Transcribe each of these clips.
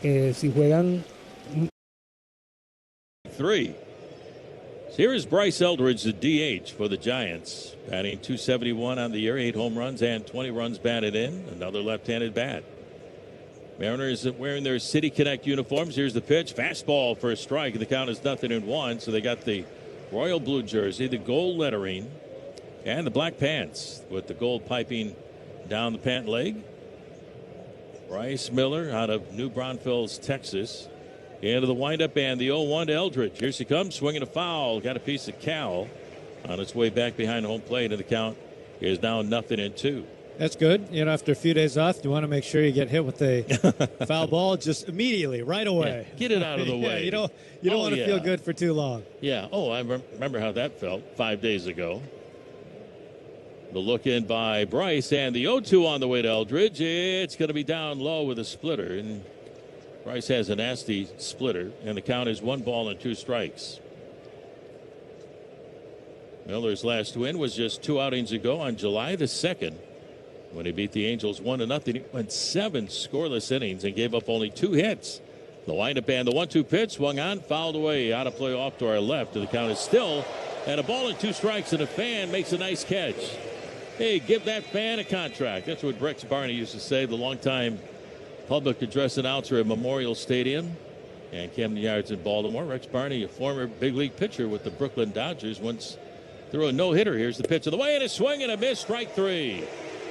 si juegan. Three. So here is Bryce Eldridge, the DH for the Giants, batting .271 on the year, 8 home runs and 20 runs batted in. Another left-handed bat. Mariners wearing their City Connect uniforms. Here's the pitch. Fastball for a strike. The count is 0-1. So they got the royal blue jersey, the gold lettering, and the black pants with the gold piping down the pant leg. Bryce Miller out of New Braunfels, Texas. Into the windup and the 0-1 to Eldridge. Here she comes, swinging a foul. Got a piece of Cal on its way back behind home plate, and the count is now 0-2. That's good. You know, after a few days off, you want to make sure you get hit with a foul ball just immediately, right away. Yeah, get it out of the way. You don't want to feel good for too long. Yeah. Oh, I remember how that felt 5 days ago. The look in by Bryce, and the 0-2 on the way to Eldridge. It's going to be down low with a splitter, and Bryce has a nasty splitter, and the count is 1-2 strikes. Miller's last win was just 2 outings ago on July the 2nd when he beat the Angels 1-0. He went 7 scoreless innings and gave up only 2 hits. The windup and the 1-2 pitch swung on, fouled away, out of play off to our left, and the count is still at 1-2 strikes, and a fan makes a nice catch. Hey, give that fan a contract. That's what Rex Barney used to say, the longtime public address announcer at Memorial Stadium and Camden Yards in Baltimore. Rex Barney, a former big league pitcher with the Brooklyn Dodgers, once threw a no-hitter. Here's the pitch of the way, and a swing and a miss, strike 3.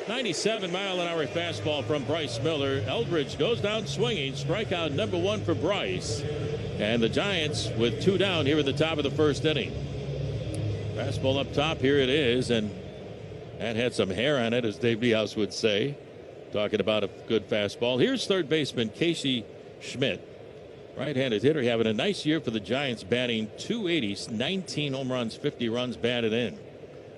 97-mile-an-hour fastball from Bryce Miller. Eldridge goes down swinging, strikeout number 1 for Bryce. And the Giants with 2 down here at the top of the first inning. Fastball up top, here it is, and that had some hair on it, as Dave Niehaus would say. Talking about a good fastball. Here's third baseman Casey Schmidt. Right-handed hitter having a nice year for the Giants, batting .280, 19 home runs, 50 runs batted in.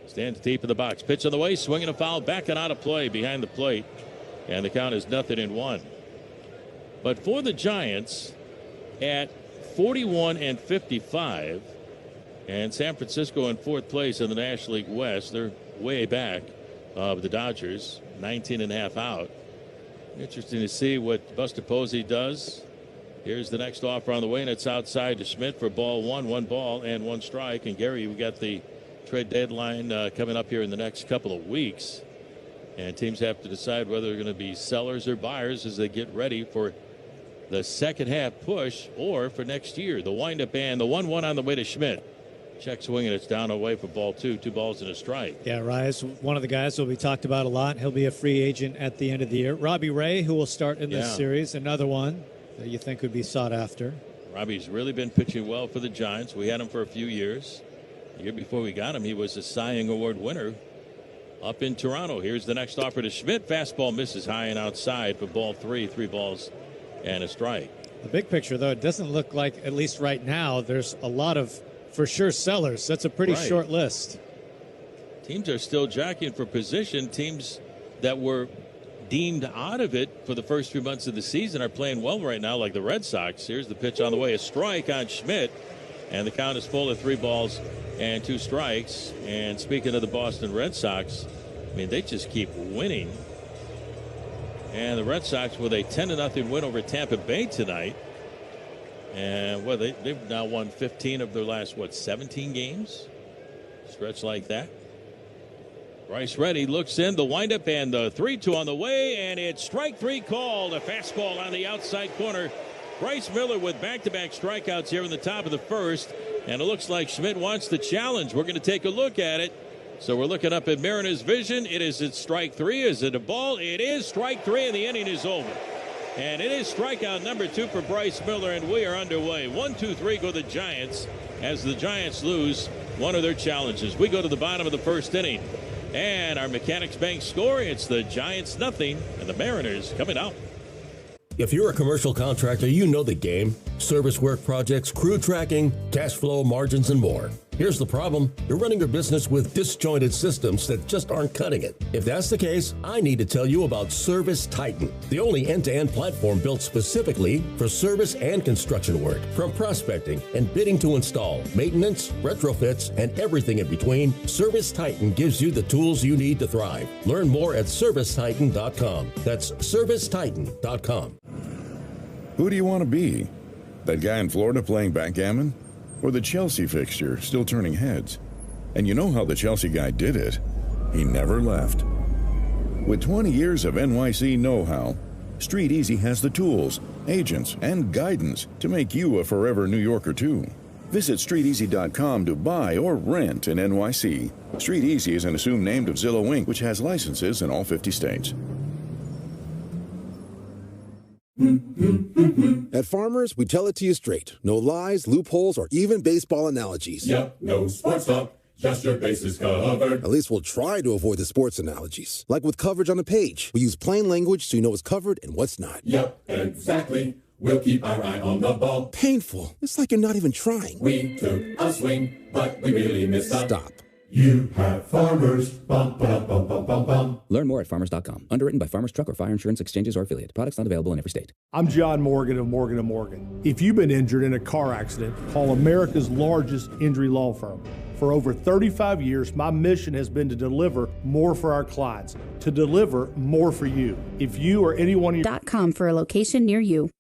Stands deep in the box. Pitch on the way, swinging a foul, back and out of play behind the plate. And the count is 0-1. But for the Giants, at 41-55, and San Francisco in 4th place in the National League West, they're way back of the Dodgers, 19.5 out. Interesting to see what Buster Posey does. Here's the next offer on the way, and it's outside to Schmidt for ball 1, 1 ball and 1 strike. And Gary, we got the trade deadline coming up here in the next couple of weeks, and teams have to decide whether they're going to be sellers or buyers as they get ready for the second half push or for next year. The windup and the 1-1 on the way to Schmidt. Check swing, and it's down away for ball 2, 2 balls and a strike. Yeah, Rise, one of the guys will be talked about a lot. He'll be a free agent at the end of the year. Robbie Ray, who will start in this series, another one that you think would be sought after. Robbie's really been pitching well for the Giants. We had him for a few years. The year before we got him, he was a Cy Young Award winner up in Toronto. Here's the next offer to Schmidt. Fastball misses high and outside for ball 3, 3 balls and a strike. The big picture, though, it doesn't look like, at least right now, there's a lot of for sure sellers. That's a pretty short list. Teams are still jockeying for position. Teams that were deemed out of it for the first few months of the season are playing well right now, like the Red Sox. Here's the pitch on the way, a strike on Schmidt, and the count is full of 3 balls and 2 strikes. And speaking of the Boston Red Sox, I mean, they just keep winning. And the Red Sox with a 10-0 win over Tampa Bay tonight. And well, they've now won 15 of their last 17 games, stretch like that. Bryce ready, looks in, the windup, and the 3-2 on the way, and it's strike 3 called. A fastball on the outside corner. Bryce Miller with back-to-back strikeouts here in the top of the first, and it looks like Schmidt wants the challenge. We're going to take a look at it. So we're looking up at Mariners' vision. It's strike 3. Is it a ball? It is strike 3, and the inning is over. And it is strikeout number 2 for Bryce Miller, and we are underway. 1, 2, 3 go the Giants as the Giants lose one of their challenges. We go to the bottom of the first inning. And our Mechanics Bank score, it's the Giants 0 and the Mariners coming out. If you're a commercial contractor, you know the game. Service work projects, crew tracking, cash flow, margins, and more. Here's the problem. You're running your business with disjointed systems that just aren't cutting it. If that's the case, I need to tell you about Service Titan, the only end-to-end platform built specifically for service and construction work. From prospecting and bidding to install, maintenance, retrofits, and everything in between, Service Titan gives you the tools you need to thrive. Learn more at ServiceTitan.com. That's ServiceTitan.com. Who do you want to be? That guy in Florida playing backgammon? Or the Chelsea fixture still turning heads? And you know how the Chelsea guy did it. He never left. With 20 years of NYC know-how, Street Easy has the tools, agents, and guidance to make you a forever New Yorker too. Visit StreetEasy.com to buy or rent in NYC. Street Easy is an assumed name of Zillow Inc., which has licenses in all 50 states. At Farmers, we tell it to you straight. No lies, loopholes, or even baseball analogies. Yep, no sports talk, just your bases covered. At least we'll try to avoid the sports analogies. Like with coverage on the page. We use plain language so you know what's covered and what's not. Yep, exactly. We'll keep our eye on the ball. Painful. It's like you're not even trying. We took a swing, but we really missed up. Stop. You have Farmers. Bum, bum, bum, bum, bum, bum. Learn more at farmers.com. Underwritten by Farmers Truck or Fire Insurance Exchanges or Affiliate. Products not available in every state. I'm John Morgan of Morgan & Morgan. If you've been injured in a car accident, call America's largest injury law firm. For over 35 years, my mission has been to deliver more for our clients, to deliver more for you. If you or anyone of your .com for a location near you.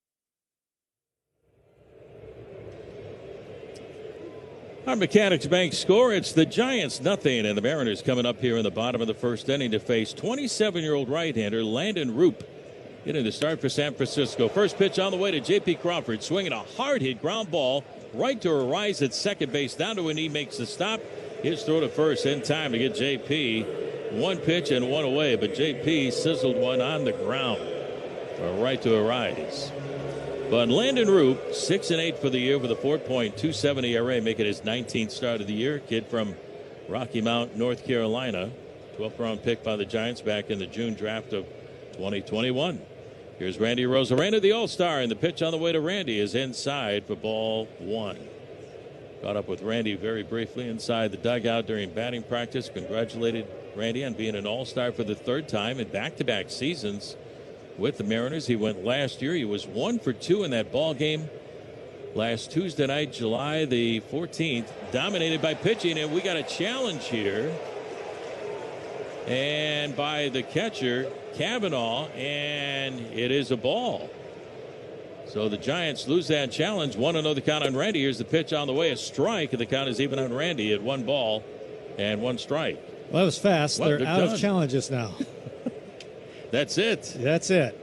Our Mechanics Bank score, it's the Giants 0, and the Mariners coming up here in the bottom of the first inning to face 27-year-old right-hander Landon Roop. Getting the start for San Francisco. First pitch on the way to J.P. Crawford, swinging a hard-hit ground ball right to Arise at second base. Down to a knee, makes the stop. His throw to first in time to get J.P. One pitch and one away, but J.P. sizzled one on the ground for right to Arise. But Landon Roop, 6-8 for the year with a 4.27 ERA, making his 19th start of the year. Kid from Rocky Mount, North Carolina. 12th round pick by the Giants back in the June draft of 2021. Here's Randy Rosarena, the All-Star, and the pitch on the way to Randy is inside for ball one. Caught up with Randy very briefly inside the dugout during batting practice. Congratulated Randy on being an All-Star for the third time in back-to-back seasons with the Mariners. He went last year. He was 1 for 2 in that ball game last Tuesday night, July the 14th, dominated by pitching, and we got a challenge here. And by the catcher, Cavanaugh, and it is a ball. So the Giants lose that challenge. 1-0 the count on Randy. Here's the pitch on the way, a strike, and the count is even on Randy at 1 ball and 1 strike. Well, that was fast. Well, they're out done. of challenges now. That's it. That's it.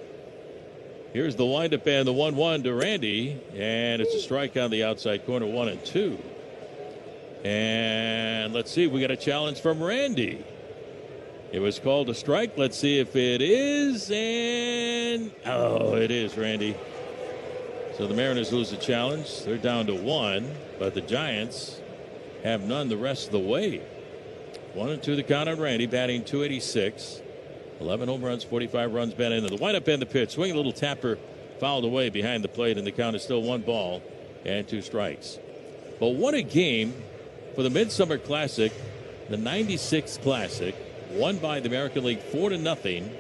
Here's the windup and the 1-1 to Randy, and it's a strike on the outside corner, 1-2. And let's see, we got a challenge from Randy. It was called a strike. Let's see if it is, and oh, it is, Randy. So the Mariners lose the challenge. They're down to 1, but the Giants have none the rest of the way. 1-2 the count on Randy, batting .286. 11 home runs, 45 runs batted in. The windup and the pitch. Swing a little tapper, fouled away behind the plate, and the count is still 1 ball and 2 strikes. But what a game for the Midsummer Classic, the 96th Classic, won by the American League 4-0.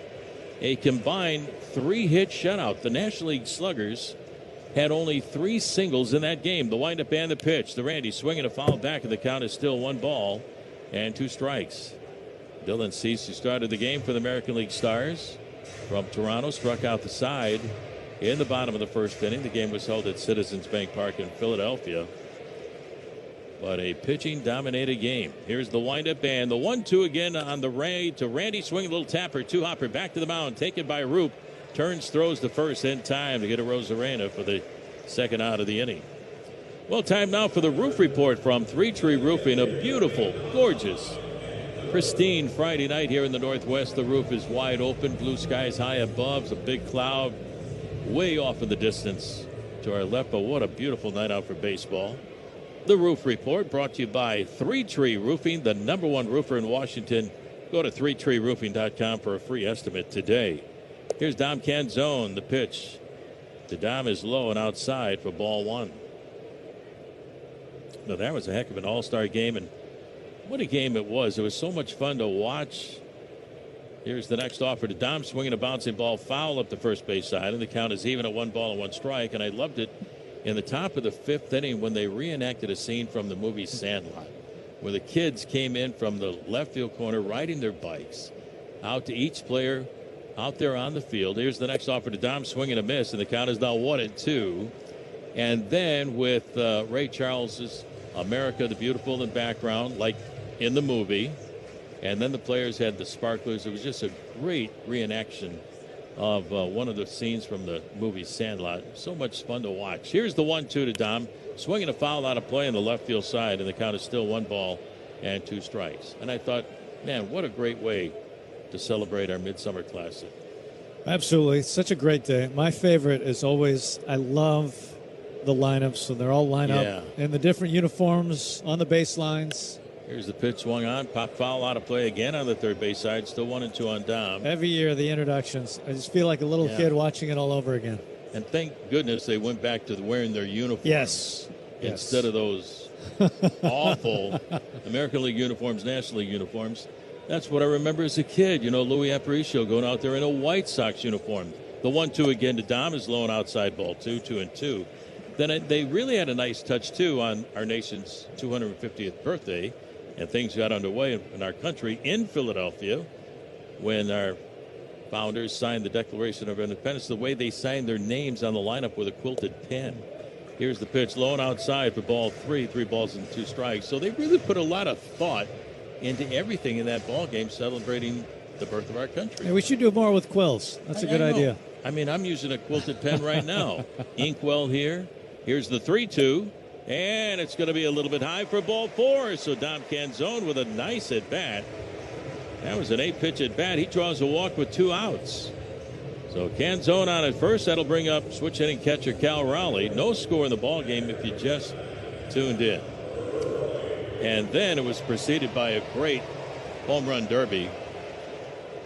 A combined 3-hit shutout. The National League Sluggers had only 3 singles in that game. The windup and the pitch. The Randy swinging a foul back, and the count is still 1 ball and 2 strikes. Dylan Cease, who started the game for the American League Stars from Toronto, struck out the side in the bottom of the first inning. The game was held at Citizens Bank Park in Philadelphia. But a pitching-dominated game. Here's the windup and the 1-2 again on the Ray to Randy. Swing a little tapper, 2-hopper back to the mound, taken by Roop. Turns, throws the first in time to get a Rosarena for the second out of the inning. Well, time now for the roof report from Three Tree Roofing. A beautiful, gorgeous, pristine Friday night here in the Northwest. The roof is wide open, blue skies high above, a big cloud way off in the distance to our left, but what a beautiful night out for baseball. The roof report brought to you by Three Tree Roofing, the #1 roofer in Washington. Go to threetreeroofing.com for a free estimate today. Here's Dom Canzone, the pitch. The Dom is low and outside for ball 1. Now that was a heck of an all-star game, and what a game it was. It was so much fun to watch. Here's the next offer to Dom, swinging a bouncing ball foul up the first base side, and the count is even at 1 ball and 1 strike. And I loved it in the top of the 5th inning when they reenacted a scene from the movie Sandlot, where the kids came in from the left field corner riding their bikes out to each player out there on the field. Here's the next offer to Dom, swing and a miss, and the count is now 1-2. And then with Ray Charles's America the Beautiful in the background, like in the movie, and then the players had the sparklers. It was just a great reenaction of one of the scenes from the movie Sandlot. So much fun to watch. Here's the 1-2 to Dom, swinging a foul out of play on the left field side, and the count is still 1 ball and 2 strikes. And I thought, man, what a great way to celebrate our Midsummer Classic. Absolutely. It's such a great day. My favorite is always, I love the lineups, so they're all lined up in the different uniforms on the baselines. Here's the pitch swung on, pop foul out of play again on the third base side, still 1-2 on Dom. Every year, the introductions, I just feel like a little kid watching it all over again. And thank goodness they went back to wearing their uniforms. Yes. Instead of those awful American League uniforms, National League uniforms. That's what I remember as a kid. You know, Louis Aparicio going out there in a White Sox uniform. The 1-2 again to Dom is low and outside ball, 2-2-2. Then they really had a nice touch, too, on our nation's 250th birthday. And things got underway in our country in Philadelphia when our founders signed the Declaration of Independence. The way they signed their names on the lineup with a quilted pen. Here's the pitch, low and outside for ball 3, 3 balls and 2 strikes. So they really put a lot of thought into everything in that ball game, celebrating the birth of our country. Yeah, we should do more with quills. That's a good idea. I mean, I'm using a quilted pen right now. Inkwell here. Here's the 3-2. And it's going to be a little bit high for ball 4. So Dom Canzone with a nice at bat. That was an 8-pitch at bat. He draws a walk with 2 outs. So Canzone on at first. That'll bring up switch hitting catcher Cal Raleigh. No score in the ball game if you just tuned in. And then it was preceded by a great home run derby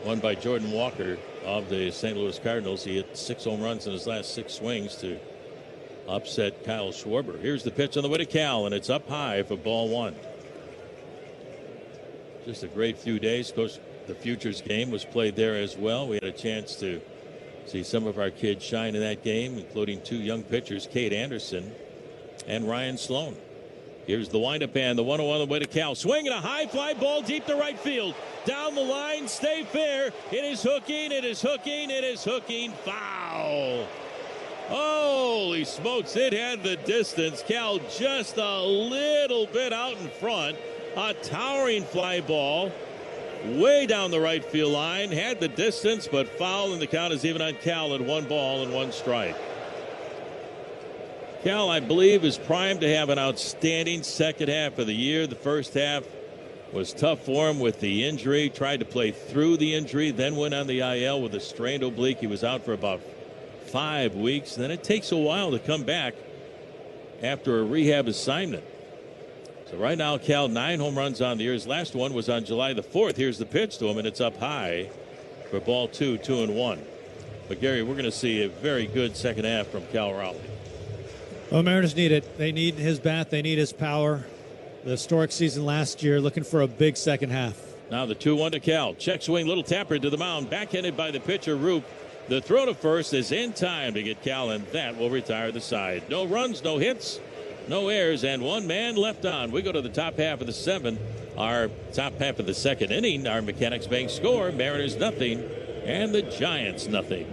won by Jordan Walker of the St. Louis Cardinals. He hit 6 home runs in his last 6 swings to upset Kyle Schwarber. Here's the pitch on the way to Cal, and it's up high for ball 1. Just a great few days. Of course, the Futures game was played there as well. We had a chance to see some of our kids shine in that game, including 2 young pitchers, Cade Anderson and Ryan Sloan. Here's the windup and the 1-0 on the way to Cal. Swinging a high fly ball deep to right field. Down the line, stay fair. It is hooking, it is hooking, it is hooking. Foul. Holy smokes, it had the distance. Cal just a little bit out in front. A towering fly ball way down the right field line. Had the distance, but foul, and the count is even on Cal at 1 ball and 1 strike. Cal, I believe, is primed to have an outstanding second half of the year. The first half was tough for him with the injury. Tried to play through the injury, then went on the IL with a strained oblique. He was out for about 5 weeks. Then it takes a while to come back after a rehab assignment. So right now, Cal, 9 home runs on the year. His last one was on July the 4th. Here's the pitch to him, and it's up high for ball 2, 2-1. But, Gary, we're going to see a very good second half from Cal Raleigh. Well, Mariners need it. They need his bat. They need his power. The historic season last year, looking for a big second half. Now the 2-1 to Cal. Check swing, little tapper to the mound. Backhanded by the pitcher, Roop. The throw to first is in time to get Cal, and that will retire the side. No runs, no hits, no errors, and 1 man left on. We go to the top half of the 7th. Our top half of the 2nd inning. Our Mechanics Bank score. Mariners nothing, and the Giants nothing.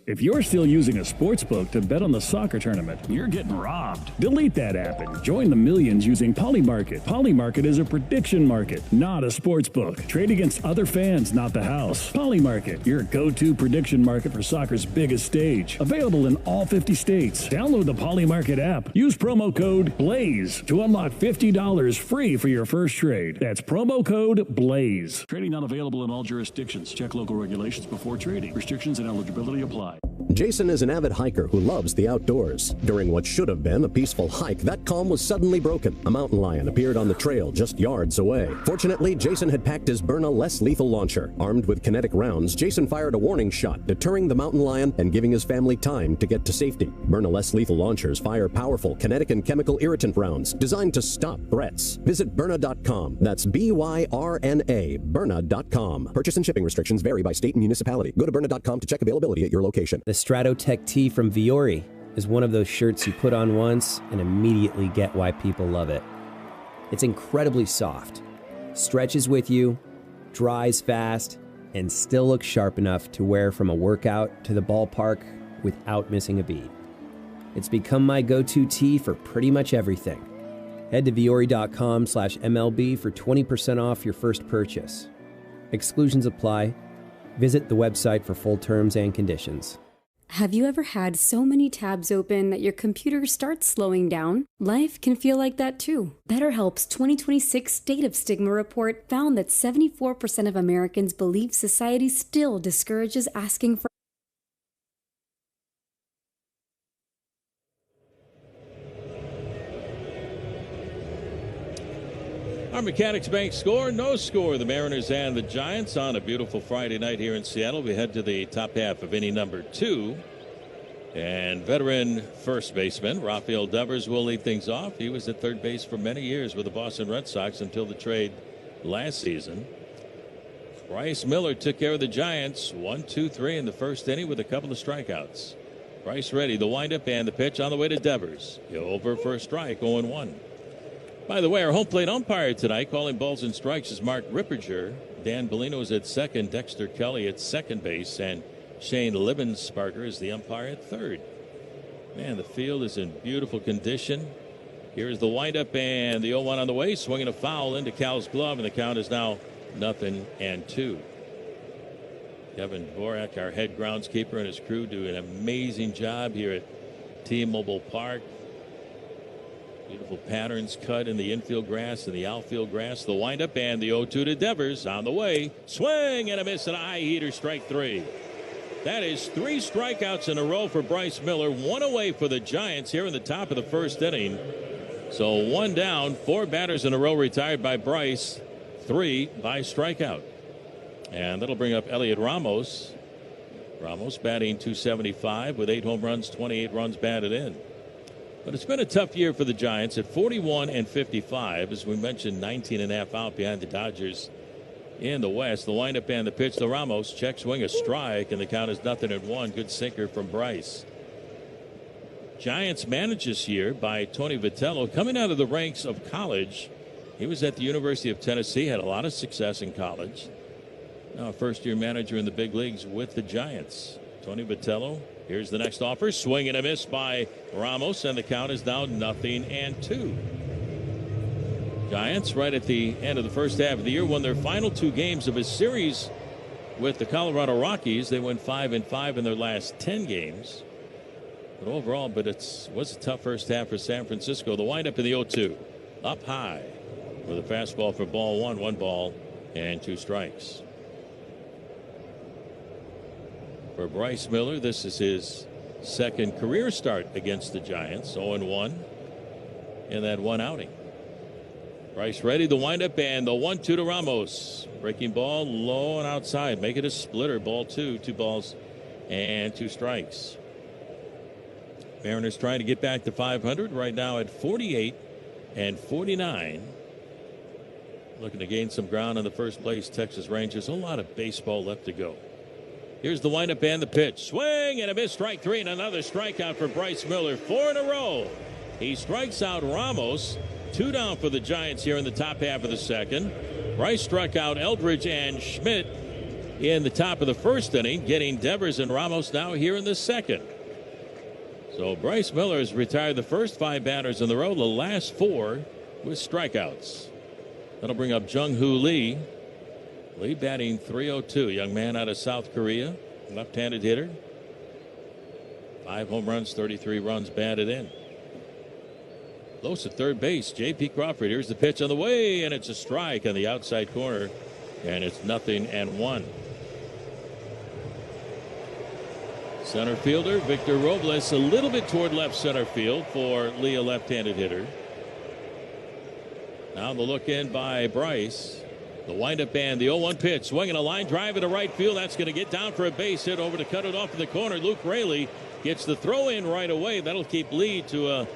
If you're still using a sports book to bet on the soccer tournament, you're getting robbed. Delete that app and join the millions using Polymarket. Polymarket is a prediction market, not a sports book. Trade against other fans, not the house. Polymarket, your go-to prediction market for soccer's biggest stage. Available in all 50 states. Download the Polymarket app. Use promo code BLAZE to unlock $50 free for your first trade. That's promo code BLAZE. Trading not available in all jurisdictions. Check local regulations before trading. Restrictions and eligibility apply. Jason is an avid hiker who loves the outdoors. During what should have been a peaceful hike, that calm was suddenly broken. A mountain lion appeared on the trail just yards away. Fortunately, Jason had packed his Byrna less lethal launcher. Armed with kinetic rounds, Jason fired a warning shot, deterring the mountain lion and giving his family time to get to safety. Byrna less lethal launchers fire powerful kinetic and chemical irritant rounds designed to stop threats. Visit Byrna.com. That's BYRNA, Byrna.com. Purchase and shipping restrictions vary by state and municipality. Go to Byrna.com to check availability at your location. The Stratotech tee from Viore is one of those shirts you put on once and immediately get why people love it. It's incredibly soft, stretches with you, dries fast, and still look sharp enough to wear from a workout to the ballpark without missing a beat. It's become my go-to tee for pretty much everything. Head to Vuori.com/MLB for 20% off your first purchase. Exclusions apply. Visit the website for full terms and conditions. Have you ever had so many tabs open that your computer starts slowing down? Life can feel like that too. BetterHelp's 2026 State of Stigma report found that 74% of Americans believe society still discourages asking for. Our Mechanics Bank score, no score. The Mariners and the Giants on a beautiful Friday night here in Seattle. We head to the top half of inning number 2. And veteran first baseman Rafael Devers will lead things off. He was at third base for many years with the Boston Red Sox until the trade last season. Bryce Miller took care of the Giants 1-2-3 in the first inning with a couple of strikeouts. Bryce ready, the windup and the pitch on the way to Devers. Over for a strike, 0-1. By the way, our home plate umpire tonight calling balls and strikes is Mark Ripperger. Dan Bellino is at second, Dexter Kelly at second base, and Shane Livensparker is the umpire at third. Man, the field is in beautiful condition. Here's the windup and the 0-1 on the way, swinging a foul into Cal's glove, and the count is now 0-2. Kevin Dvorak, our head groundskeeper, and his crew do an amazing job here at T-Mobile Park. Beautiful patterns cut in the infield grass and the outfield grass. The windup and the 0-2 to Devers on the way. Swing and a miss and a high heater, strike 3. That is 3 strikeouts in a row for Bryce Miller. 1 away for the Giants here in the top of the first inning. So 1 down, 4 batters in a row retired by Bryce, 3 by strikeout. And that'll bring up Elliot Ramos. Ramos batting .275 with 8 home runs, 28 runs batted in. But it's been a tough year for the Giants at 41-55. As we mentioned, 19.5 out behind the Dodgers in the West. The windup and the pitch to Ramos. Check swing, a strike, and the count is 0-1. Good sinker from Bryce. Giants managed this year by Tony Vitello, coming out of the ranks of college. He was at the University of Tennessee, had a lot of success in college. Now a first-year manager in the big leagues with the Giants. Tony Vitello. Here's the next offer. Swing and a miss by Ramos, and the count is now 0-2. Giants, right at the end of the first half of the year, won their final 2 games of a series with the Colorado Rockies. They went 5-5 in their last 10 games. But overall, it was a tough first half for San Francisco. The windup in the 0-2. Up high with a fastball for ball 1. 1 ball and 2 strikes. For Bryce Miller, this is his second career start against the Giants. 0-1 in that 1 outing. Bryce ready, the windup and the 1-2 to Ramos. Breaking ball low and outside. Make it a splitter. Ball 2. 2 balls and 2 strikes. Mariners trying to get back to 500 right now at 48-49. Looking to gain some ground on the first place Texas Rangers. A lot of baseball left to go. Here's the windup and the pitch. Swing and a miss, strike 3, and another strikeout for Bryce Miller. 4 in a row. He strikes out Ramos. 2 down for the Giants here in the top half of the second. Bryce struck out Eldridge and Schmidt in the top of the first inning, getting Devers and Ramos now here in the second. So Bryce Miller has retired the first 5 batters in the row, the last 4 with strikeouts. That'll bring up Jung-Hoo Lee. Lee batting .302, young man out of South Korea, left-handed hitter. 5 home runs, 33 runs batted in. Close at third base, J.P. Crawford. Here's the pitch on the way, and it's a strike on the outside corner, and it's 0-1. Center fielder Victor Robles a little bit toward left center field for Lee, a left-handed hitter. Now the look in by Bryce. The windup and the 0-1 pitch. Swinging a line drive into right field. That's going to get down for a base hit. Over to cut it off in the corner. Luke Raley gets the throw in right away. That'll keep Lee to a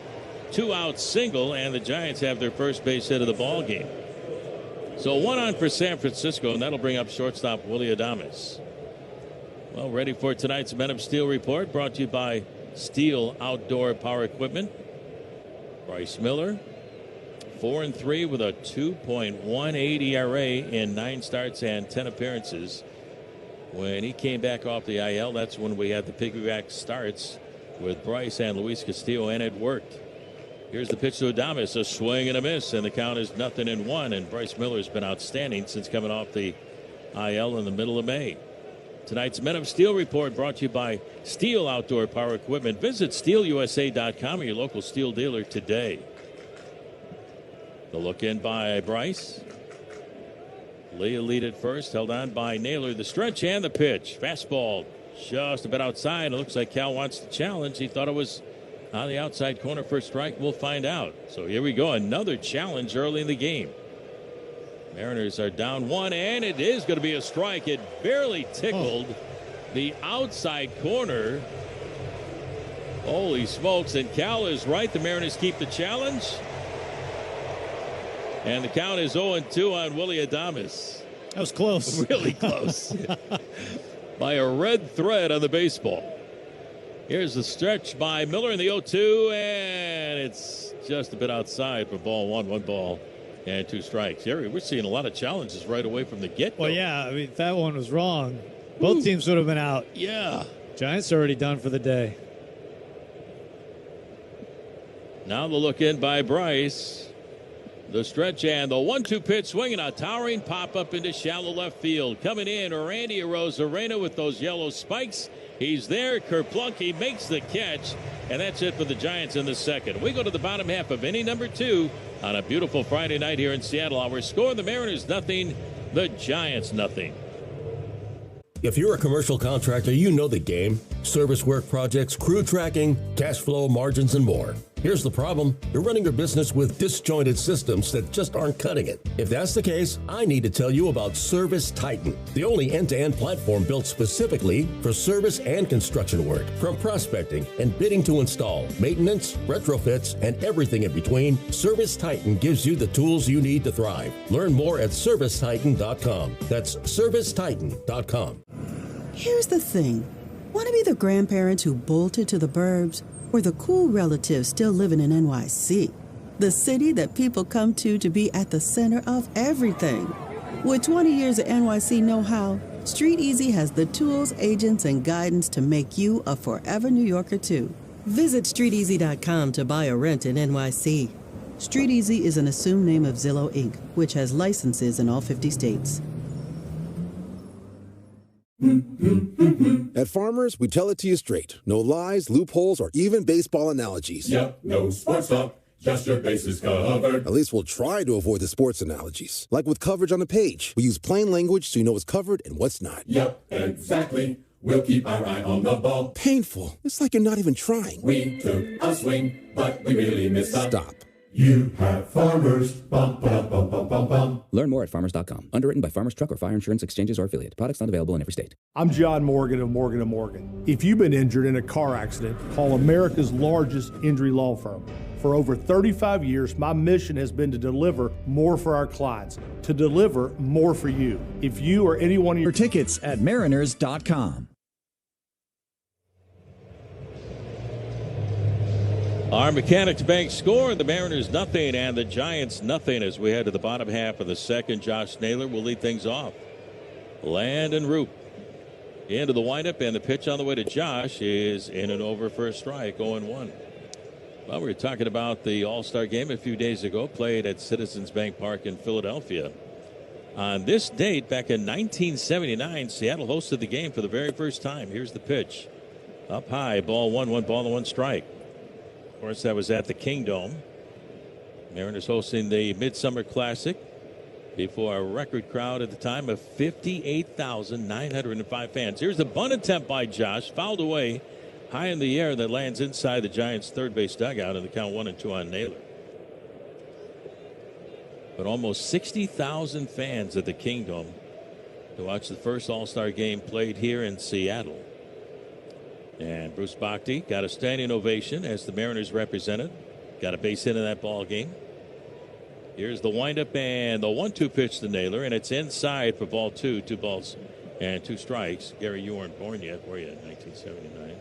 2-out single, and the Giants have their first base hit of the ball game. So 1 on for San Francisco, and that'll bring up shortstop Willie Adames. Well, ready for tonight's Men of Steel report, brought to you by Steel Outdoor Power Equipment. Bryce Miller, 4-3 with a 2.18 ERA in 9 starts and 10 appearances. When he came back off the IL, that's when we had the piggyback starts with Bryce and Luis Castillo, and it worked. Here's the pitch to Adames, a swing and a miss, and the count is 0-1. And Bryce Miller's been outstanding since coming off the IL in the middle of May. Tonight's Men of Steel report brought to you by Steel Outdoor Power Equipment. Visit SteelUSA.com or your local Steel dealer today. The look in by Bryce. Leah lead at first, held on by Naylor. The stretch and the pitch. Fastball just a bit outside. It looks like Cal wants to challenge. He thought it was on the outside corner for a strike. We'll find out. So here we go. Another challenge early in the game. Mariners are down 1, and it is going to be a strike. It barely tickled the outside corner. Holy smokes. And Cal is right. The Mariners keep the challenge. And the count is 0-2 on Willie Adames. That was close. Really close. By a red thread on the baseball. Here's the stretch by Miller in the 0-2, and it's just a bit outside for ball 1 ball and 2 strikes. Jerry, we're seeing a lot of challenges right away from the get-go. Well, yeah, I mean, if that one was wrong, both teams would have been out. Yeah. Giants are already done for the day. Now the look in by Bryce. The stretch and the 1-2 pitch, swinging a towering pop-up into shallow left field. Coming in, Randy Arozarena with those yellow spikes. He's there. Kerplunky makes the catch, and that's it for the Giants in the second. We go to the bottom half of inning number 2 on a beautiful Friday night here in Seattle. Our score, the Mariners 0, the Giants 0. If you're a commercial contractor, you know the game. Service work projects, crew tracking, cash flow, margins, and more. Here's the problem. You're running your business with disjointed systems that just aren't cutting it. If that's the case, I need to tell you about Service Titan, the only end-to-end platform built specifically for service and construction work. From prospecting and bidding to install, maintenance, retrofits, and everything in between, Service Titan gives you the tools you need to thrive. Learn more at ServiceTitan.com. That's ServiceTitan.com. Here's the thing. Want to be the grandparents who bolted to the burbs, or the cool relatives still living in NYC? The city that people come to be at the center of everything. With 20 years of NYC know-how, Street Easy has the tools, agents, and guidance to make you a forever New Yorker too. Visit StreetEasy.com to buy or rent in NYC. Street Easy is an assumed name of Zillow, Inc., which has licenses in all 50 states. At Farmers, we tell it to you straight. No lies, loopholes, or even baseball analogies. Yep, no sports talk, just your bases covered. At least we'll try to avoid the sports analogies. Like with coverage on the page, we use plain language so you know what's covered and what's not. Yep, exactly. We'll keep our eye on the ball. Painful. It's like you're not even trying. We took a swing, but we really missed up. Stop. You have Farmers. Bum, bum, bum, bum, bum, bum. Learn more at farmers.com. Underwritten by Farmers Truck or Fire Insurance Exchanges or Affiliate. Products not available in every state. I'm John Morgan of Morgan & Morgan. If you've been injured in a car accident, call America's largest injury law firm. For over 35 years, my mission has been to deliver more for our clients, to deliver more for you. If you or anyone of your tickets at mariners.com. Our Mechanics Bank score, the Mariners 0 and the Giants 0 as we head to the bottom half of the second. Josh Naylor will lead things off. Landon Roop into the windup, and the pitch on the way to Josh is in and over for a strike, 0-1. Well, we were talking about the All-Star game a few days ago, played at Citizens Bank Park in Philadelphia. On this date, back in 1979, Seattle hosted the game for the very first time. Here's the pitch. Up high, ball 1 ball and 1 strike. Of course, that was at the Kingdome. Mariners hosting the Midsummer Classic before a record crowd at the time of 58,905 fans. Here's the bunt attempt by Josh, fouled away high in the air, that lands inside the Giants' third base dugout, and the count 1-2 on Naylor. But almost 60,000 fans at the Kingdome to watch the first All-Star game played here in Seattle. And Bruce Bhakti got a standing ovation as the Mariners represented. Got a base hit in that ball game. Here's the windup and the 1-2 pitch to Naylor, and it's inside for ball 2. 2 balls and 2 strikes. Gary, you weren't born yet, were you, in 1979?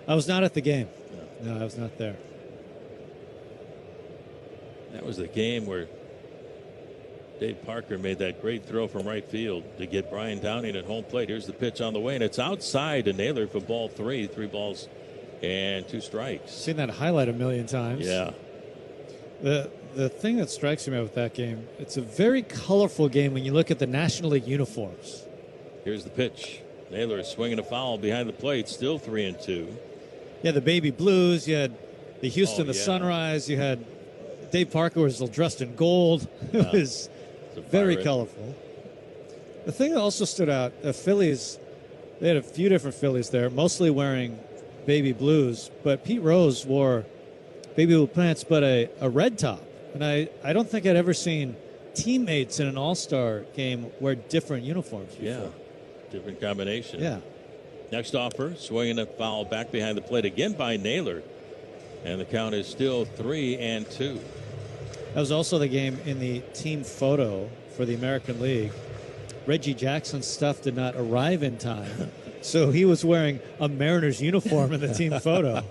I was not at the game. No, I was not there. That was the game where Dave Parker made that great throw from right field to get Brian Downing at home plate. Here's the pitch on the way, and it's outside to Naylor for ball 3. 3 balls and 2 strikes. Seen that highlight a million times. Yeah. The thing that strikes me with that game, it's a very colorful game when you look at the National League uniforms. Here's the pitch. Naylor is swinging a foul behind the plate, still 3-2. Yeah, the baby blues. You had the Houston, Sunrise. You had Dave Parker was dressed in gold. It was very colorful. The thing that also stood out, the Phillies, they had a few different Phillies there, mostly wearing baby blues, but Pete Rose wore baby blue pants, but a red top. And I don't think I'd ever seen teammates in an all-star game wear different uniforms before. Yeah, different combination. Yeah. Next offer, swinging a foul back behind the plate again by Naylor. And the count is still 3-2. That was also the game in the team photo for the American League. Reggie Jackson's stuff did not arrive in time, so he was wearing a Mariners uniform in the team photo.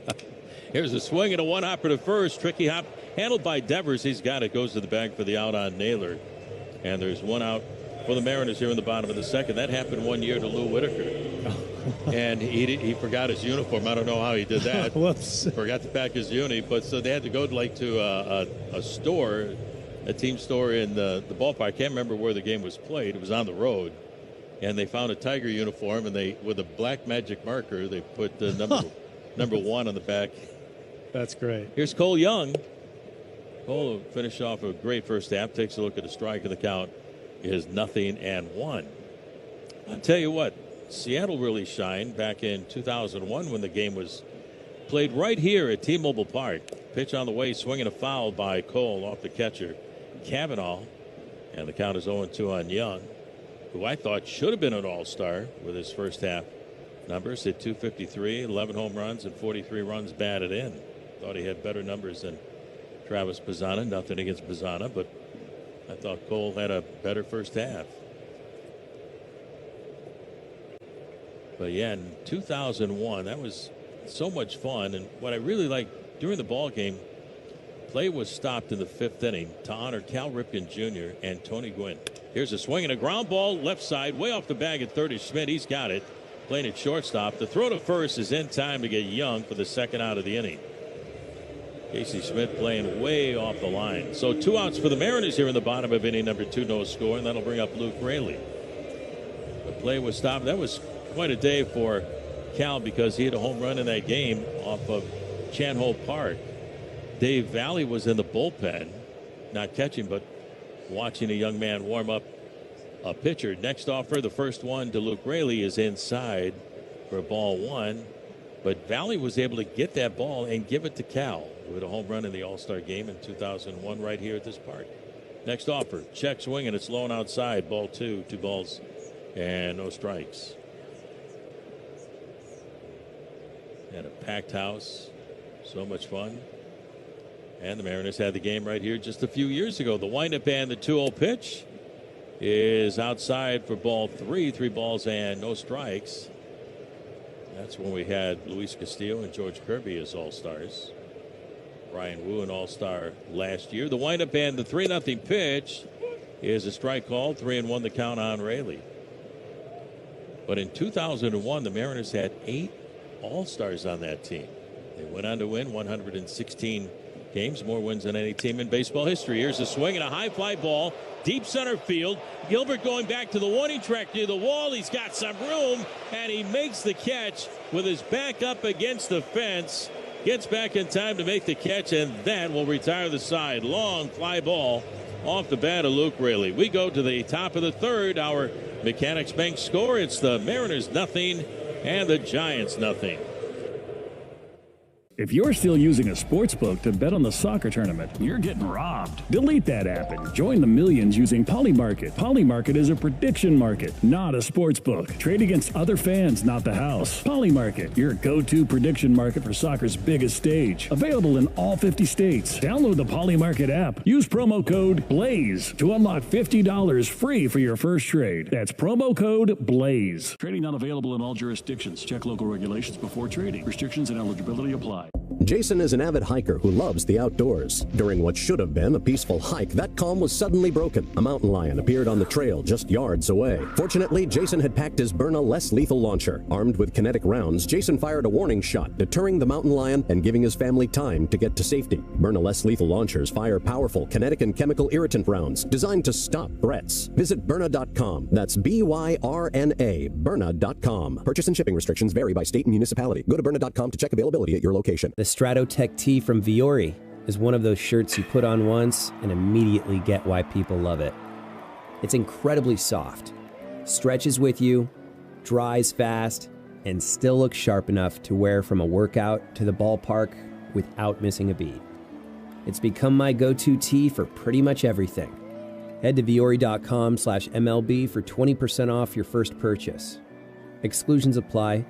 Here's a swing and a one-hopper to first. Tricky hop handled by Devers. He's got it. Goes to the bag for the out on Naylor. And there's one out for the Mariners here in the bottom of the second. That happened one year to Lou Whitaker. And he forgot his uniform. I don't know how he did that. Whoops. Forgot to pack his uni. But so they had to go to a store, a team store in the ballpark. I can't remember where the game was played. It was on the road. And they found a Tiger uniform, and they, with a black magic marker, they put the number 1 on the back. That's great. Here's Cole Young. Cole finished off a great first half. Takes a look at the strike, and the count is 0-1. I'll tell you what, Seattle really shined back in 2001 when the game was played right here at T-Mobile Park. Pitch on the way, swinging a foul by Cole off the catcher, Cavanaugh. And the count is 0-2 on Young, who I thought should have been an all-star with his first half numbers. Hit .253, 11 home runs, and 43 runs batted in. Thought he had better numbers than Travis Bazzana. Nothing against Bazzana, but I thought Cole had a better first half. But yeah, in 2001, that was so much fun. And what I really liked during the ball game, play was stopped in the 5th inning to honor Cal Ripken Jr. and Tony Gwynn. Here's a swing and a ground ball left side, way off the bag at third is Schmidt. He's got it. Playing at shortstop. The throw to first is in time to get Young for the second out of the inning. Casey Schmidt playing way off the line. So 2 outs for the Mariners here in the bottom of inning number 2, no score, and that'll bring up Luke Raley. The play was stopped. That was quite a day for Cal because he had a home run in that game off of Chan-Ho Park. Dave Valley was in the bullpen, not catching, but watching a young man warm up a pitcher. Next offer, the first one to Luke Raley, is inside for ball 1. But Valley was able to get that ball and give it to Cal with a home run in the All-Star game in 2001 right here at this park. Next offer, check swing, and it's low and outside. Ball 2, 2 balls and no strikes. And a packed house. So much fun. And the Mariners had the game right here just a few years ago. The windup and the 2-0 pitch is outside for ball 3, 3 balls and no strikes. That's when we had Luis Castillo and George Kirby as all-stars. Brian Wu, an all-star last year. The windup and the 3-0 pitch is a strike call. 3-1 the count on Raley. But in 2001, the Mariners had 8 all-stars on that team. They went on to win 116 games, more wins than any team in baseball history. Here's a swing and a high fly ball, deep center field. Gilbert going back to the warning track near the wall. He's got some room, and he makes the catch with his back up against the fence. Gets back in time to make the catch, and that will retire the side. Long fly ball off the bat of Luke Raley. We go to the top of the third. Our Mechanics Bank score, it's the Mariners 0 and the Giants 0. If you're still using a sports book to bet on the soccer tournament, you're getting robbed. Delete that app and join the millions using Polymarket. Polymarket is a prediction market, not a sports book. Trade against other fans, not the house. Polymarket, your go-to prediction market for soccer's biggest stage. Available in all 50 states. Download the Polymarket app. Use promo code BLAZE to unlock $50 free for your first trade. That's promo code BLAZE. Trading not available in all jurisdictions. Check local regulations before trading. Restrictions and eligibility apply. Jason is an avid hiker who loves the outdoors. During what should have been a peaceful hike, that calm was suddenly broken. A mountain lion appeared on the trail just yards away. Fortunately, Jason had packed his Byrna less lethal launcher. Armed with kinetic rounds, Jason fired a warning shot, deterring the mountain lion and giving his family time to get to safety. Byrna less lethal launchers fire powerful kinetic and chemical irritant rounds designed to stop threats. Visit Byrna.com. That's BYRNA, Byrna.com. Purchase and shipping restrictions vary by state and municipality. Go to Byrna.com to check availability at your location. The Stratotech tee from Viore is one of those shirts you put on once and immediately get why people love it. It's incredibly soft, stretches with you, dries fast, and still looks sharp enough to wear from a workout to the ballpark without missing a beat. It's become my go-to tee for pretty much everything. Head to Viore.com/MLB for 20% off your first purchase. Exclusions apply.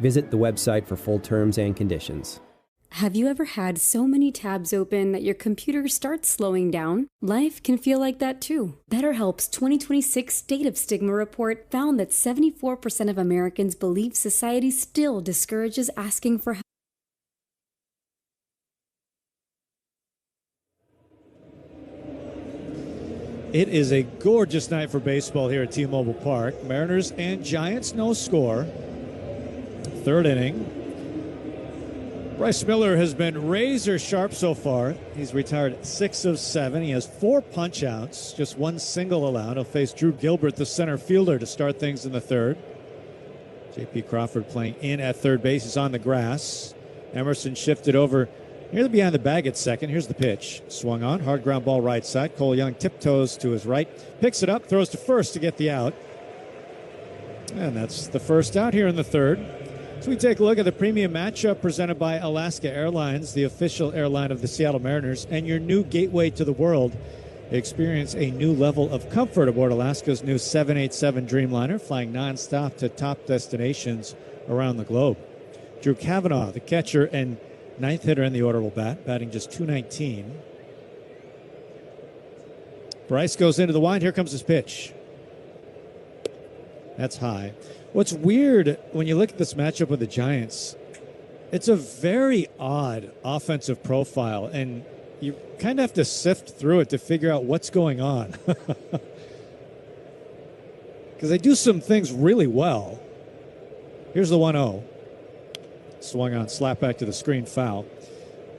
Visit the website for full terms and conditions. Have you ever had so many tabs open that your computer starts slowing down? Life can feel like that too. BetterHelp's 2026 State of Stigma report found that 74% of Americans believe society still discourages asking for help. It is a gorgeous night for baseball here at T-Mobile Park. Mariners and Giants, no score. Third inning. Bryce Miller has been razor sharp so far. He's retired 6 of 7. He has 4 punch-outs, just 1 single allowed. He'll face Drew Gilbert, the center fielder, to start things in the third. J.P. Crawford playing in at third base. He's on the grass. Emerson shifted over nearly behind the bag at second. Here's the pitch. Swung on. Hard ground ball right side. Cole Young tiptoes to his right. Picks it up. Throws to first to get the out. And that's the first out here in the third. So we take a look at the premium matchup presented by Alaska Airlines, the official airline of the Seattle Mariners, and your new gateway to the world. Experience a new level of comfort aboard Alaska's new 787 Dreamliner, flying nonstop to top destinations around the globe. Drew Kavanaugh, the catcher and 9th hitter in the order, will batting just .219. Bryce goes into the wind. Here comes his pitch. That's high. What's weird when you look at this matchup with the Giants, it's a very odd offensive profile, and you kind of have to sift through it to figure out what's going on. Because they do some things really well. Here's the 1-0. Swung on, slap back to the screen, foul.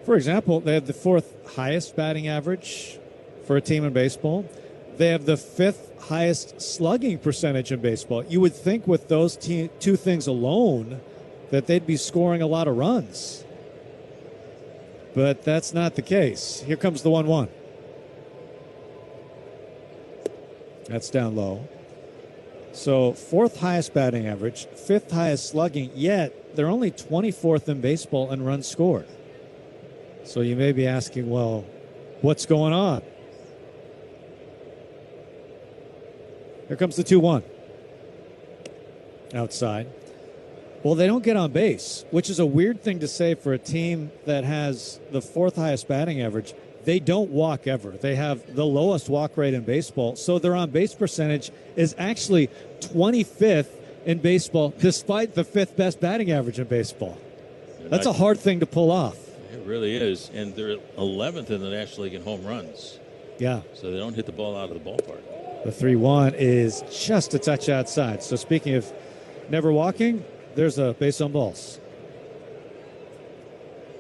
For example, they have the 4th highest batting average for a team in baseball. They have the 5th highest slugging percentage in baseball. You would think with those two things alone that they'd be scoring a lot of runs. But that's not the case. Here comes the 1-1. That's down low. So 4th highest batting average, 5th highest slugging, yet they're only 24th in baseball in runs scored. So you may be asking, well, what's going on? Here comes the 2-1. Outside. Well, they don't get on base, which is a weird thing to say for a team that has the 4th highest batting average. They don't walk ever. They have the lowest walk rate in baseball, so their on-base percentage is actually 25th in baseball, despite the 5th best batting average in baseball. That's a hard thing to pull off. It really is, and they're 11th in the National League in home runs. Yeah. So they don't hit the ball out of the ballpark. The 3-1 is just a touch outside. So speaking of never walking, there's a base on balls.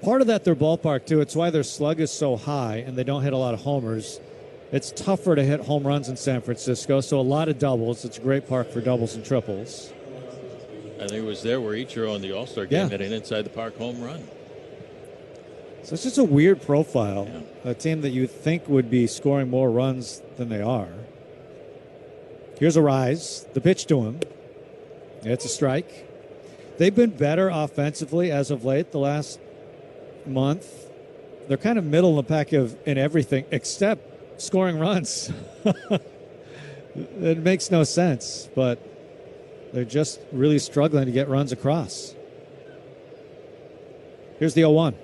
Part of that, their ballpark, too. It's why their slug is so high and they don't hit a lot of homers. It's tougher to hit home runs in San Francisco, so a lot of doubles. It's a great park for doubles and triples. I think it was there where Ichiro in the All-Star game had an inside-the-park home run. So it's just a weird profile. Yeah. A team that you think would be scoring more runs than they are. Here's a rise. The pitch to him. It's a strike. They've been better offensively as of late the last month. They're kind of middle in the pack in everything except scoring runs. It makes no sense, but they're just really struggling to get runs across. Here's the 0-1.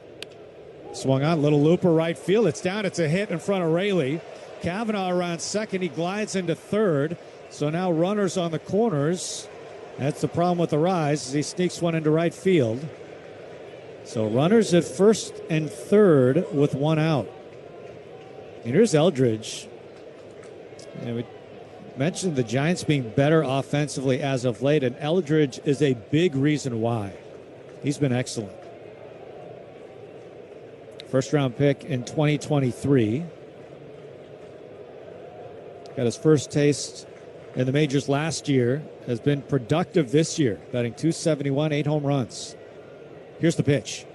Swung on, little looper right field. It's down. It's a hit in front of Raley. Kavanaugh around second. He glides into third. So now runners on the corners. That's the problem with the rise, as he sneaks one into right field. So runners at first and third with one out. And here's Eldridge. We mentioned the Giants being better offensively as of late, and Eldridge is a big reason why. He's been excellent. First round pick in 2023. Got his first taste in the majors last year. Has been productive this year, batting .271, 8 home runs. Here's the pitch.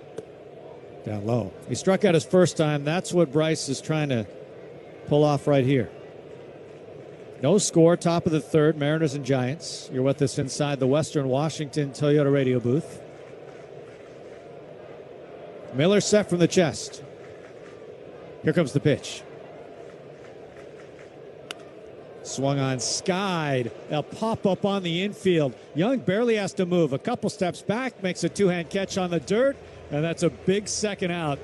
Down low. He struck out his first time. That's what Bryce is trying to pull off right here. No score, top of the third, Mariners and Giants. You're with us inside the Western Washington Toyota radio booth. Miller set from the chest. Here comes the pitch. Swung on, skied. A pop-up on the infield. Young barely has to move. A couple steps back, makes a two-hand catch on the dirt, and that's a big second out.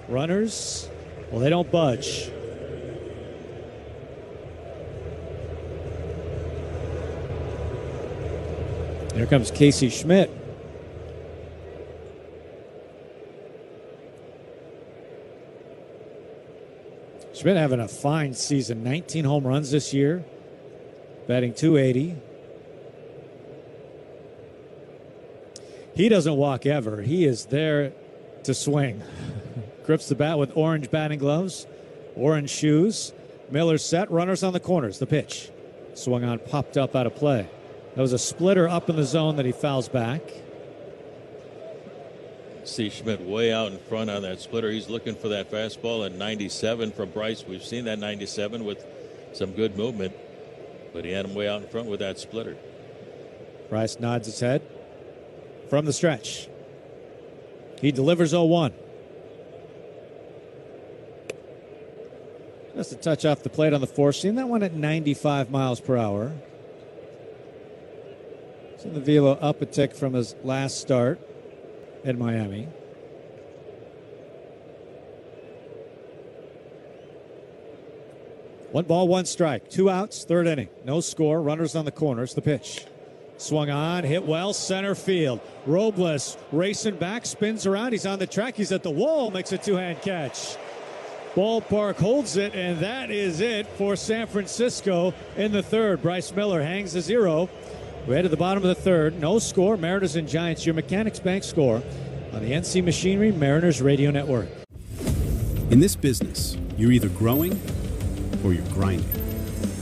Runners, well, they don't budge. Here comes Casey Schmidt. Schmidt having a fine season. 19 home runs this year. Batting .280. He doesn't walk ever. He is there to swing. Grips the bat with orange batting gloves, orange shoes. Miller set. Runners on the corners. The pitch. Swung on, popped up out of play. That was a splitter up in the zone that he fouls back. See Schmidt way out in front on that splitter. He's looking for that fastball at 97 from Bryce. We've seen that 97 with some good movement, but he had him way out in front with that splitter. Bryce nods his head from the stretch. He delivers 0-1. Just a touch off the plate on the four-seam. That one at 95 miles per hour. The velo up a tick from his last start in Miami. One ball, one strike. 2 outs, third inning. No score. Runners on the corners. The pitch. Swung on, hit well, center field. Robles racing back, spins around. He's on the track. He's at the wall, makes a two-hand catch. Ballpark holds it, and that is it for San Francisco in the third. Bryce Miller hangs the 0. We're at the bottom of the third. No score. Mariners and Giants. Your Mechanics Bank score on the NC Machinery Mariners Radio Network. In this business, you're either growing or you're grinding.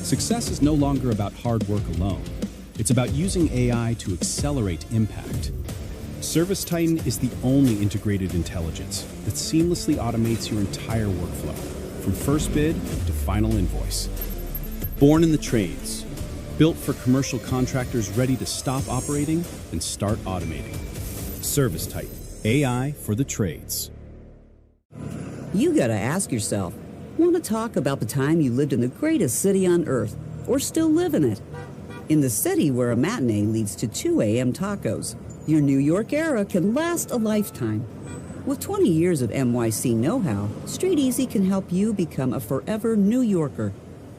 Success is no longer about hard work alone. It's about using AI to accelerate impact. Service Titan is the only integrated intelligence that seamlessly automates your entire workflow, from first bid to final invoice. Born in the trades, built for commercial contractors ready to stop operating and start automating. Service Titan, AI for the trades. You gotta ask yourself, want to talk about the time you lived in the greatest city on earth, or still live in it? In the city where a matinee leads to 2 a.m. tacos, your New York era can last a lifetime. With 20 years of NYC know-how, Street Easy can help you become a forever New Yorker.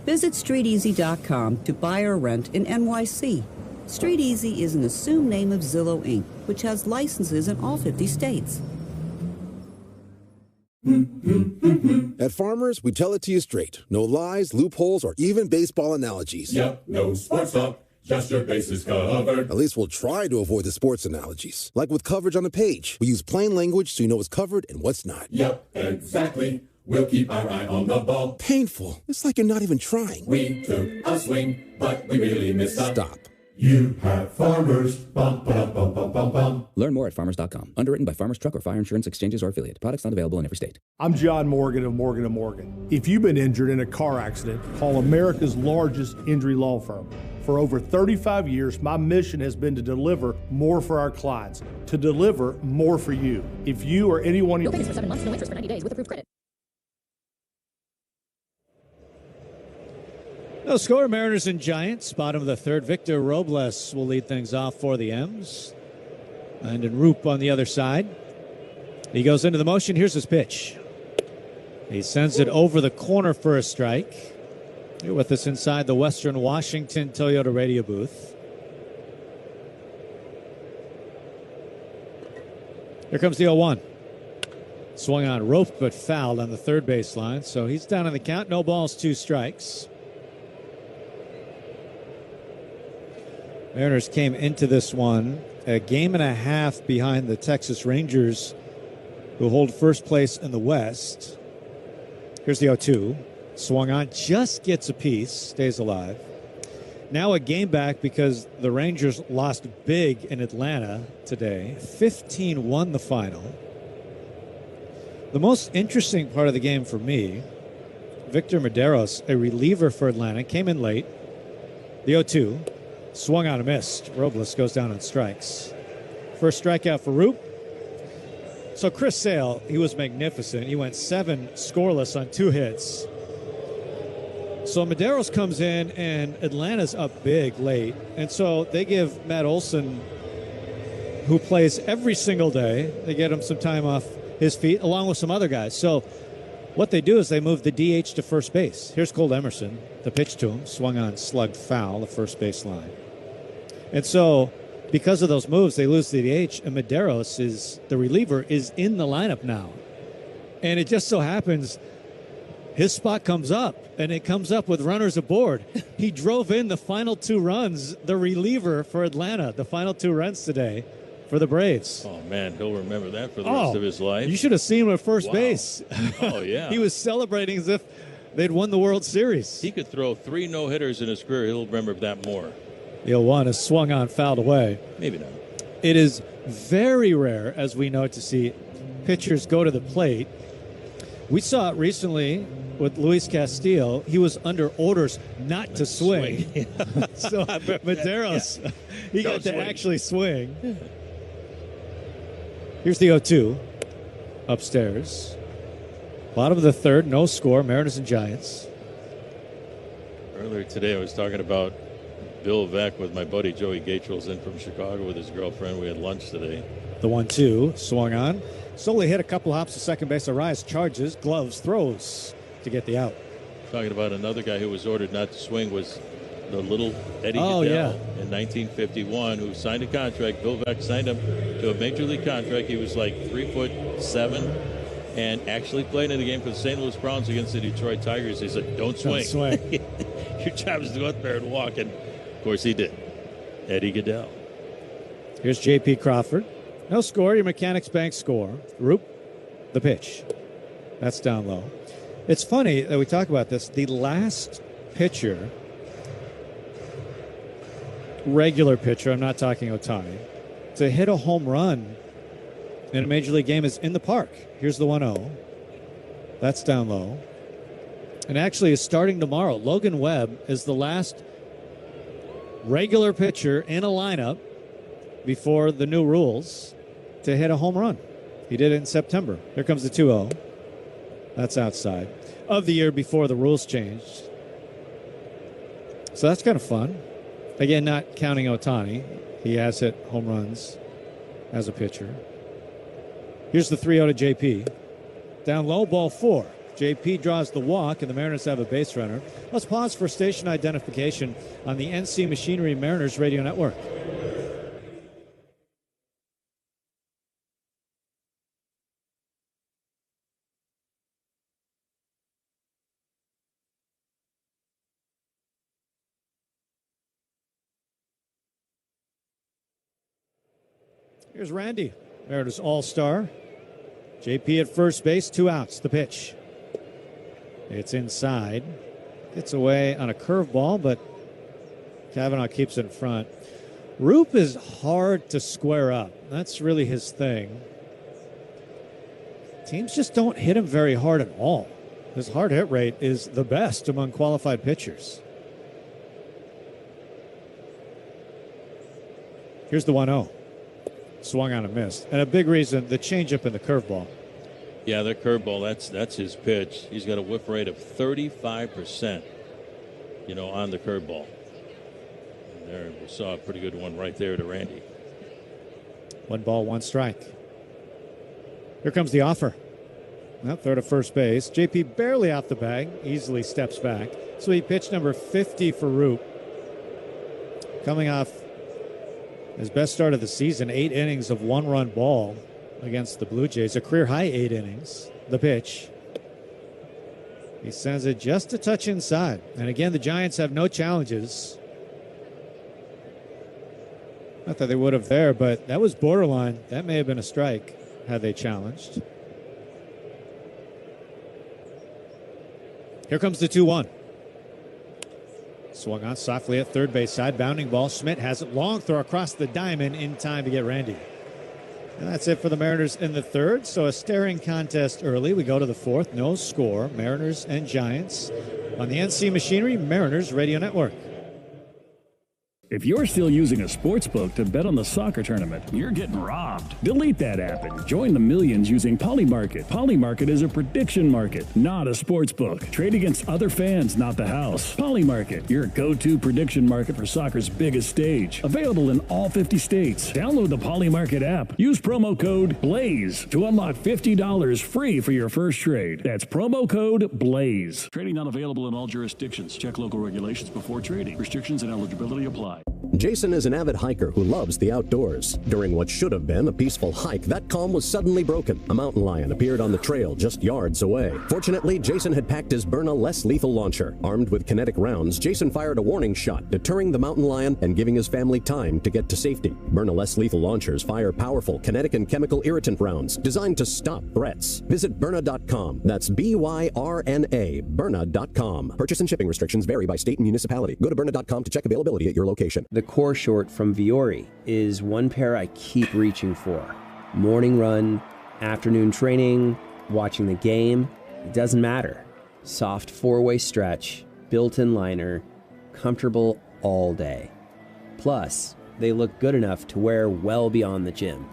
Visit StreetEasy.com to buy or rent in NYC. Street Easy is an assumed name of Zillow Inc., which has licenses in all 50 states. At Farmers, we tell it to you straight. No lies, loopholes, or even baseball analogies. Yep, no sports talk, just your bases covered. At least we'll try to avoid the sports analogies. Like with coverage on the page, we use plain language so you know what's covered and what's not. Yep, exactly. We'll keep our eye on the ball. Painful. It's like you're not even trying. We took a swing, but we really missed up. Stop. You have Farmers. Bum, ba, bum, bum, bum, bum. Learn more at farmers.com. Underwritten by Farmers Truck or Fire Insurance Exchanges or Affiliate. Products not available in every state. I'm John Morgan of Morgan & Morgan. If you've been injured in a car accident, call America's largest injury law firm. For over 35 years, my mission has been to deliver more for our clients, to deliver more for you. If you or anyone... No payments for 7 months, no interest for 90 days with approved credit. No score, Mariners and Giants. Bottom of the third, Victor Robles will lead things off for the M's. And in Roop on the other side. He goes into the motion. Here's his pitch. He sends it over the corner for a strike. You're with us inside the Western Washington Toyota radio booth. Here comes the 0-1. Swung on, roped, but fouled on the third baseline. So he's down on the count. No balls, 2 strikes. Mariners came into this one a game and a half behind the Texas Rangers, who hold first place in the West. Here's the 0-2. Swung on, just gets a piece, stays alive. Now a game back because the Rangers lost big in Atlanta today. 15-1 the final. The most interesting part of the game for me, Victor Medeiros, a reliever for Atlanta, came in late. The 0-2. Swung on, a missed. Robles goes down on strikes. First strikeout for Roop. So Chris Sale, he was magnificent. He went 7 scoreless on 2 hits. So Medeiros comes in, and Atlanta's up big late. And so they give Matt Olson, who plays every single day, they get him some time off his feet, along with some other guys. So what they do is they move the DH to first base. Here's Cole Emerson. The pitch to him, swung on, slugged foul, the first base line. And so because of those moves, they lose the DH, and Medeiros, the reliever, is in the lineup now. And it just so happens his spot comes up, and it comes up with runners aboard. He drove in the final 2 runs, the reliever for Atlanta, the final 2 runs today for the Braves. Oh, man, he'll remember that for the rest of his life. You should have seen him at first base. Oh, yeah. He was celebrating as if they'd won the World Series. He could throw 3 no-hitters in his career. He'll remember that more. The 0-1 is swung on, fouled away. Maybe not. It is very rare, as we know, to see pitchers go to the plate. We saw it recently with Luis Castillo. He was under orders not to swing. So Medeiros, he got to actually swing. Here's the 0-2 upstairs. Bottom of the third, no score, Mariners and Giants. Earlier today I was talking about Bill Veck with my buddy Joey Gatrell's in from Chicago with his girlfriend. We had lunch today. The 1-2 swung on. Solely hit a couple hops to second base. Arias charges, gloves, throws to get the out. Talking about another guy who was ordered not to swing was the little Eddie Goodell in 1951, who signed a contract. Bill Veck signed him to a major league contract. He was like 3'7" and actually played in a game for the St. Louis Browns against the Detroit Tigers. He said, don't swing. Don't swing. Your job is to go out there and walk. And of course he did. Eddie Goodell. Here's J.P. Crawford. No score, your Mechanics Bank score. Roop, the pitch. That's down low. It's funny that we talk about this. The last pitcher, regular pitcher, I'm not talking Ohtani, to hit a home run in a Major League game is in the park. Here's the 1-0. That's down low. And actually is starting tomorrow. Logan Webb is the last regular pitcher in a lineup before the new rules to hit a home run. He did it in September. Here comes the 2-0. That's outside of the year before the rules changed. So that's kind of fun. Again, not counting Ohtani. He has hit home runs as a pitcher. Here's the 3-0 to JP. Down low, ball 4. JP draws the walk, and the Mariners have a base runner. Let's pause for station identification on the NC Machinery Mariners Radio Network. Here's Randy, Mariners All-Star. JP at first base, 2 outs. The pitch. It's inside. Gets away on a curveball, but Cavanaugh keeps it in front. Roop is hard to square up. That's really his thing. Teams just don't hit him very hard at all. His hard hit rate is the best among qualified pitchers. Here's the 1-0. Swung on and missed. And a big reason, the changeup and the curveball. Yeah, the curveball, that's his pitch. He's got a whiff rate of 35%, on the curveball. And there, we saw a pretty good one right there to Randy. 1 ball, 1 strike. Here comes the offer. Now throw to first base. JP barely out the bag, easily steps back. So he pitched number 50 for Roop. Coming off his best start of the season, 8 innings of 1-run ball against the Blue Jays. A career-high 8 innings. The pitch. He sends it just a touch inside. And again, the Giants have no challenges. Not that they would have there, but that was borderline. That may have been a strike had they challenged. Here comes the 2-1. Swung on softly at third base side. Bounding ball. Schmidt has it. Long throw across the diamond in time to get Randy. And that's it for the Mariners in the third. So a staring contest early. We go to the fourth. No score. Mariners and Giants on the NC Machinery Mariners Radio Network. If you're still using a sportsbook to bet on the soccer tournament, you're getting robbed. Delete that app and join the millions using Polymarket. Polymarket is a prediction market, not a sportsbook. Trade against other fans, not the house. Polymarket, your go-to prediction market for soccer's biggest stage. Available in all 50 states. Download the Polymarket app. Use promo code BLAZE to unlock $50 free for your first trade. That's promo code BLAZE. Trading not available in all jurisdictions. Check local regulations before trading. Restrictions and eligibility apply. Jason is an avid hiker who loves the outdoors. During what should have been a peaceful hike, that calm was suddenly broken. A mountain lion appeared on the trail just yards away. Fortunately, Jason had packed his Byrna less lethal launcher. Armed with kinetic rounds, Jason fired a warning shot, deterring the mountain lion and giving his family time to get to safety. Byrna less lethal launchers fire powerful kinetic and chemical irritant rounds designed to stop threats. Visit Byrna.com. That's B-Y-R-N-A, Byrna.com. Purchase and shipping restrictions vary by state and municipality. Go to Byrna.com to check availability at your location. The core short from Viore is one pair I keep reaching for. Morning run, afternoon training, watching the game, it doesn't matter. Soft four-way stretch, built-in liner, comfortable all day. Plus, they look good enough to wear well beyond the gym.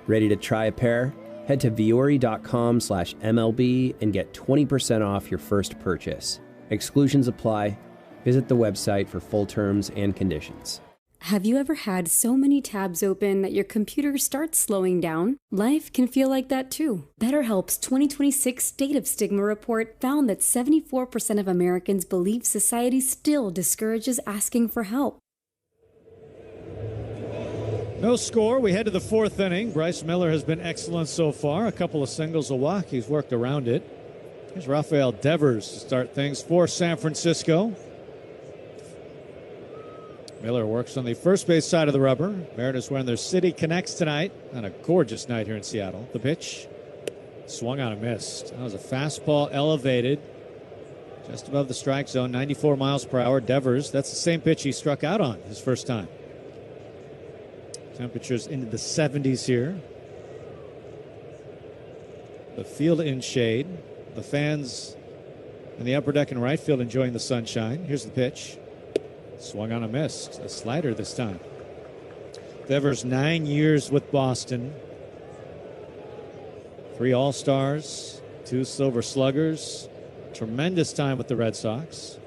Ready to try a pair? Head to Viore.com/MLB and get 20% off your first purchase. Exclusions apply. Visit the website for full terms and conditions. Have you ever had so many tabs open that your computer starts slowing down? Life can feel like that too. BetterHelp's 2026 State of Stigma report found that 74% of Americans believe society still discourages asking for help. No score. We head to the fourth inning. Bryce Miller has been excellent so far. A couple of singles, a walk. He's worked around it. Here's Rafael Devers to start things for San Francisco. Miller works on the first base side of the rubber. Mariners wearing their City Connects tonight on a gorgeous night here in Seattle. The pitch swung on and missed. That was a fastball elevated just above the strike zone, 94 miles per hour. Devers, that's the same pitch he struck out on his first time. Temperatures into the 70s here. The field in shade. The fans in the upper deck and right field enjoying the sunshine. Here's the pitch. Swung on a missed. A slider this time. Devers, 9 years with Boston. 3 All-Stars, 2 Silver Sluggers. Tremendous time with the Red Sox.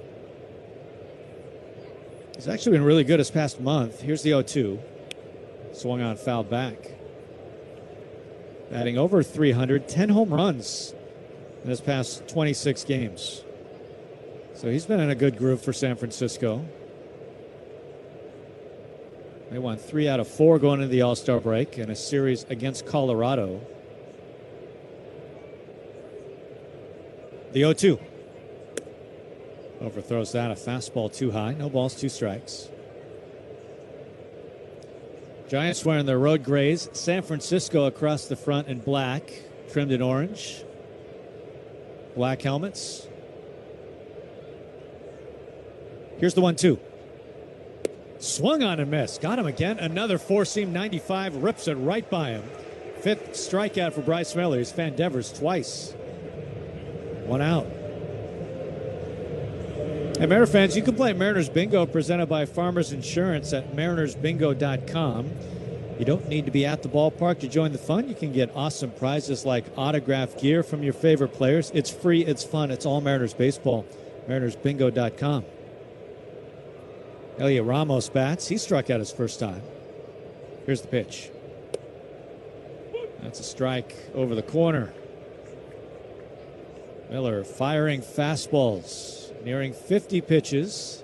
He's actually been really good this past month. Here's the 0-2. Swung on, fouled back. Batting over 300, 10 home runs in his past 26 games. So he's been in a good groove for San Francisco. They won 3 out of 4 going into the All-Star break in a series against Colorado. The 0-2. Overthrows that. A fastball too high. No balls, 2 strikes. Giants wearing their road grays. San Francisco across the front in black, trimmed in orange. Black helmets. Here's the 1-2. Swung on and missed. Got him again. Another four-seam 95. Rips it right by him. 5th strikeout for Bryce Miller. He's fanned Devers twice. 1 out. Hey, Mariner fans, you can play Mariners Bingo presented by Farmers Insurance at marinersbingo.com. You don't need to be at the ballpark to join the fun. You can get awesome prizes like autographed gear from your favorite players. It's free. It's fun. It's all Mariners baseball. marinersbingo.com. Elliot Ramos bats. He struck out his first time. Here's the pitch. That's a strike over the corner. Miller firing fastballs, nearing 50 pitches.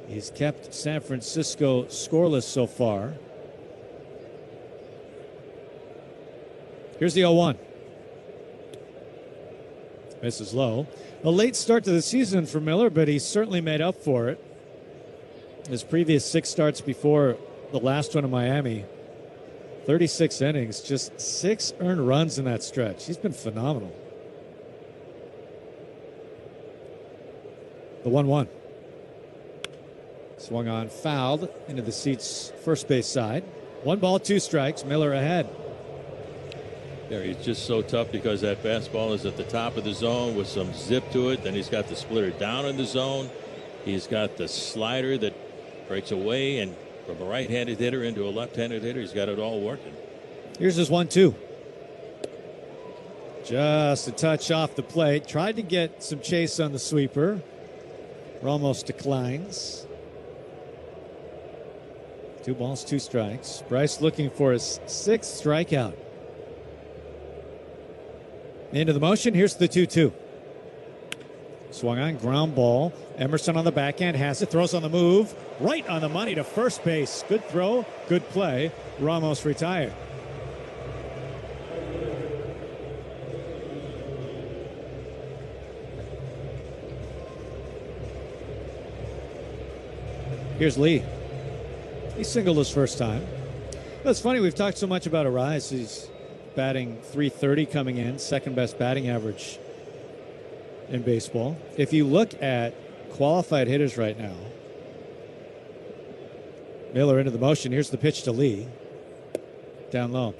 He's kept San Francisco scoreless so far. Here's the 0-1. Misses low. A late start to the season for Miller, but he certainly made up for it. His previous 6 starts before the last one in Miami, 36 innings, just 6 earned runs in that stretch. He's been phenomenal. The 1-1. Swung on, fouled into the seat's first base side. 1 ball, 2 strikes. Miller ahead. Yeah, he's just so tough because that fastball is at the top of the zone with some zip to it. Then he's got the splitter down in the zone. He's got the slider that breaks away, and from a right-handed hitter into a left-handed hitter, he's got it all working. Here's his 1-2. Just a touch off the plate. Tried to get some chase on the sweeper. Ramos declines. 2 balls, 2 strikes. Bryce looking for his 6th strikeout. Into the motion. Here's the 2-2. Swung on, ground ball. Emerson on the backhand has it. Throws on the move. Right on the money to first base. Good throw, good play. Ramos retired. Here's Lee. He singled his first time. That's funny. We've talked so much about Arise. He's batting .330 coming in, second best batting average in baseball. If you look at qualified hitters right now, Miller into the motion. Here's the pitch to Lee. Down low.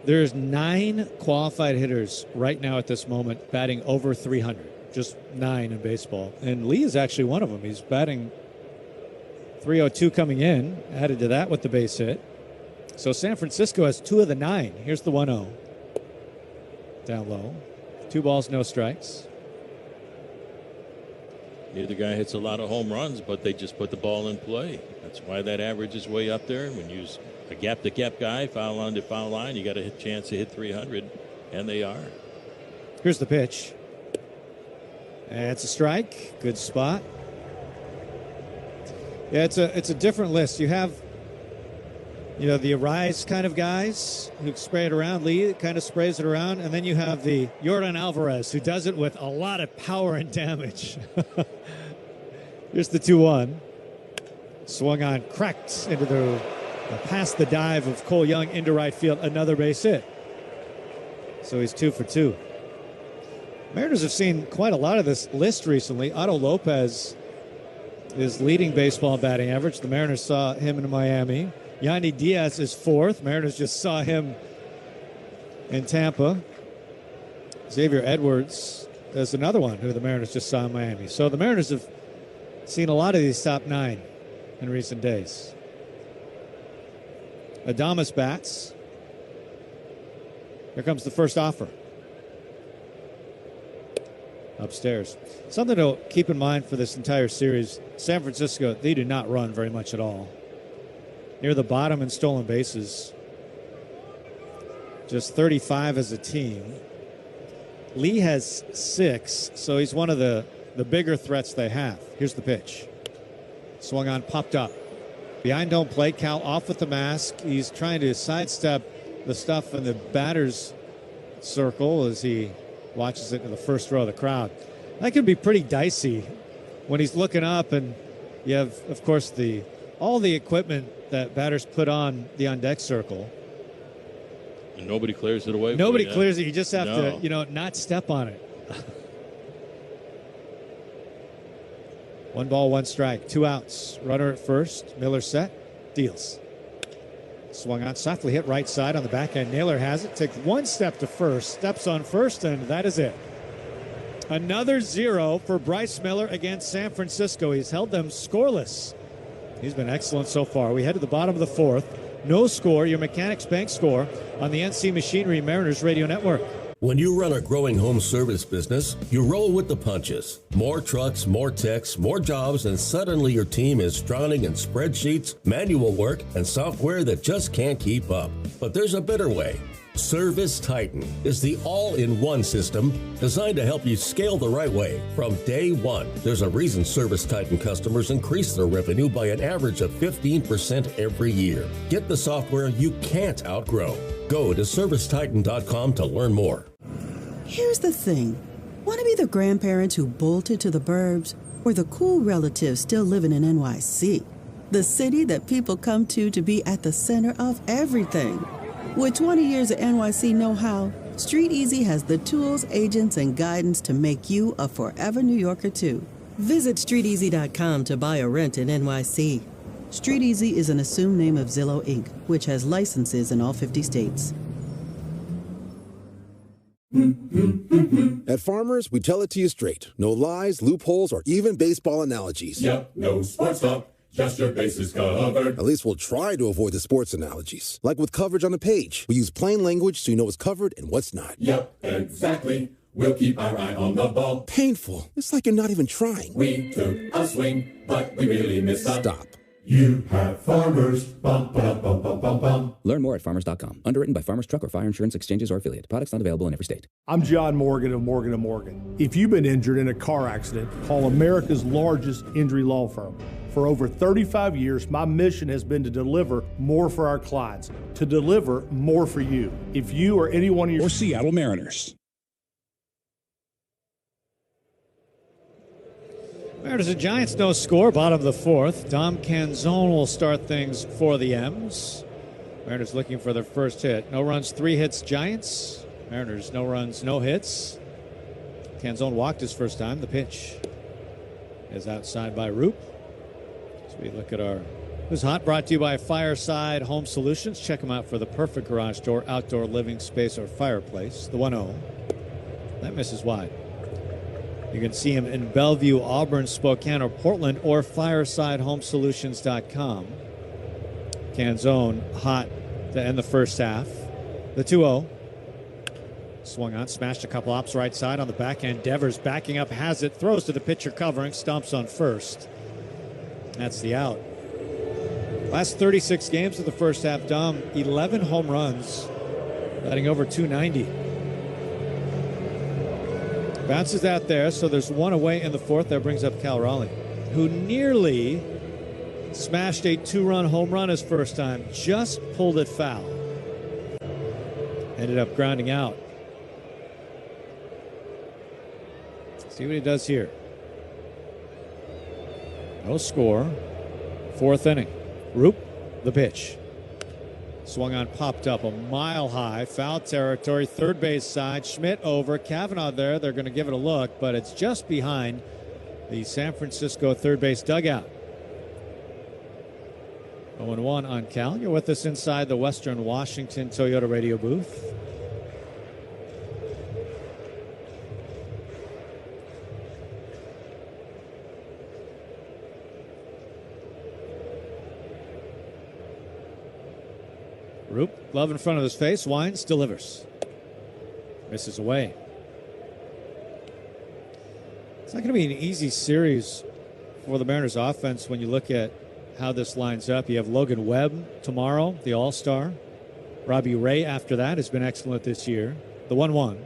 There's 9 qualified hitters right now at this moment batting over 300. Just 9 in baseball. And Lee is actually one of them. He's batting .302 coming in. Added to that with the base hit. So San Francisco has 2 of the 9. Here's the 1-0. Down low. 2 balls, no strikes. Neither guy hits a lot of home runs, but they just put the ball in play. That's why that average is way up there. When you use a gap-to-gap guy, foul line to foul line, you got a chance to hit 300, and they are. Here's the pitch. And it's a strike. Good spot. Yeah, it's a different list. You have, the Arise kind of guys who spray it around. Lee kind of sprays it around. And then you have the Yordan Alvarez who does it with a lot of power and damage. Here's the 2-1. Swung on, cracked into the past the dive of Cole Young into right field. Another base hit. So he's 2 for 2. Mariners have seen quite a lot of this list recently. Otto Lopez is leading baseball batting average. The Mariners saw him in Miami. Yandy Diaz is 4th. Mariners just saw him in Tampa. Xavier Edwards is another one who the Mariners just saw in Miami. So the Mariners have seen a lot of these top 9 in recent days. Adames bats. Here comes the first offer. Upstairs. Something to keep in mind for this entire series, San Francisco, they do not run very much at all. Near the bottom in stolen bases. Just 35 as a team. Lee has 6, so he's one of the bigger threats they have. Here's the pitch. Swung on, popped up. Behind home plate, Cal off with the mask. He's trying to sidestep the stuff in the batter's circle as he watches it in the first row of the crowd. That can be pretty dicey when he's looking up, and you have, of course, all the equipment that batters put on the on-deck circle. And nobody clears it away. Nobody clears it. You just have to, not step on it. 1 ball, 1 strike, 2 outs. Runner at first. Miller set. Deals. Swung on, softly hit right side on the backhand. Naylor has it. Takes 1 step to first. Steps on first, and that is it. Another 0 for Bryce Miller against San Francisco. He's held them scoreless. He's been excellent so far. We head to the bottom of the 4th. No score, your Mechanics Bank score on the NC Machinery Mariners Radio Network. When you run a growing home service business, you roll with the punches. More trucks, more techs, more jobs, and suddenly your team is drowning in spreadsheets, manual work, and software that just can't keep up. But there's a better way. Service Titan is the all-in-one system designed to help you scale the right way from day one. There's a reason Service Titan customers increase their revenue by an average of 15% every year. Get the software you can't outgrow. Go to ServiceTitan.com to learn more. Here's the thing. Want to be the grandparents who bolted to the burbs or the cool relatives still living in NYC? The city that people come to be at the center of everything. With 20 years of NYC know-how, Street Easy has the tools, agents, and guidance to make you a forever New Yorker, too. Visit StreetEasy.com to buy or rent in NYC. Street Easy is an assumed name of Zillow, Inc., which has licenses in all 50 states. At Farmers, we tell it to you straight. No lies, loopholes, or even baseball analogies. Yep, no sports talk, just your bases covered. At least we'll try to avoid the sports analogies. Like with coverage on the page, we use plain language so you know what's covered and what's not. Yep, exactly. We'll keep our eye on the ball. Painful. It's like you're not even trying. We took a swing, but we really missed up. Stop. You have Farmers. Bum, bum, bum, bum, bum, bum. Learn more at farmers.com. Underwritten by Farmers Truck or Fire Insurance Exchanges or Affiliate. Products not available in every state. I'm John Morgan of Morgan & Morgan. If you've been injured in a car accident, call America's largest injury law firm. For over 35 years, my mission has been to deliver more for our clients, to deliver more for you. If you or any one of your Seattle Mariners. Mariners and Giants, no score, bottom of the fourth. Dom Canzone will start things for the M's. Mariners looking for their first hit. No runs, 3 hits, Giants. Mariners, no runs, no hits. Canzone walked his first time. The pitch is outside by Roop. So we look at our Who's Hot, brought to you by Fireside Home Solutions. Check them out for the perfect garage door, outdoor living space, or fireplace. The 1-0. That misses wide. You can see him in Bellevue, Auburn, Spokane, or Portland, or firesidehomesolutions.com. Canzone hot to end the first half. The 2-0. Swung on, smashed a couple ops right side on the backhand. Devers backing up, has it, throws to the pitcher covering, stomps on first. That's the out. Last 36 games of the first half, Dom, 11 home runs, batting over 290. Bounces out there, so there's one away in the fourth. That brings up Cal Raleigh, who nearly smashed a 2-run home run his first time. Just pulled it foul. Ended up grounding out. See what he does here. No score. Fourth inning. Roop, the pitch. Swung on, popped up a mile high, foul territory, third base side. Schmidt over, Kavanaugh there. They're going to give it a look, but it's just behind the San Francisco third base dugout. 0-1 on Cal. You're with us inside the Western Washington Toyota radio booth. Roop, glove in front of his face, winds, delivers. Misses away. It's not going to be an easy series for the Mariners offense when you look at how this lines up. You have Logan Webb tomorrow, the All-Star. Robbie Ray after that has been excellent this year. The 1-1.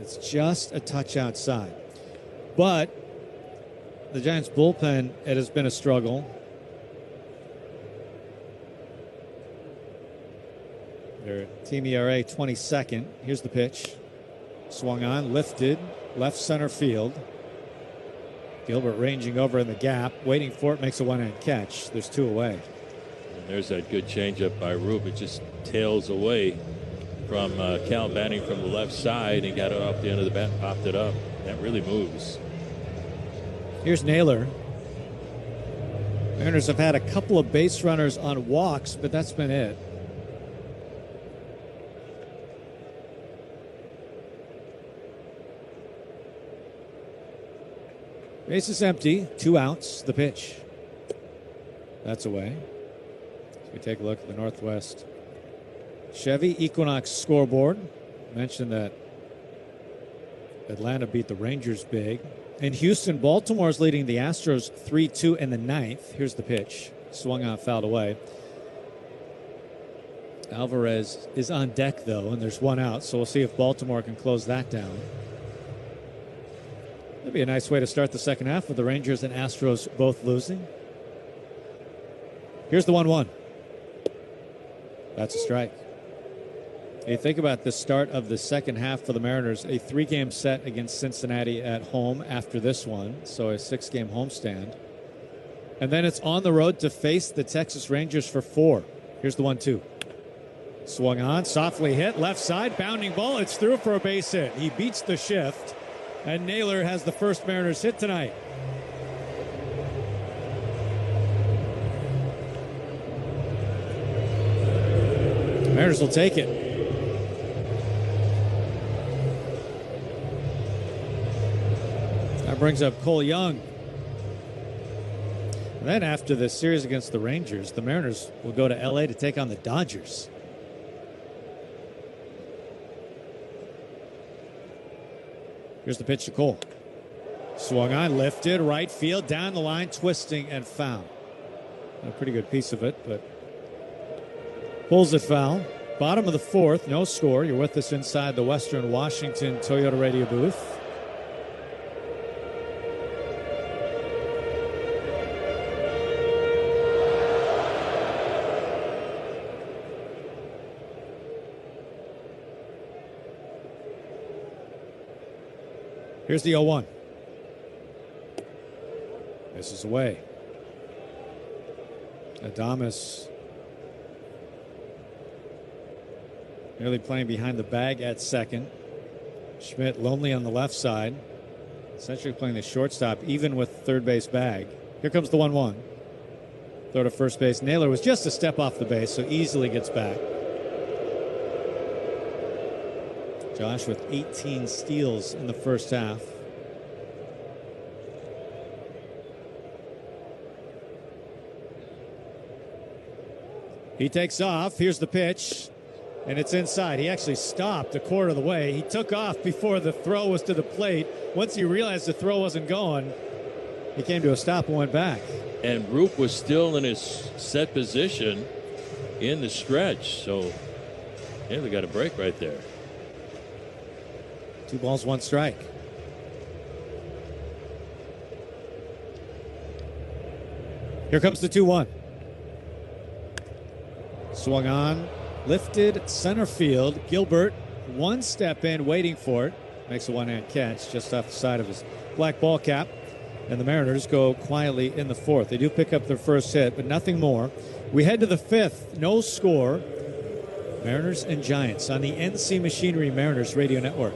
It's just a touch outside. But the Giants' bullpen, it has been a struggle. Their team ERA 22nd. Here's the pitch. Swung on, lifted, left center field. Gilbert ranging over in the gap, waiting for it, makes a one-hand catch. There's 2 away. And there's that good changeup by Roop. It just tails away from Cal batting from the left side and got it off the end of the bat, popped it up. That really moves. Here's Naylor. Mariners have had a couple of base runners on walks, but that's been it. Base is empty, 2 outs, the pitch. That's away. So we take a look at the Northwest Chevy Equinox scoreboard. Mentioned that Atlanta beat the Rangers big. In Houston, Baltimore's leading the Astros 3-2 in the 9th. Here's the pitch. Swung out, fouled away. Alvarez is on deck, though, and there's 1 out, so we'll see if Baltimore can close that down. That'd be a nice way to start the second half with the Rangers and Astros both losing. Here's the 1-1. That's a strike. You think about the start of the second half for the Mariners, a 3-game set against Cincinnati at home after this one, so a 6-game homestand. And then it's on the road to face the Texas Rangers for 4. Here's the 1-2. Swung on, softly hit, left side, bounding ball. It's through for a base hit. He beats the shift, and Naylor has the first Mariners hit tonight. Mariners will take it. That brings up Cole Young. And then after the series against the Rangers, the Mariners will go to L.A. to take on the Dodgers. Here's the pitch to Cole. Swung on, lifted, right field, down the line, twisting and foul. A pretty good piece of it, but pulls it foul. Bottom of the 4th, no score. You're with us inside the Western Washington Toyota radio booth. Here's the 0-1. This is away. Adames nearly playing behind the bag at second. Schmidt lonely on the left side. Essentially playing the shortstop, even with third base bag. Here comes the 1-1. Throw to first base. Naylor was just a step off the base, so easily gets back. Josh with 18 steals in the first half. He takes off. Here's the pitch. And it's inside. He actually stopped a quarter of the way. He took off before the throw was to the plate. Once he realized the throw wasn't going, he came to a stop and went back. And Roop was still in his set position in the stretch. So, yeah, they got a break right there. 2 balls, 1 strike. Here comes the 2-1. Swung on, lifted, center field. Gilbert, 1 step in, waiting for it. Makes a one-hand catch just off the side of his black ball cap. And the Mariners go quietly in the 4th. They do pick up their first hit, but nothing more. We head to the 5th, no score. Mariners and Giants on the NC Machinery Mariners Radio Network.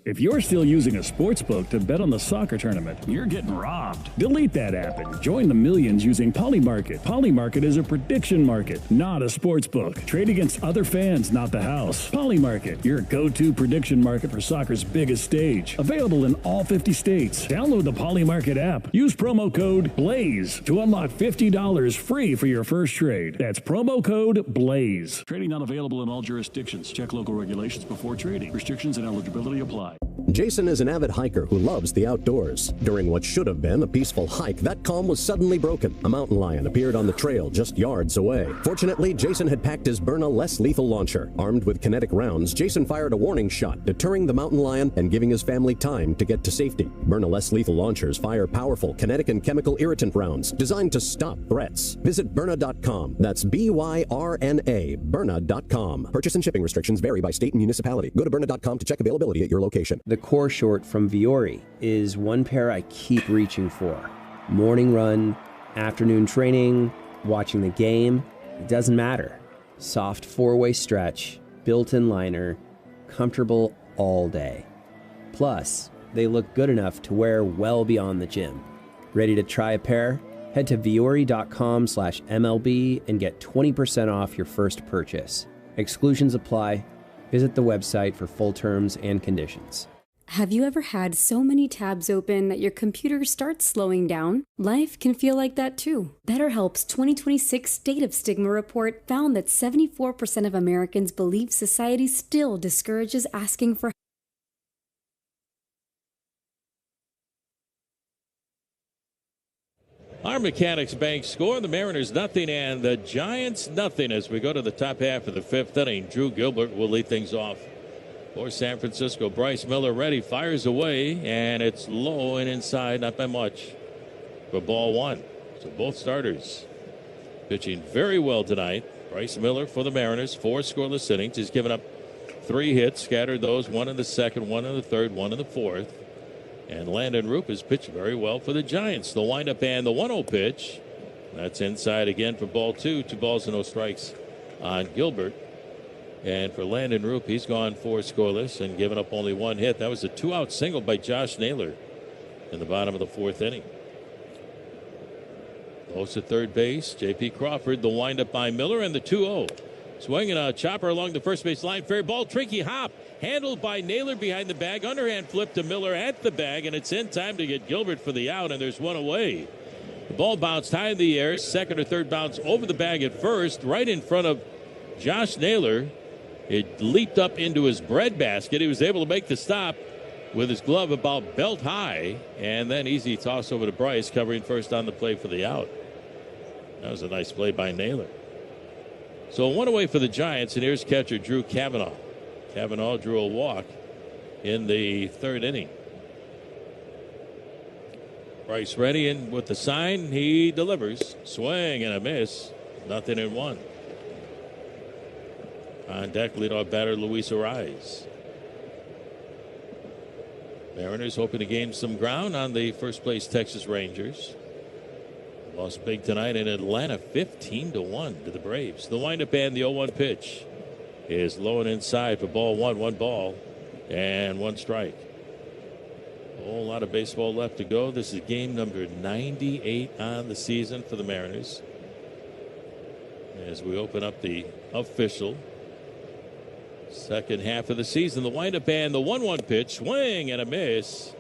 If you're still using a sportsbook to bet on the soccer tournament, you're getting robbed. Delete that app and join the millions using Polymarket. Polymarket is a prediction market, not a sportsbook. Trade against other fans, not the house. Polymarket, your go-to prediction market for soccer's biggest stage. Available in all 50 states. Download the Polymarket app. Use promo code BLAZE to unlock $50 free for your first trade. That's promo code BLAZE. Trading not available in all jurisdictions. Check local regulations before trading. Restrictions and eligibility apply. Jason is an avid hiker who loves the outdoors. During what should have been a peaceful hike, that calm was suddenly broken. A mountain lion appeared on the trail just yards away. Fortunately, Jason had packed his Byrna less lethal launcher. Armed with kinetic rounds, Jason fired a warning shot, deterring the mountain lion and giving his family time to get to safety. Byrna less lethal launchers fire powerful kinetic and chemical irritant rounds designed to stop threats. Visit Byrna.com. That's BYRNA, Byrna.com. Purchase and shipping restrictions vary by state and municipality. Go to Byrna.com to check availability at your location. The core short from Viore is one pair I keep reaching for. Morning run, afternoon training, watching the game, it doesn't matter. Soft 4-way stretch, built-in liner, comfortable all day. Plus, they look good enough to wear well beyond the gym. Ready to try a pair? Head to Viore.com/MLB and get 20% off your first purchase. Exclusions apply. Visit the website for full terms and conditions. Have you ever had so many tabs open that your computer starts slowing down? Life can feel like that too. BetterHelp's 2026 State of Stigma report found that 74% of Americans believe society still discourages asking for help. Our Mechanics Bank score, the Mariners nothing and the Giants nothing as we go to the top half of the 5th inning. Drew Gilbert will lead things off for San Francisco. Bryce Miller ready, fires away, and it's low and inside, not by much, for ball 1. So both starters pitching very well tonight. Bryce Miller for the Mariners, 4 scoreless innings. He's given up 3 hits, scattered those, 1 in the second, 1 in the third, 1 in the fourth. And Landon Roop has pitched very well for the Giants. The windup and the 1-0 pitch. That's inside again for ball 2. 2 balls and no strikes on Gilbert. And for Landon Roop, he's gone 4 scoreless and given up only 1 hit. That was a 2-out single by Josh Naylor in the bottom of the 4th inning. Close at third base, J.P. Crawford, the windup by Miller, and the 2-0. Swinging a chopper along the first base line. Fair ball, tricky hop. Handled by Naylor behind the bag. Underhand flip to Miller at the bag, and it's in time to get Gilbert for the out, and there's 1 away. The ball bounced high in the air. Second or third bounce over the bag at first, right in front of Josh Naylor. It leaped up into his breadbasket. He was able to make the stop with his glove about belt high, and then easy toss over to Bryce, covering first on the play for the out. That was a nice play by Naylor. So 1 away for the Giants, and here's catcher Drew Cavanaugh. Cavanaugh drew a walk in the 3rd inning. Bryce ready in with the sign. He delivers. Swing and a miss. 0-1. On deck, leadoff batter Luis Arraez. Mariners hoping to gain some ground on the first place Texas Rangers. Lost big tonight in Atlanta, 15-1 to the Braves. The windup and the 0-1 pitch is low and inside for ball 1. 1 ball and 1 strike. A whole lot of baseball left to go. This is game number 98 on the season for the Mariners. As we open up the official second half of the season, the windup and the 1-1 pitch, swing and a miss.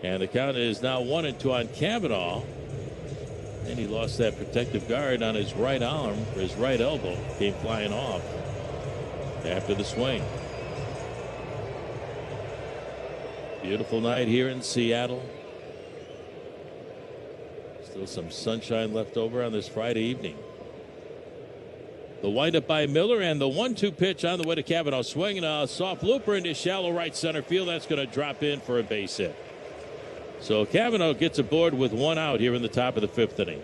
And the count is now 1-2 on Cavanaugh. And he lost that protective guard on his right arm, or his right elbow, came flying off after the swing. Beautiful night here in Seattle. Still some sunshine left over on this Friday evening. The windup by Miller and the 1-2 pitch on the way to Cavanaugh. Swinging a soft looper into shallow right center field. That's going to drop in for a base hit. So Cavanaugh gets aboard with 1 out here in the top of the 5th inning.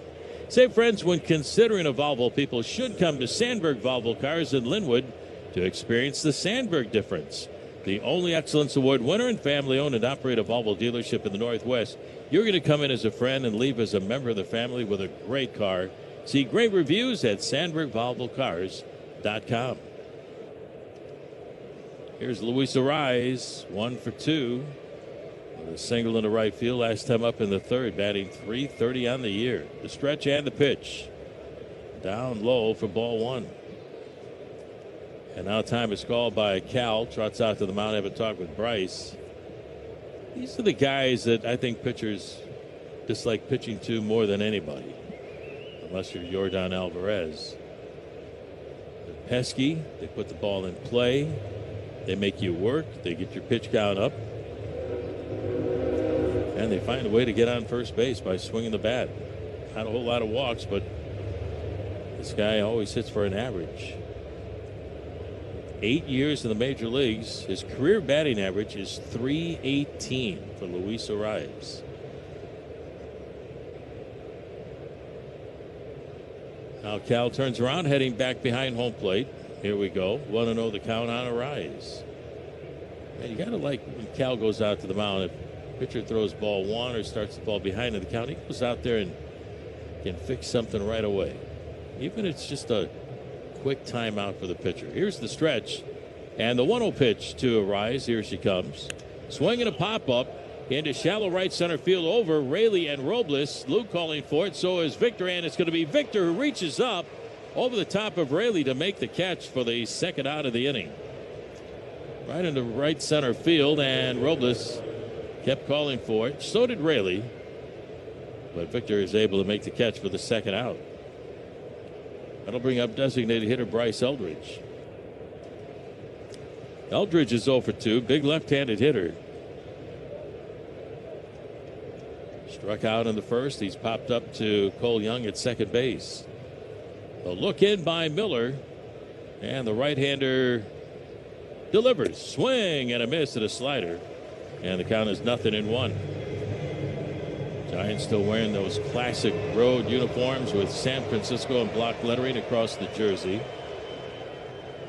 Say, friends, when considering a Volvo, people should come to Sandberg Volvo Cars in Linwood to experience the Sandberg difference. The only Excellence Award winner and family-owned and operated Volvo dealership in the Northwest. You're going to come in as a friend and leave as a member of the family with a great car. See great reviews at SandbergVolvoCars.com. Here's Luis Arraez, 1 for 2. With a single into right field, last time up in the 3rd, batting .330 on the year. The stretch and the pitch. Down low for ball 1. And now time is called by Cal. Trots out to the mound, have a talk with Bryce. These are the guys that I think pitchers dislike pitching to more than anybody. Unless you're Yordan Alvarez. They're pesky. They put the ball in play. They make you work. They get your pitch count up. And they find a way to get on first base by swinging the bat. Not a whole lot of walks, but this guy always hits for an average. 8 years in the major leagues. His career batting average is .318 for Luis Arraez. Now Cal turns around, heading back behind home plate. Here we go. 1-0 the count on Arraez. Man, you got to like when Cal goes out to the mound. If pitcher throws ball 1 or starts the ball behind in the count, he goes out there and can fix something right away. Even if it's just a quick timeout for the pitcher. Here's the stretch. And the 1-0 pitch to Arraez. Here she comes. Swinging a pop-up into shallow right center field over Raley and Robles. Luke calling for it. So is Victor, and it's going to be Victor who reaches up over the top of Raley to make the catch for the second out of the inning. Right into right center field, and Robles kept calling for it. So did Raley. But Victor is able to make the catch for the second out. That'll bring up designated hitter Bryce Eldridge. Eldridge is 0 for 2. Big left-handed hitter. Struck out in the first. He's popped up to Cole Young at second base. A look in by Miller. And the right-hander delivers. Swing and a miss at a slider. And the count is 0-1. Giants still wearing those classic road uniforms with San Francisco and block lettering across the jersey.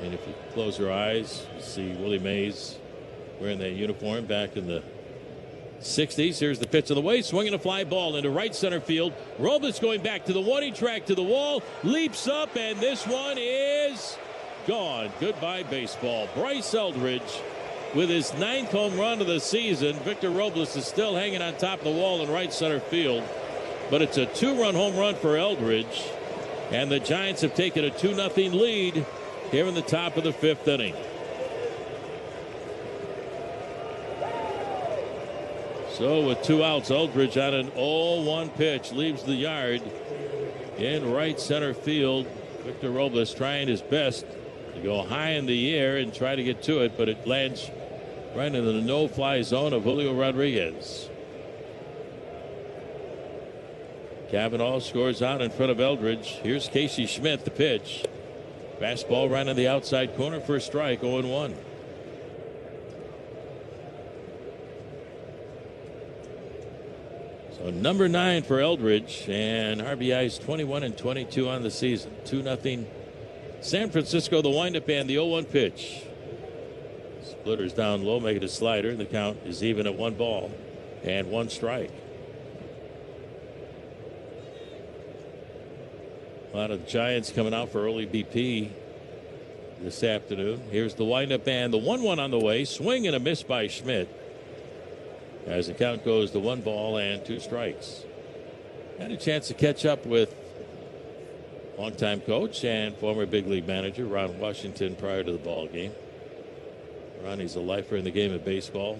And if you close your eyes, you see Willie Mays wearing that uniform back in the 60s. Here's the pitch of the way, swinging a fly ball into right center field. Robles going back to the warning track to the wall, leaps up, and this one is gone. Goodbye baseball. Bryce Eldridge with his 9th home run of the season. Victor Robles is still hanging on top of the wall in right center field, but it's a 2-run home run for Eldridge, and the Giants have taken a 2-0 lead here in the top of the 5th inning. So with 2 outs, Eldridge on an 0-1 pitch leaves the yard in right center field. Victor Robles trying his best to go high in the air and try to get to it, but it lands right into the no-fly zone of Julio Rodriguez. Cavanaugh scores out in front of Eldridge. Here's Casey Schmidt, the pitch. Fastball right on the outside corner for a strike, 0-1. So number 9 for Eldridge, and RBI's 21 and 22 on the season. 2-0 San Francisco. The windup and the 0-1 pitch. Splitters down low, make it a slider. The count is even at 1 ball and 1 strike. A lot of the Giants coming out for early BP this afternoon. Here's the windup and the 1-1 on the way. Swing and a miss by Schmidt, as the count goes to 1 ball and 2 strikes. Had a chance to catch up with longtime coach and former big league manager Ron Washington prior to the ball game. Ronnie's a lifer in the game of baseball.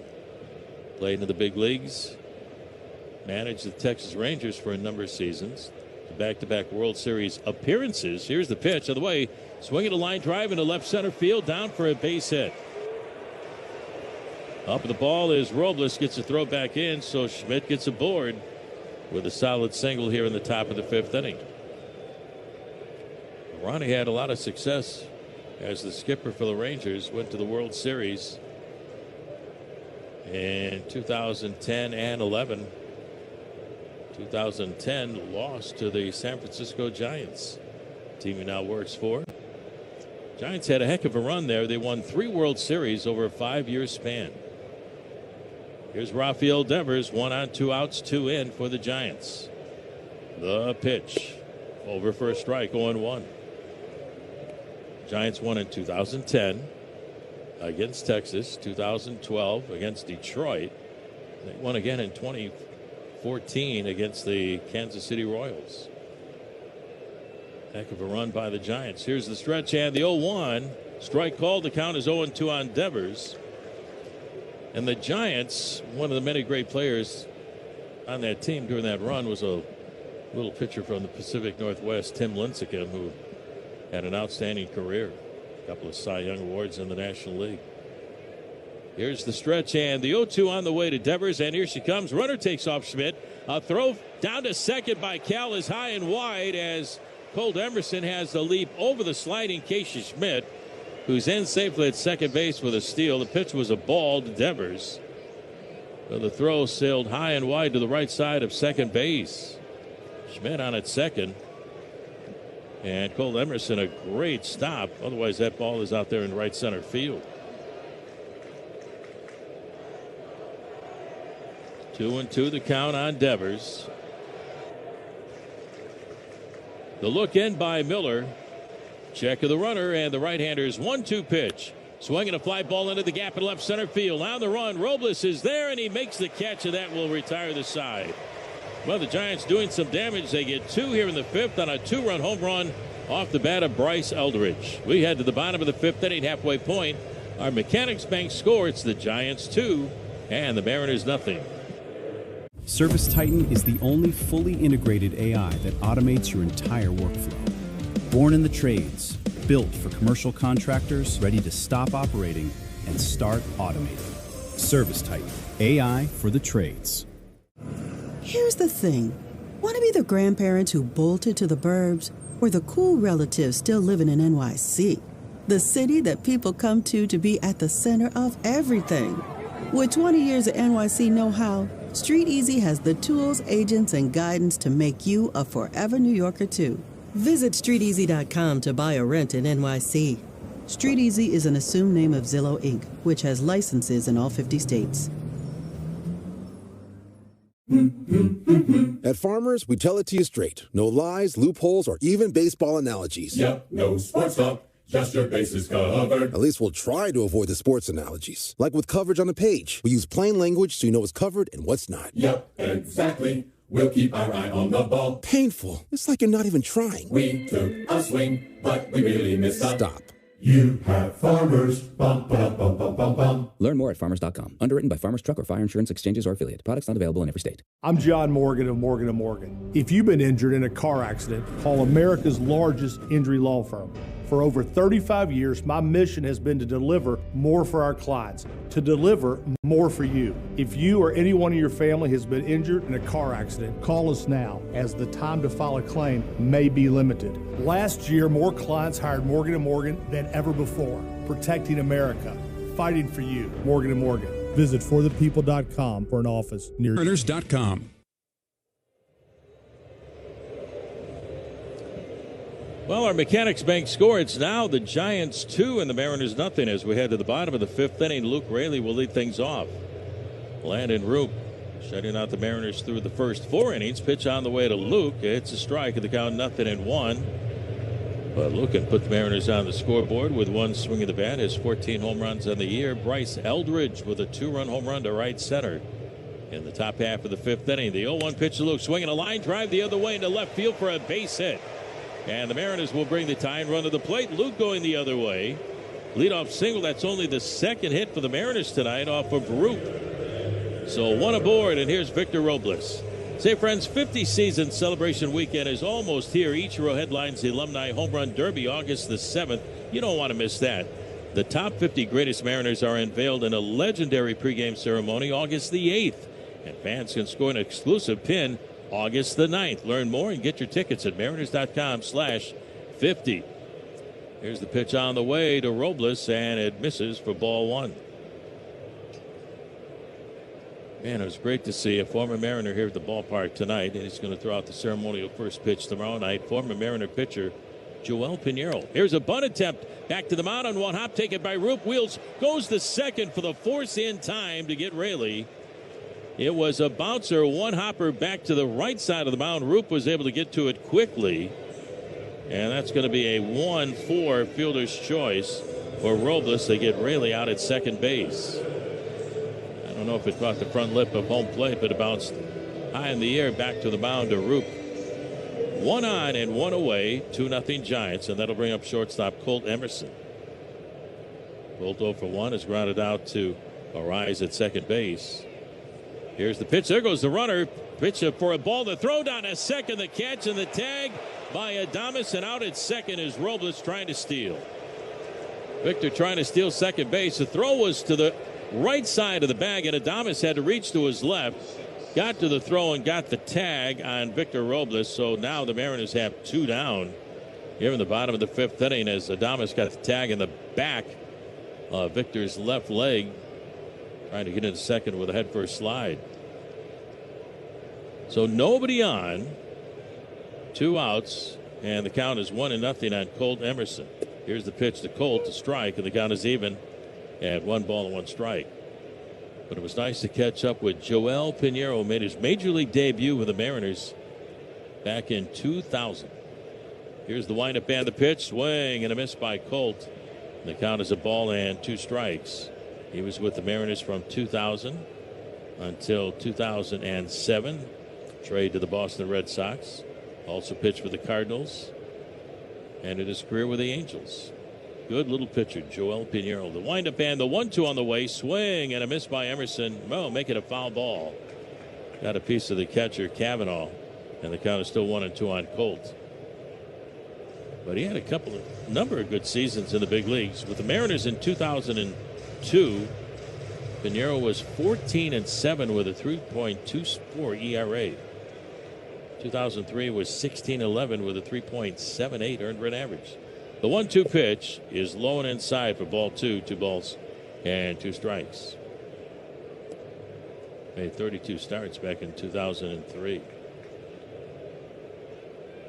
Played in the big leagues. Managed the Texas Rangers for a number of seasons. Back-to-back World Series appearances. Here's the pitch on the way. Swinging a line drive into left center field, down for a base hit. Up the ball is Robles, gets a throw back in, so Schmidt gets aboard with a solid single here in the top of the 5th inning. Ronnie had a lot of success as the skipper for the Rangers. Went to the World Series in 2010 and 11. 2010 lost to the San Francisco Giants, team he now works for. Giants had a heck of a run there. They won 3 World Series over a 5-year span. Here's Rafael Devers, 1 on, 2 outs, 2 in for the Giants. The pitch over for a strike, 0-1. Giants won in 2010 against Texas, 2012 against Detroit. They won again in 2014 against the Kansas City Royals. Heck of a run by the Giants. Here's the stretch and the 0-1. Strike called. The count is 0-2 on Devers. And the Giants, one of the many great players on that team during that run was a little pitcher from the Pacific Northwest, Tim Lincecum, who had an outstanding career. A couple of Cy Young awards in the National League. Here's the stretch and the 0-2 on the way to Devers, and here she comes. Runner takes off Schmidt. A throw down to second by Cal is high and wide as Colt Emerson has the leap over the sliding Casey Schmidt, who's in safely at second base with a steal. The pitch was a ball to Devers. So the throw sailed high and wide to the right side of second base. Schmidt on at second. And Colt Emerson, a great stop. Otherwise, that ball is out there in right center field. 2-2 the count on Devers. The look in by Miller. Check of the runner, and the right-hander's 1-2 pitch. Swinging a fly ball into the gap in left center field. On the run, Robles is there, and he makes the catch, and that will retire the side. Well, the Giants doing some damage. They get 2 here in the 5th on a 2-run home run off the bat of Bryce Eldridge. We head to the bottom of the 5th inning, halfway point. Our Mechanics Bank score, it's the Giants 2 and the Mariners nothing. Service Titan is the only fully integrated AI that automates your entire workflow. Born in the trades, built for commercial contractors ready to stop operating and start automating. Service Titan, AI for the trades. Here's the thing. Want to be the grandparents who bolted to the burbs or the cool relatives still living in NYC? The city that people come to be at the center of everything. With 20 years of NYC know-how, Street Easy has the tools, agents, and guidance to make you a forever New Yorker, too. Visit StreetEasy.com to buy or rent in NYC. Street Easy is an assumed name of Zillow, Inc., which has licenses in all 50 states. At Farmers, we tell it to you straight. No lies, loopholes, or even baseball analogies. Yep, no sports talk, just your bases covered. At least we'll try to avoid the sports analogies. Like with coverage on the page. We use plain language so you know what's covered and what's not. Yep, exactly. We'll keep our eye on the ball. Painful. It's like you're not even trying. We took a swing, but we really missed up. Stop. You have Farmers. Bum, bum, bum, bum, bum, bum. Learn more at farmers.com. Underwritten by Farmers Truck or Fire Insurance Exchanges or Affiliate. Products not available in every state. I'm John Morgan of Morgan & Morgan. If you've been injured in a car accident, call America's largest injury law firm. For over 35 years, my mission has been to deliver more for our clients, to deliver more for you. If you or anyone in your family has been injured in a car accident, call us now, as the time to file a claim may be limited. Last year, more clients hired Morgan & Morgan than ever before, protecting America, fighting for you. Morgan & Morgan. Visit forthepeople.com for an office near you. Mariners.com. Well, our Mechanics Bank score, it's now the Giants 2 and the Mariners nothing as we head to the bottom of the fifth inning. Luke Raley will lead things off. Landon Roop shutting out the Mariners through the first 4 innings. Pitch on the way to Luke. It's a strike at the count 0-1. But Luke can put the Mariners on the scoreboard with one swing of the bat. His 14 home runs on the year. Bryce Eldridge with a 2-run home run to right center in the top half of the fifth inning. The 0-1 pitch to Luke, swinging a line drive the other way into left field for a base hit. And the Mariners will bring the tying run to the plate. Luke going the other way. Leadoff single. That's only the second hit for the Mariners tonight off of Roop. So one aboard, and here's Victor Robles. Say, friends, 50 season celebration weekend is almost here. Ichiro headlines the Alumni Home Run Derby August the 7th. You don't want to miss that. The top 50 greatest Mariners are unveiled in a legendary pregame ceremony August the 8th. And fans can score an exclusive pin August the 9th. Learn more and get your tickets at mariners.com/50. Here's the pitch on the way to Robles, and it misses for ball one. Man, it was great to see a former Mariner here at the ballpark tonight, and he's going to throw out the ceremonial first pitch tomorrow night. Former Mariner pitcher Joel Pinheiro. Here's a bunt attempt. Back to the mound on one hop, taken by Roop. Wheels goes to second for the force in time to get Raley. It was a bouncer, one hopper back to the right side of the mound. Roop was able to get to it quickly. And that's going to be a 1-4 fielder's choice for Robles. They get Raley out at second base. I don't know if it caught the front lip of home plate, but it bounced high in the air back to the mound to Roop. 1 on and 1 away, 2-0 Giants, and that'll bring up shortstop Colt Emerson. Colt 0 for 1 is grounded out to Arise at second base. Here's the pitch. There goes the runner. Pitch for a ball. The throw down to second. The catch and the tag by Adames. And out at second is Robles trying to steal. Victor trying to steal second base. The throw was to the right side of the bag, and Adames had to reach to his left. Got to the throw and got the tag on Victor Robles. So now the Mariners have 2 down here in the bottom of the fifth inning as Adames got the tag in the back of Victor's left leg. Trying to get into second with a headfirst slide. So nobody on. 2 outs. And the count is 1-0 on Colt Emerson. Here's the pitch to Colt to strike. And the count is even at 1 ball and 1 strike. But it was nice to catch up with Joel Pinheiro. Made his major league debut with the Mariners back in 2000. Here's the windup and the pitch. Swing and a miss by Colt. The count is a ball and 2 strikes. He was with the Mariners from 2000 until 2007. Trade to the Boston Red Sox. Also pitched for the Cardinals. And in his career with the Angels. Good little pitcher, Joel Pinheiro. The windup and the 1-2 on the way. Swing and a miss by Emerson. Well, make it a foul ball. Got a piece of the catcher, Cavanaugh. And the count is still 1-2 on Colt. But he had a number of good seasons in the big leagues. With the Mariners in 2002, Pinheiro was 14-7 with a 3.24 ERA. 2003 was 16-11 with a 3.78 earned run average. The 1-2 pitch is low and inside for ball 2, 2 balls and 2 strikes. Made 32 starts back in 2003.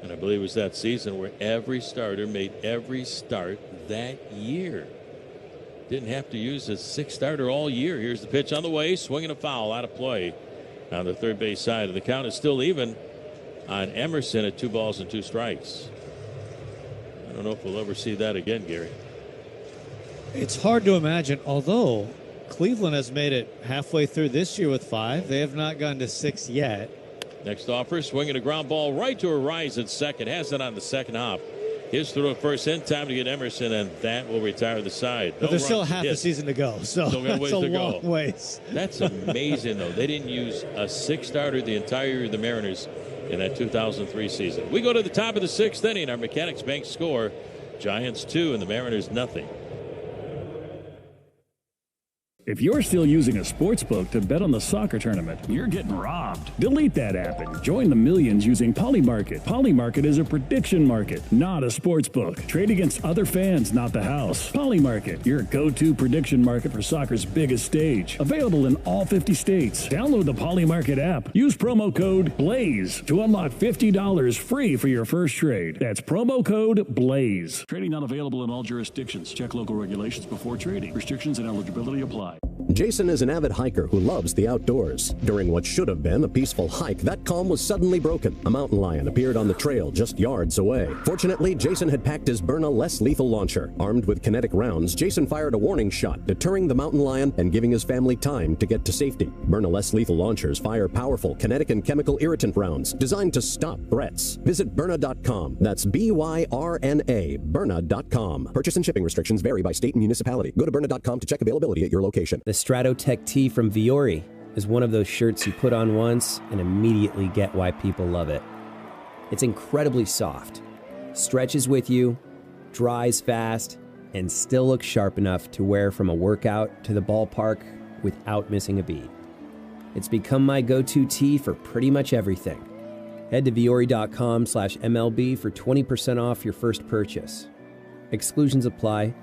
And I believe it was that season where every starter made every start that year. Didn't have to use a sixth starter all year. Here's the pitch on the way. Swinging a foul out of play on the third base side. And the count is still even on Emerson at 2 balls and 2 strikes. I don't know if we'll ever see that again, Gary. It's hard to imagine, although Cleveland has made it halfway through this year with 5. They have not gone to 6 yet. Next offer, swinging a ground ball right to a rise at second. Has it on the second hop. His throw at first in time to get Emerson, and that will retire the side. But there's still half the season to go, so that's a long ways. That's amazing, though. They didn't use a 6th starter the entire year of the Mariners in that 2003 season. We go to the top of the 6th inning. Our Mechanics Bank score, Giants 2 and the Mariners nothing. If you're still using a sportsbook to bet on the soccer tournament, you're getting robbed. Delete that app and join the millions using Polymarket. Polymarket is a prediction market, not a sportsbook. Trade against other fans, not the house. Polymarket, your go-to prediction market for soccer's biggest stage. Available in all 50 states. Download the Polymarket app. Use promo code BLAZE to unlock $50 free for your first trade. That's promo code BLAZE. Trading not available in all jurisdictions. Check local regulations before trading. Restrictions and eligibility apply. Jason is an avid hiker who loves the outdoors. During what should have been a peaceful hike, that calm was suddenly broken. A mountain lion appeared on the trail just yards away. Fortunately, Jason had packed his Byrna less lethal launcher. Armed with kinetic rounds, Jason fired a warning shot, deterring the mountain lion and giving his family time to get to safety. Byrna less lethal launchers fire powerful kinetic and chemical irritant rounds designed to stop threats. Visit Byrna.com. That's BYRNA, Byrna.com. Purchase and shipping restrictions vary by state and municipality. Go to Byrna.com to check availability at your location. The Stratotech tee from Viore is one of those shirts you put on once and immediately get why people love it. It's incredibly soft, stretches with you, dries fast, and still looks sharp enough to wear from a workout to the ballpark without missing a beat. It's become my go-to tee for pretty much everything. Head to Viore.com/MLB for 20% off your first purchase. Exclusions apply.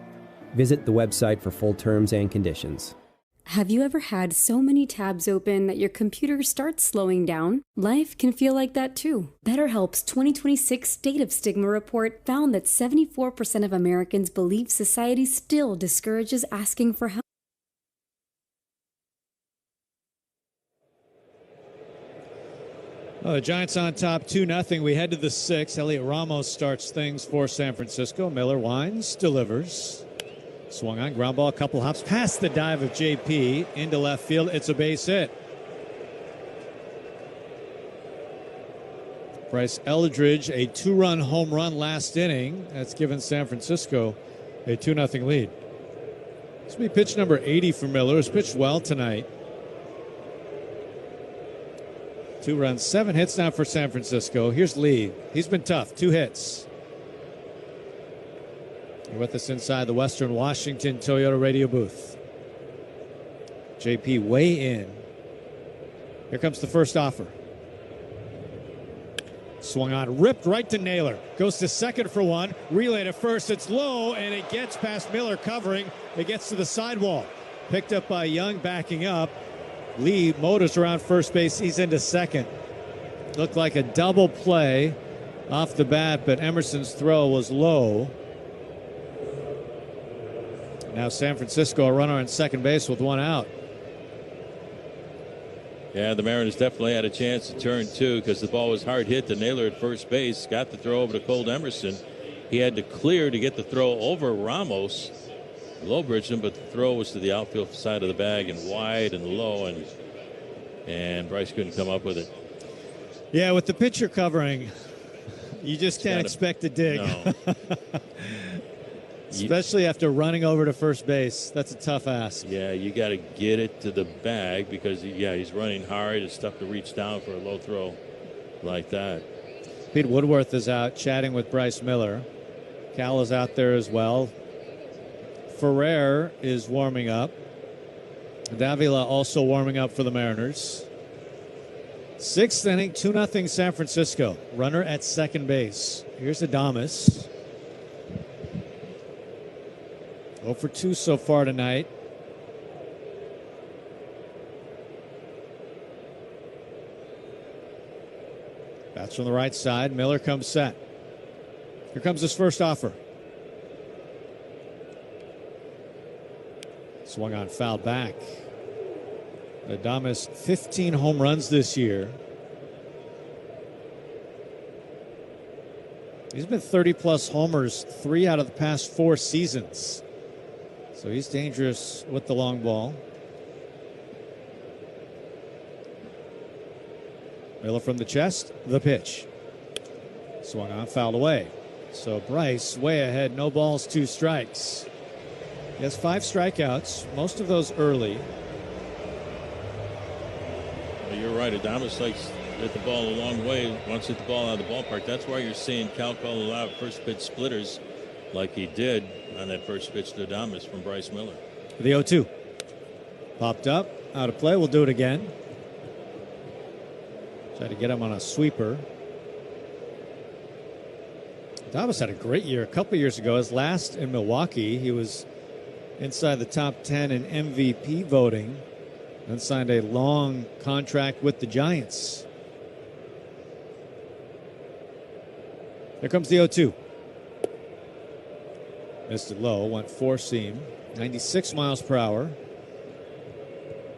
Visit the website for full terms and conditions. Have you ever had so many tabs open that your computer starts slowing down? Life can feel like that too. BetterHelp's 2026 State of Stigma report found that 74% of Americans believe society still discourages asking for help. Oh, the Giants on top 2-0. We head to the 6th. Elliot Ramos starts things for San Francisco. Miller winds, delivers. Swung on, ground ball, a couple hops past the dive of JP into left field. It's a base hit. Bryce Eldridge, a 2-run home run last inning. That's given San Francisco a 2-0 lead. This will be pitch number 80 for Miller. He's pitched well tonight. 2 runs, 7 hits now for San Francisco. Here's Lee. He's been tough. 2 hits. You're with us inside the Western Washington Toyota radio booth. JP way in. Here comes the first offer. Swung on, ripped right to Naylor. Goes to second for one. Relay to first. It's low, and it gets past Miller covering. It gets to the sidewall. Picked up by Young, backing up. Lee motors around first base. He's into second. Looked like a double play off the bat, but Emerson's throw was low. Now San Francisco, a runner on second base with 1 out. Yeah, the Mariners definitely had a chance to turn 2 because the ball was hard hit to Naylor at first base. Got the throw over to Cole Emerson. He had to clear to get the throw over Ramos. Low bridged him, but the throw was to the outfield side of the bag and wide and low, and Bryce couldn't come up with it. Yeah, with the pitcher covering, you just can't expect to dig. No. Especially after running over to first base. That's a tough ask. Yeah, you got to get it to the bag because, he's running hard. It's tough to reach down for a low throw like that. Pete Woodworth is out chatting with Bryce Miller. Cal is out there as well. Ferrer is warming up. Davila also warming up for the Mariners. 6th inning, 2-0 San Francisco. Runner at second base. Here's Adames. 0 for 2 so far tonight. Bats from the right side. Miller comes set. Here comes his first offer. Swung on, fouled back. Adames, 15 home runs this year. He's been 30-plus homers 3 out of the past 4 seasons. So he's dangerous with the long ball. Miller from the chest, the pitch. Swung on, fouled away. So Bryce way ahead, no balls, 2 strikes. He has 5 strikeouts, most of those early. Well, you're right. Adames likes to hit the ball a long way, wants to hit the ball out of the ballpark. That's why you're seeing Cal call a lot of first pitch splitters like he did on that first pitch to Adames from Bryce Miller. The 0-2. Popped up, out of play. We'll do it again. Try to get him on a sweeper. Adames had a great year a couple years ago. His last in Milwaukee, he was inside the top 10 in MVP voting and signed a long contract with the Giants. Here comes the 0-2. Missed it low, went 4-seam, 96 miles per hour.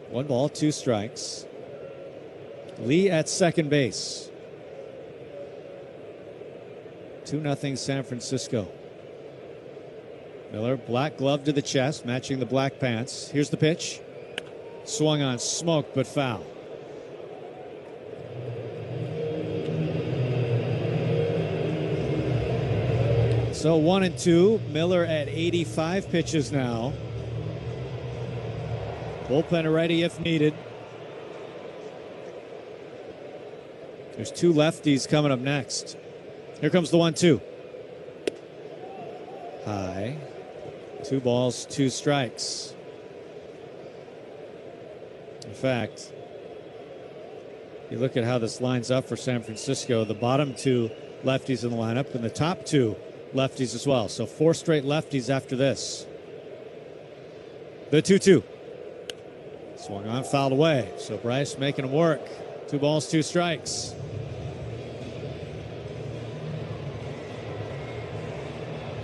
1 ball, 2 strikes. Lee at second base. 2-0 San Francisco. Miller, black glove to the chest, matching the black pants. Here's the pitch. Swung on, smoked, but foul. So 1-2. Miller at 85 pitches now. Bullpen ready if needed. There's 2 lefties coming up next. Here comes the 1-2. High. 2 balls, 2 strikes. In fact, you look at how this lines up for San Francisco. The bottom 2 lefties in the lineup and the top 2 lefties as well. So 4 straight lefties after this. The 2-2. Swung on, fouled away. So Bryce making him work. 2 balls, 2 strikes.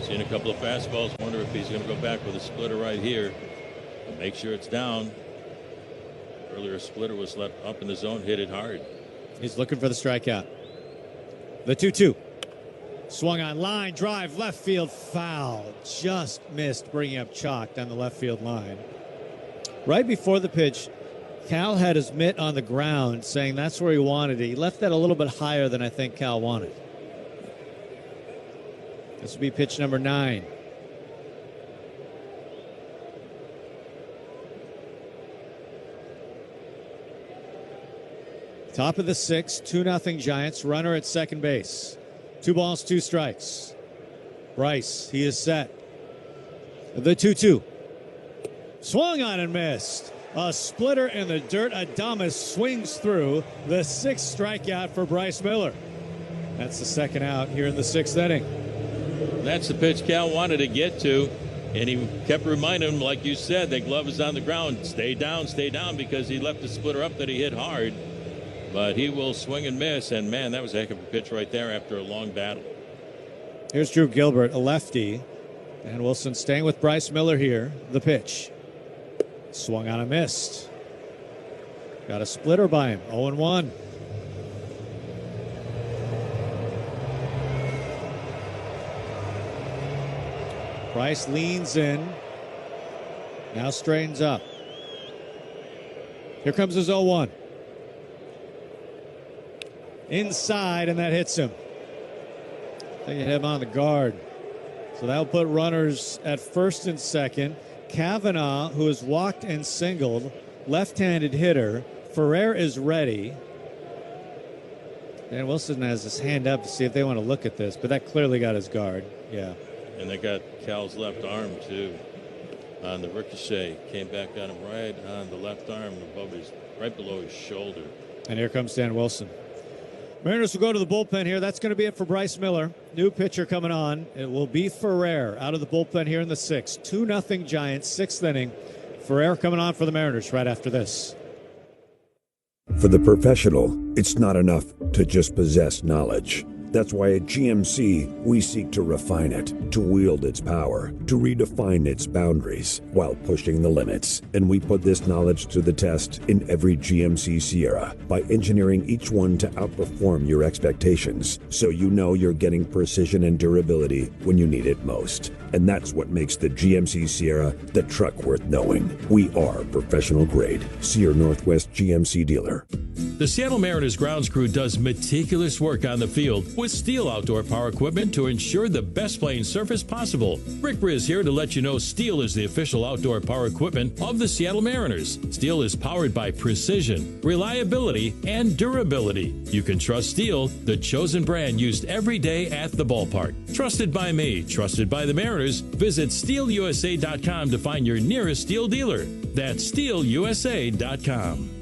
Seen a couple of fastballs. Wonder if he's going to go back with a splitter right here. But make sure it's down. Earlier splitter was left up in the zone, hit it hard. He's looking for the strikeout. The 2-2. Swung on, line drive, left field, foul. Just missed, bringing up chalk down the left field line. Right before the pitch, Cal had his mitt on the ground, saying that's where he wanted it. He left that a little bit higher than I think Cal wanted. This will be pitch number 9. Top of the 6th, 2-0 Giants. Runner at second base. 2 balls, 2 strikes. Bryce, he is set. The 2-2. Swung on and missed. A splitter in the dirt. Adames swings through. The 6th strikeout for Bryce Miller. That's the second out here in the 6th inning. That's the pitch Cal wanted to get to, and he kept reminding him, like you said, that glove is on the ground. Stay down, because he left the splitter up that he hit hard. But he will swing and miss, and man, that was a heck of a pitch right there after a long battle. Here's Drew Gilbert, a lefty, and Wilson staying with Bryce Miller here. The pitch. Swung on and missed. Got a splitter by him, 0-1. Bryce leans in. Now straightens up. Here comes his 0-1. Inside, and that hits him. They hit him on the guard. So that'll put runners at first and second. Kavanaugh, who has walked and singled, left-handed hitter. Ferrer is ready. And Wilson has his hand up to see if they want to look at this, but that clearly got his guard. Yeah. And they got Cal's left arm, too, on the ricochet. Came back on him right on the left arm, right below his shoulder. And here comes Dan Wilson. Mariners will go to the bullpen here. That's going to be it for Bryce Miller. New pitcher coming on. It will be Ferrer out of the bullpen here in the 6th. 2-0 Giants, 6th inning. Ferrer coming on for the Mariners right after this. For the professional, it's not enough to just possess knowledge. That's why at GMC, we seek to refine it, to wield its power, to redefine its boundaries while pushing the limits. And we put this knowledge to the test in every GMC Sierra by engineering each one to outperform your expectations, so you know you're getting precision and durability when you need it most. And that's what makes the GMC Sierra the truck worth knowing. We are professional grade. See your Northwest GMC dealer. The Seattle Mariners grounds crew does meticulous work on the field with Steel outdoor power equipment to ensure the best playing surface possible. Rick Briz here to let you know Steel is the official outdoor power equipment of the Seattle Mariners. Steel is powered by precision, reliability, and durability. You can trust Steel, the chosen brand used every day at the ballpark. Trusted by me, trusted by the Mariners. Visit SteelUSA.com to find your nearest Steel dealer. That's SteelUSA.com.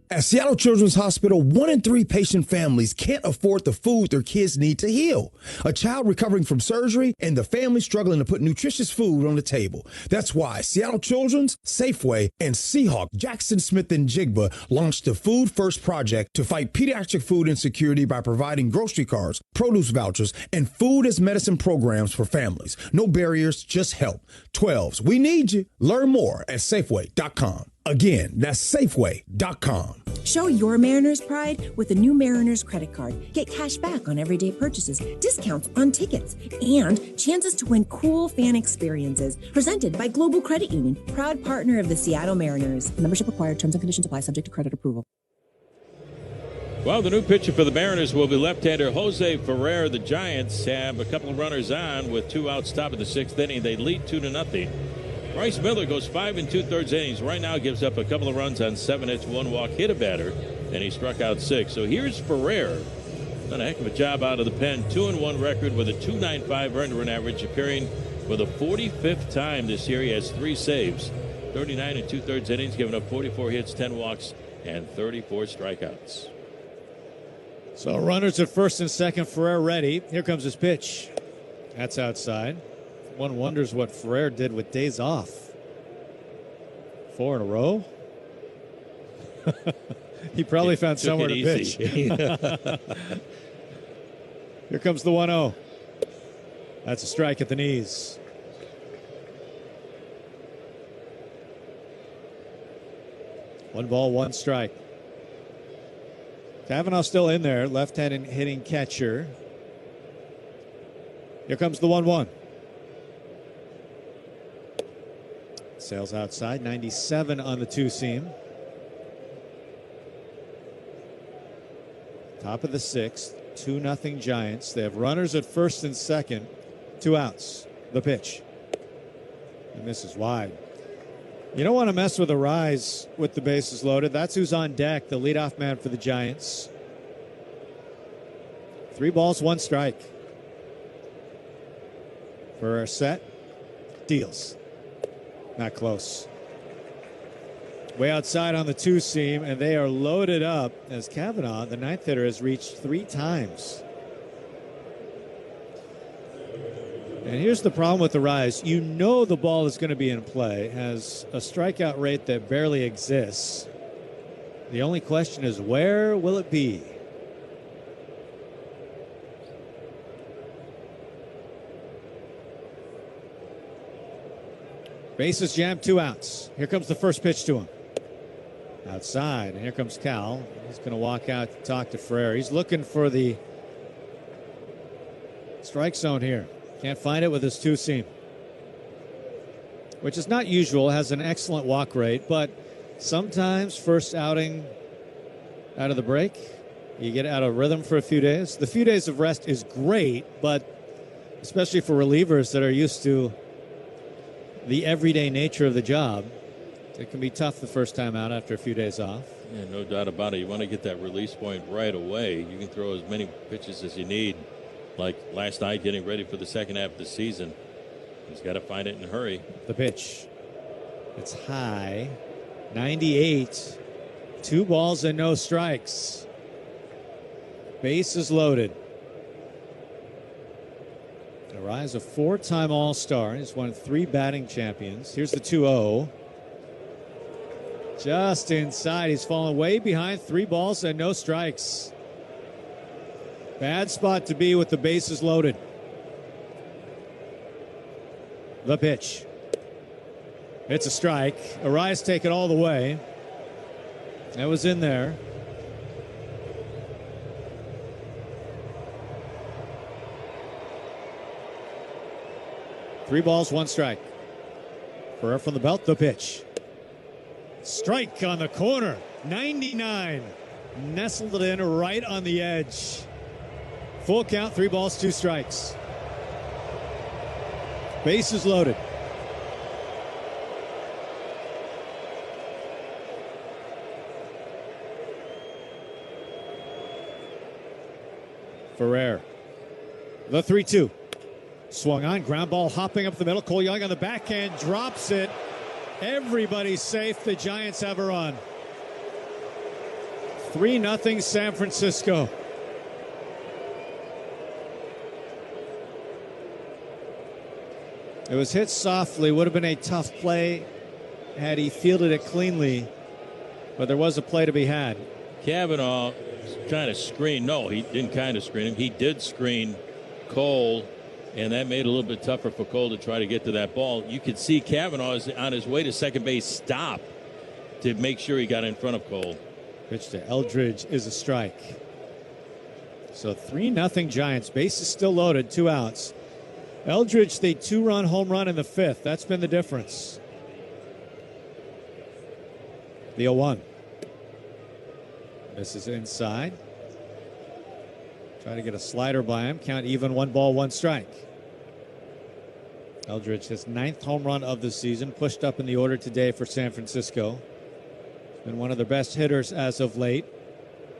At Seattle Children's Hospital, 1 in 3 patient families can't afford the food their kids need to heal. A child recovering from surgery and the family struggling to put nutritious food on the table. That's why Seattle Children's, Safeway, and Seahawk, Jackson Smith, and Jigba launched the Food First Project to fight pediatric food insecurity by providing grocery cards, produce vouchers, and food as medicine programs for families. No barriers, just help. 12s, we need you. Learn more at Safeway.com. Again, that's Safeway.com. Show your Mariners pride with the new Mariners credit card. Get cash back on everyday purchases, discounts on tickets, and chances to win cool fan experiences. Presented by Global Credit Union, proud partner of the Seattle Mariners. Membership required. Terms and conditions apply. Subject to credit approval. Well, the new pitcher for the Mariners will be left-hander Jose Ferrer. The Giants have a couple of runners on with 2 outs top of the 6th inning. They lead 2-0. Bryce Miller goes 5 2/3 innings. Right now gives up a couple of runs on 7 hits, 1 walk, hit a batter, and he struck out 6. So here's Ferrer. Done a heck of a job out of the pen. 2-1 record with a .295 earned run average, appearing for the 45th time this year. He has 3 saves. 39 2/3 innings, giving up 44 hits, 10 walks, and 34 strikeouts. So runners at first and second. Ferrer ready. Here comes his pitch. That's outside. One wonders what Ferrer did with days off. 4 in a row. He probably found somewhere to pitch. Here comes the 1-0. That's a strike at the knees. One ball, 1 strike. Cavanaugh still in there, left-handed hitting catcher. Here comes the 1-1. Sails outside, 97 on the 2-seam. Top of the 6th, 2-0 Giants. They have runners at first and second, 2 outs. The pitch. And this is wide. You don't want to mess with a rise with the bases loaded. That's who's on deck, the leadoff man for the Giants. 3 balls, 1 strike. For our set, deals. Not close. Way outside on the 2-seam, and they are loaded up as Cavanaugh, the 9th hitter, has reached 3 times. And here's the problem with the rise. You know the ball is going to be in play, has a strikeout rate that barely exists. The only question is, where will it be? Bases jammed, 2 outs. Here comes the first pitch to him. Outside, and here comes Cal. He's going to walk out to talk to Ferrer. He's looking for the strike zone here. Can't find it with his 2-seam, which is not usual. Has an excellent walk rate, but sometimes first outing out of the break, you get out of rhythm for a few days. The few days of rest is great, but especially for relievers that are used to the everyday nature of the job, it can be tough the first time out after a few days off. Yeah, no doubt about it. You want to get that release point right away. You can throw as many pitches as you need. Like last night, getting ready for the second half of the season. He's got to find it in a hurry. The pitch. It's high. 98. 2 balls and no strikes. Bases loaded. Arraez, a 4-time All-Star. He's won 3 batting champions. Here's the 2-0. Just inside. He's fallen way behind. 3 balls and no strikes. Bad spot to be with the bases loaded. The pitch. It's a strike. Arias take it all the way. That was in there. Three balls, 1 strike. Ferrer from the belt, the pitch. Strike on the corner. 99. Nestled it in right on the edge. Full count, 3 balls, 2 strikes. Bases loaded. Ferrer. The 3-2. Swung on, ground ball hopping up the middle. Cole Young on the backhand, drops it. Everybody's safe. The Giants have a run. 3-0 San Francisco. It was hit softly. Would have been a tough play had he fielded it cleanly. But there was a play to be had. Cavanaugh kind of screened. No, he didn't kind of screen him. He did screen Cole, and that made it a little bit tougher for Cole to try to get to that ball. You could see Cavanaugh is on his way to second base stop to make sure he got in front of Cole. Pitch to Eldridge is a strike. So 3-0 Giants. Base is still loaded, 2 outs. Eldridge, the 2-run home run in the 5th. That's been the difference. The 0-1. Misses inside. Try to get a slider by him. Count even, 1 ball, 1 strike. Eldridge, his 9th home run of the season, pushed up in the order today for San Francisco. Been one of their best hitters as of late.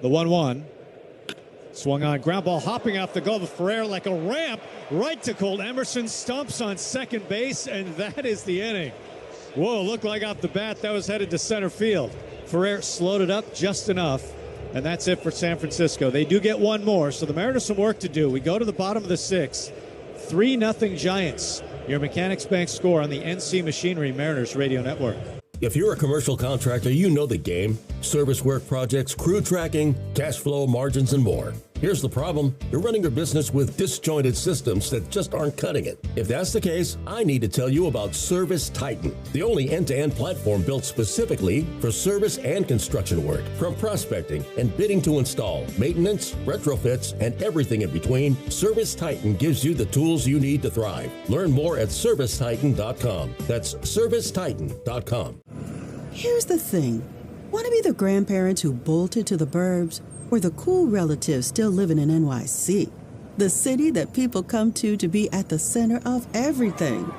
The 1-1. Swung on, ground ball hopping off the glove of Ferrer like a ramp right to Cole Emerson. Stumps on second base, and that is the inning. Whoa, looked like off the bat that was headed to center field. Ferrer slowed it up just enough, and that's it for San Francisco. They do get 1 more, so the Mariners some work to do. We go to the bottom of the 6th. 3-0 Giants. Your Mechanics Bank score on the NC Machinery Mariners Radio Network. If you're a commercial contractor, you know the game. Service work projects, crew tracking, cash flow, margins, and more. Here's the problem. You're running your business with disjointed systems that just aren't cutting it. If that's the case, I need to tell you about Service Titan, the only end-to-end platform built specifically for service and construction work. From prospecting and bidding to install, maintenance, retrofits, and everything in between, Service Titan gives you the tools you need to thrive. Learn more at ServiceTitan.com. That's ServiceTitan.com. Here's the thing. Want to be the grandparents who bolted to the burbs? Or the cool relatives still living in NYC? The city that people come to be at the center of everything.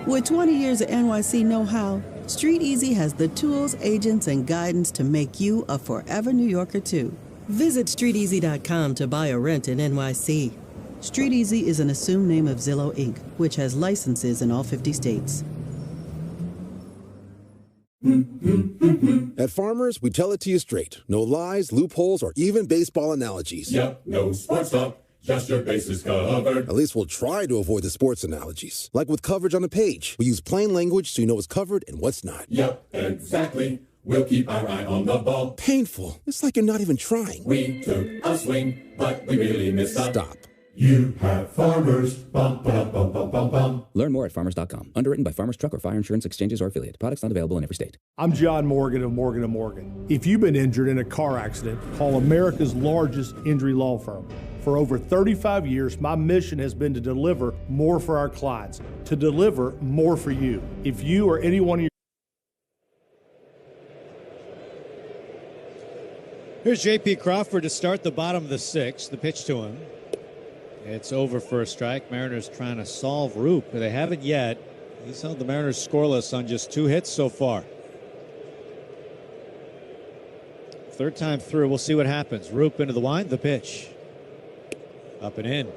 With 20 years of NYC know-how, Street Easy has the tools, agents, and guidance to make you a forever New Yorker too. Visit StreetEasy.com to buy or rent in NYC. Street Easy is an assumed name of Zillow, Inc., which has licenses in all 50 states. At Farmers, we tell it to you straight. No lies, loopholes, or even baseball analogies. Yep, no sports talk, just your bases covered. At least we'll try to avoid the sports analogies. Like with coverage on the page, we use plain language so you know what's covered and what's not. Yep, exactly. We'll keep our eye on the ball. Painful. It's like you're not even trying. We took a swing, but we really missed a... Stop. You have Farmers. Bum, bum, bum, bum, bum, bum. Learn more at farmers.com. Underwritten by Farmers Truck or Fire Insurance Exchanges or Affiliate. Products not available in every state. I'm John Morgan of Morgan & Morgan. If you've been injured in a car accident, call America's largest injury law firm. For over 35 years, my mission has been to deliver more for our clients, to deliver more for you. If you or anyone of your... Here's J.P. Crawford to start the bottom of the 6th. The pitch to him. It's over for a strike. Mariners trying to solve Roop, but they haven't yet. He's held the Mariners scoreless on just 2 hits so far. 3rd time through, we'll see what happens. Roop into the wind, the pitch. Up and in.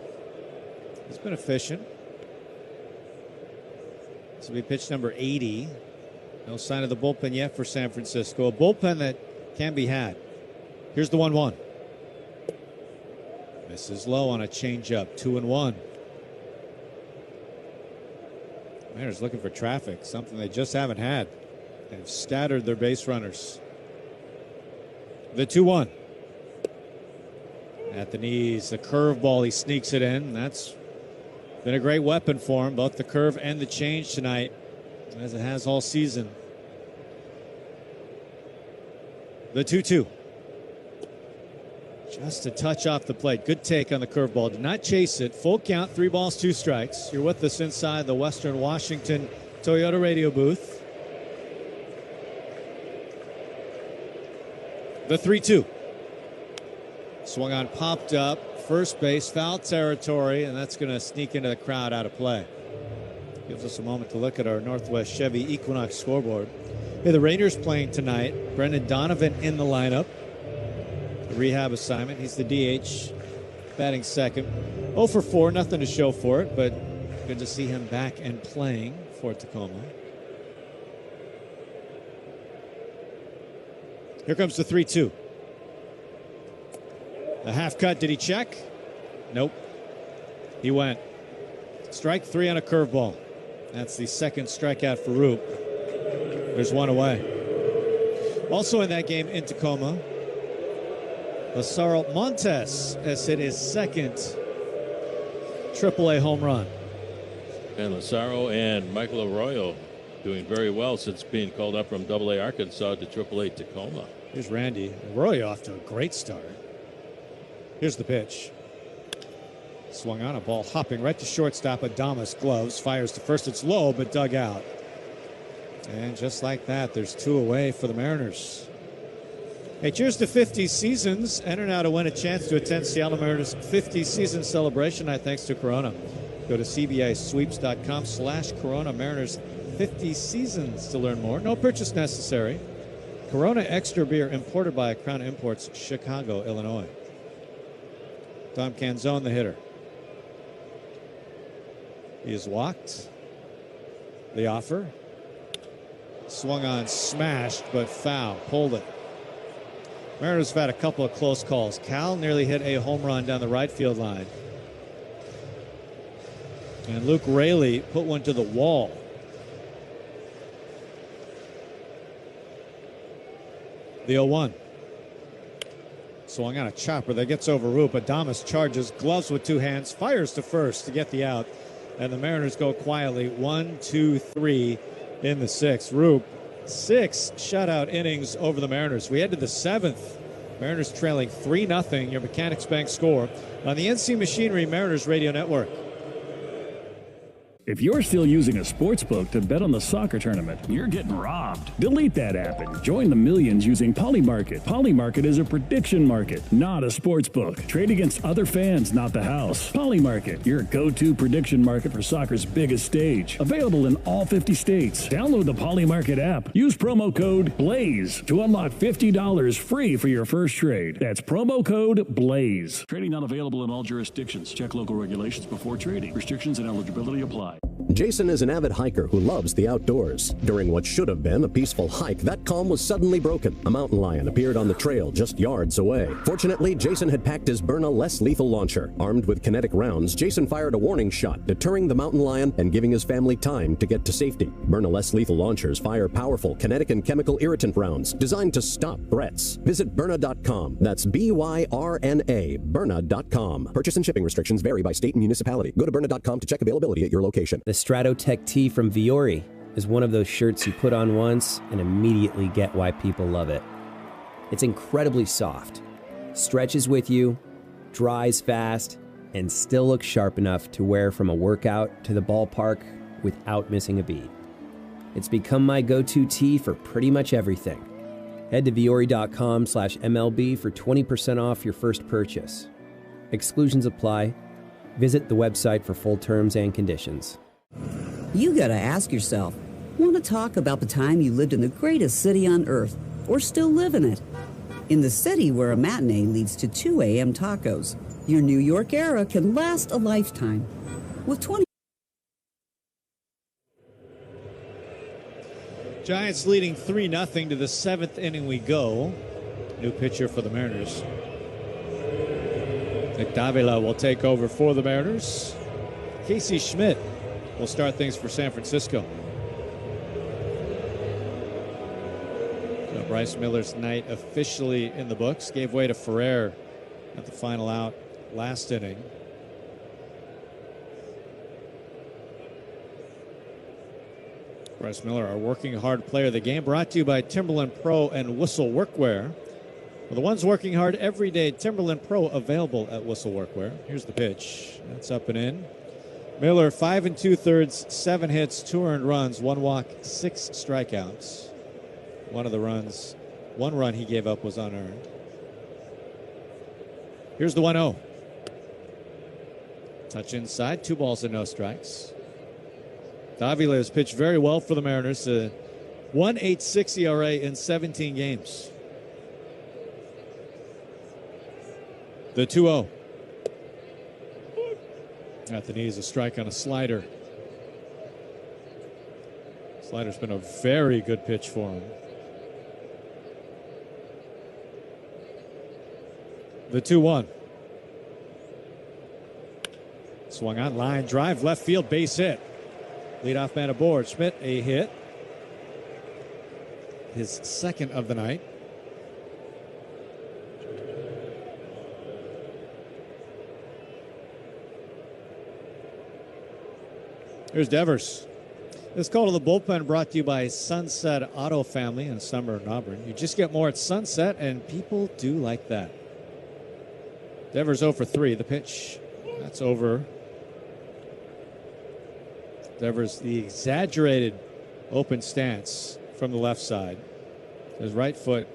He's been efficient. This will be pitch number 80. No sign of the bullpen yet for San Francisco. A bullpen that can be had. Here's the 1-1. Misses low on a changeup. 2-1. Mariners looking for traffic, something they just haven't had. They've scattered their base runners. The 2-1. At the knees, the curveball, he sneaks it in. That's been a great weapon for him, both the curve and the change tonight, as it has all season. The 2-2. Just a touch off the plate. Good take on the curveball. Did not chase it. Full count, 3 balls, 2 strikes. You're with us inside the Western Washington Toyota radio booth. The 3-2. Swung on, popped up. First base, foul territory, and that's going to sneak into the crowd out of play. Gives us a moment to look at our Northwest Chevy Equinox scoreboard. Hey, the Raiders playing tonight. Brendan Donovan in the lineup. The rehab assignment. He's the DH, batting second. 0 for 4, nothing to show for it, but good to see him back and playing for Tacoma. Here comes the 3-2. The half cut, did he check? Nope. He went. Strike 3 on a curveball. That's the second strikeout for Roop. There's one away. Also in that game in Tacoma, Lazaro Montes has hit his second AAA home run. And Lazaro and Michael Arroyo doing very well since being called up from AA Arkansas to AAA Tacoma. Here's Randy. Arroyo off to a great start. Here's the pitch. Swung on, a ball hopping right to shortstop. Adames gloves, fires to first. It's low, but dug out. And just like that, there's 2 away for the Mariners. Hey, cheers to 50 seasons. Enter now to win a chance to attend Seattle Mariners 50 season celebration night thanks to Corona. Go to cbasweeps.com/Corona Mariners 50 seasons to learn more. No purchase necessary. Corona Extra Beer imported by Crown Imports, Chicago, Illinois. Tom Canzone, the hitter. He is walked. The offer. Swung on, smashed, but foul. Pulled it. Mariners have had a couple of close calls. Cal nearly hit a home run down the right field line. And Luke Raley put one to the wall. The 0-1. Swung on a chopper that gets over Roop. Adames charges, gloves with 2 hands, fires to first to get the out. And the Mariners go quietly 1, 2, 3 in the 6th. Roop, 6 shutout innings over the Mariners. We head to the 7th. Mariners trailing 3-0. Your Mechanics Bank score on the NC Machinery Mariners Radio Network. If you're still using a sportsbook to bet on the soccer tournament, you're getting robbed. Delete that app and join the millions using Polymarket. Polymarket is a prediction market, not a sportsbook. Trade against other fans, not the house. Polymarket, your go-to prediction market for soccer's biggest stage. Available in all 50 states. Download the Polymarket app. Use promo code BLAZE to unlock $50 free for your first trade. That's promo code BLAZE. Trading not available in all jurisdictions. Check local regulations before trading. Restrictions and eligibility apply. Jason is an avid hiker who loves the outdoors. During what should have been a peaceful hike, that calm was suddenly broken. A mountain lion appeared on the trail just yards away. Fortunately, Jason had packed his Byrna less lethal launcher. Armed with kinetic rounds, Jason fired a warning shot, deterring the mountain lion and giving his family time to get to safety. Byrna less lethal launchers fire powerful kinetic and chemical irritant rounds designed to stop threats. Visit Byrna.com. That's BYRNA, Byrna.com. Purchase and shipping restrictions vary by state and municipality. Go to Byrna.com to check availability at your location. The Stratotech tee from Viore is one of those shirts you put on once and immediately get why people love it. It's incredibly soft, stretches with you, dries fast, and still looks sharp enough to wear from a workout to the ballpark without missing a beat. It's become my go-to tee for pretty much everything. Head to Viore.com/MLB for 20% off your first purchase. Exclusions apply. Visit the website for full terms and conditions. You gotta ask yourself, want to talk about the time you lived in the greatest city on earth, or still live in it? In the city where a matinee leads to 2 a.m. tacos, your New York era can last a lifetime. With 20... Giants leading 3-0 to the 7th inning we go. New pitcher for the Mariners. Nick Davila will take over for the Mariners. Casey Schmidt will start things for San Francisco. So Bryce Miller's night officially in the books. Gave way to Ferrer at the final out last inning. Bryce Miller, our working hard player of the game, brought to you by Timberland Pro and Whistle Workwear. For the ones working hard every day, Timberland Pro available at Whistle Workwear. Here's the pitch. That's up and in. Miller, 5 2/3, 7 hits, 2 earned runs, 1 walk, 6 strikeouts. One run he gave up was unearned. Here's the 1-0. Touch inside, 2 balls and no strikes. Davila has pitched very well for the Mariners. 1.86 ERA in 17 games. The 2-0. At the knees, a strike on a slider. Slider's been a very good pitch for him. The 2-1. Swung on, line drive, left field, base hit. Leadoff man aboard. Schmidt, a hit. His second of the night. Here's Devers. This call to the bullpen brought to you by Sunset Auto Family in Summer and Auburn. You just get more at Sunset, and people do like that. Devers 0 for 3. The pitch, that's over. Devers, the exaggerated open stance from the left side. His right foot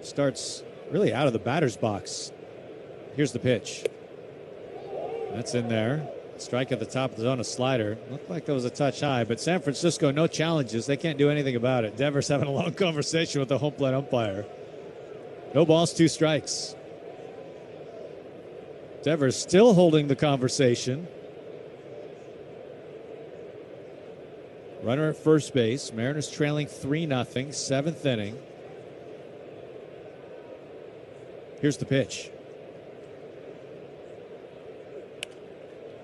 starts really out of the batter's box. Here's the pitch. That's in there. Strike at the top of the zone, a slider. Looked like that was a touch high, but San Francisco, no challenges. They can't do anything about it. Devers having a long conversation with the home plate umpire. No balls, 2 strikes. Devers still holding the conversation. Runner at first base. Mariners trailing 3-0. 7th inning. Here's the pitch.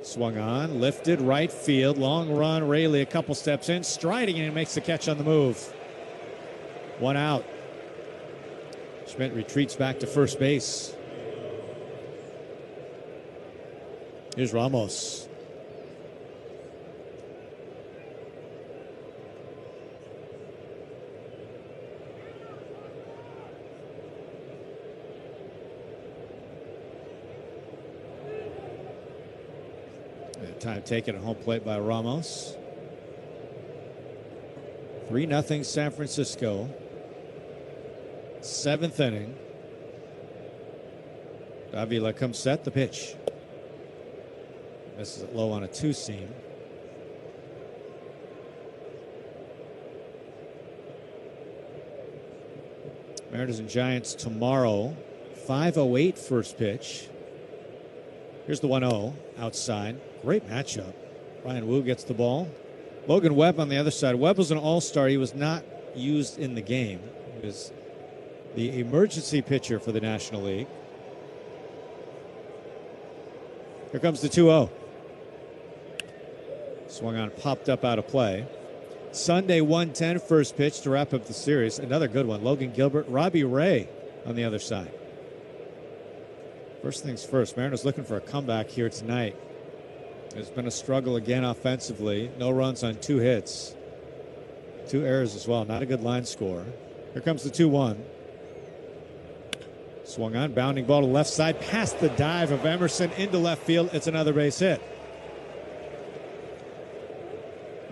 Swung on, lifted, right field. Long run, Rayleigh a couple steps in. Striding and makes the catch on the move. 1 out. Schmidt retreats back to first base. Here's Ramos. Time taken at home plate by Ramos. 3-0 San Francisco. 7th inning. Davila comes set. The pitch. Misses it low on a 2-seam. Mariners and Giants tomorrow. 5:08 first pitch. Here's the 1-0 outside. Great matchup. Ryan Wu gets the ball. Logan Webb on the other side. Webb was an all-star. He was not used in the game. He was the emergency pitcher for the National League. Here comes the 2-0. Swung on, popped up out of play. Sunday 1:10 first pitch to wrap up the series. Another good one. Logan Gilbert, Robbie Ray on the other side. First things first, Mariners looking for a comeback here tonight. There's been a struggle again offensively. No runs on 2 hits. 2 errors as well. Not a good line score. Here comes the 2-1. Swung on, bounding ball to left side, past the dive of Emerson into left field. It's another base hit.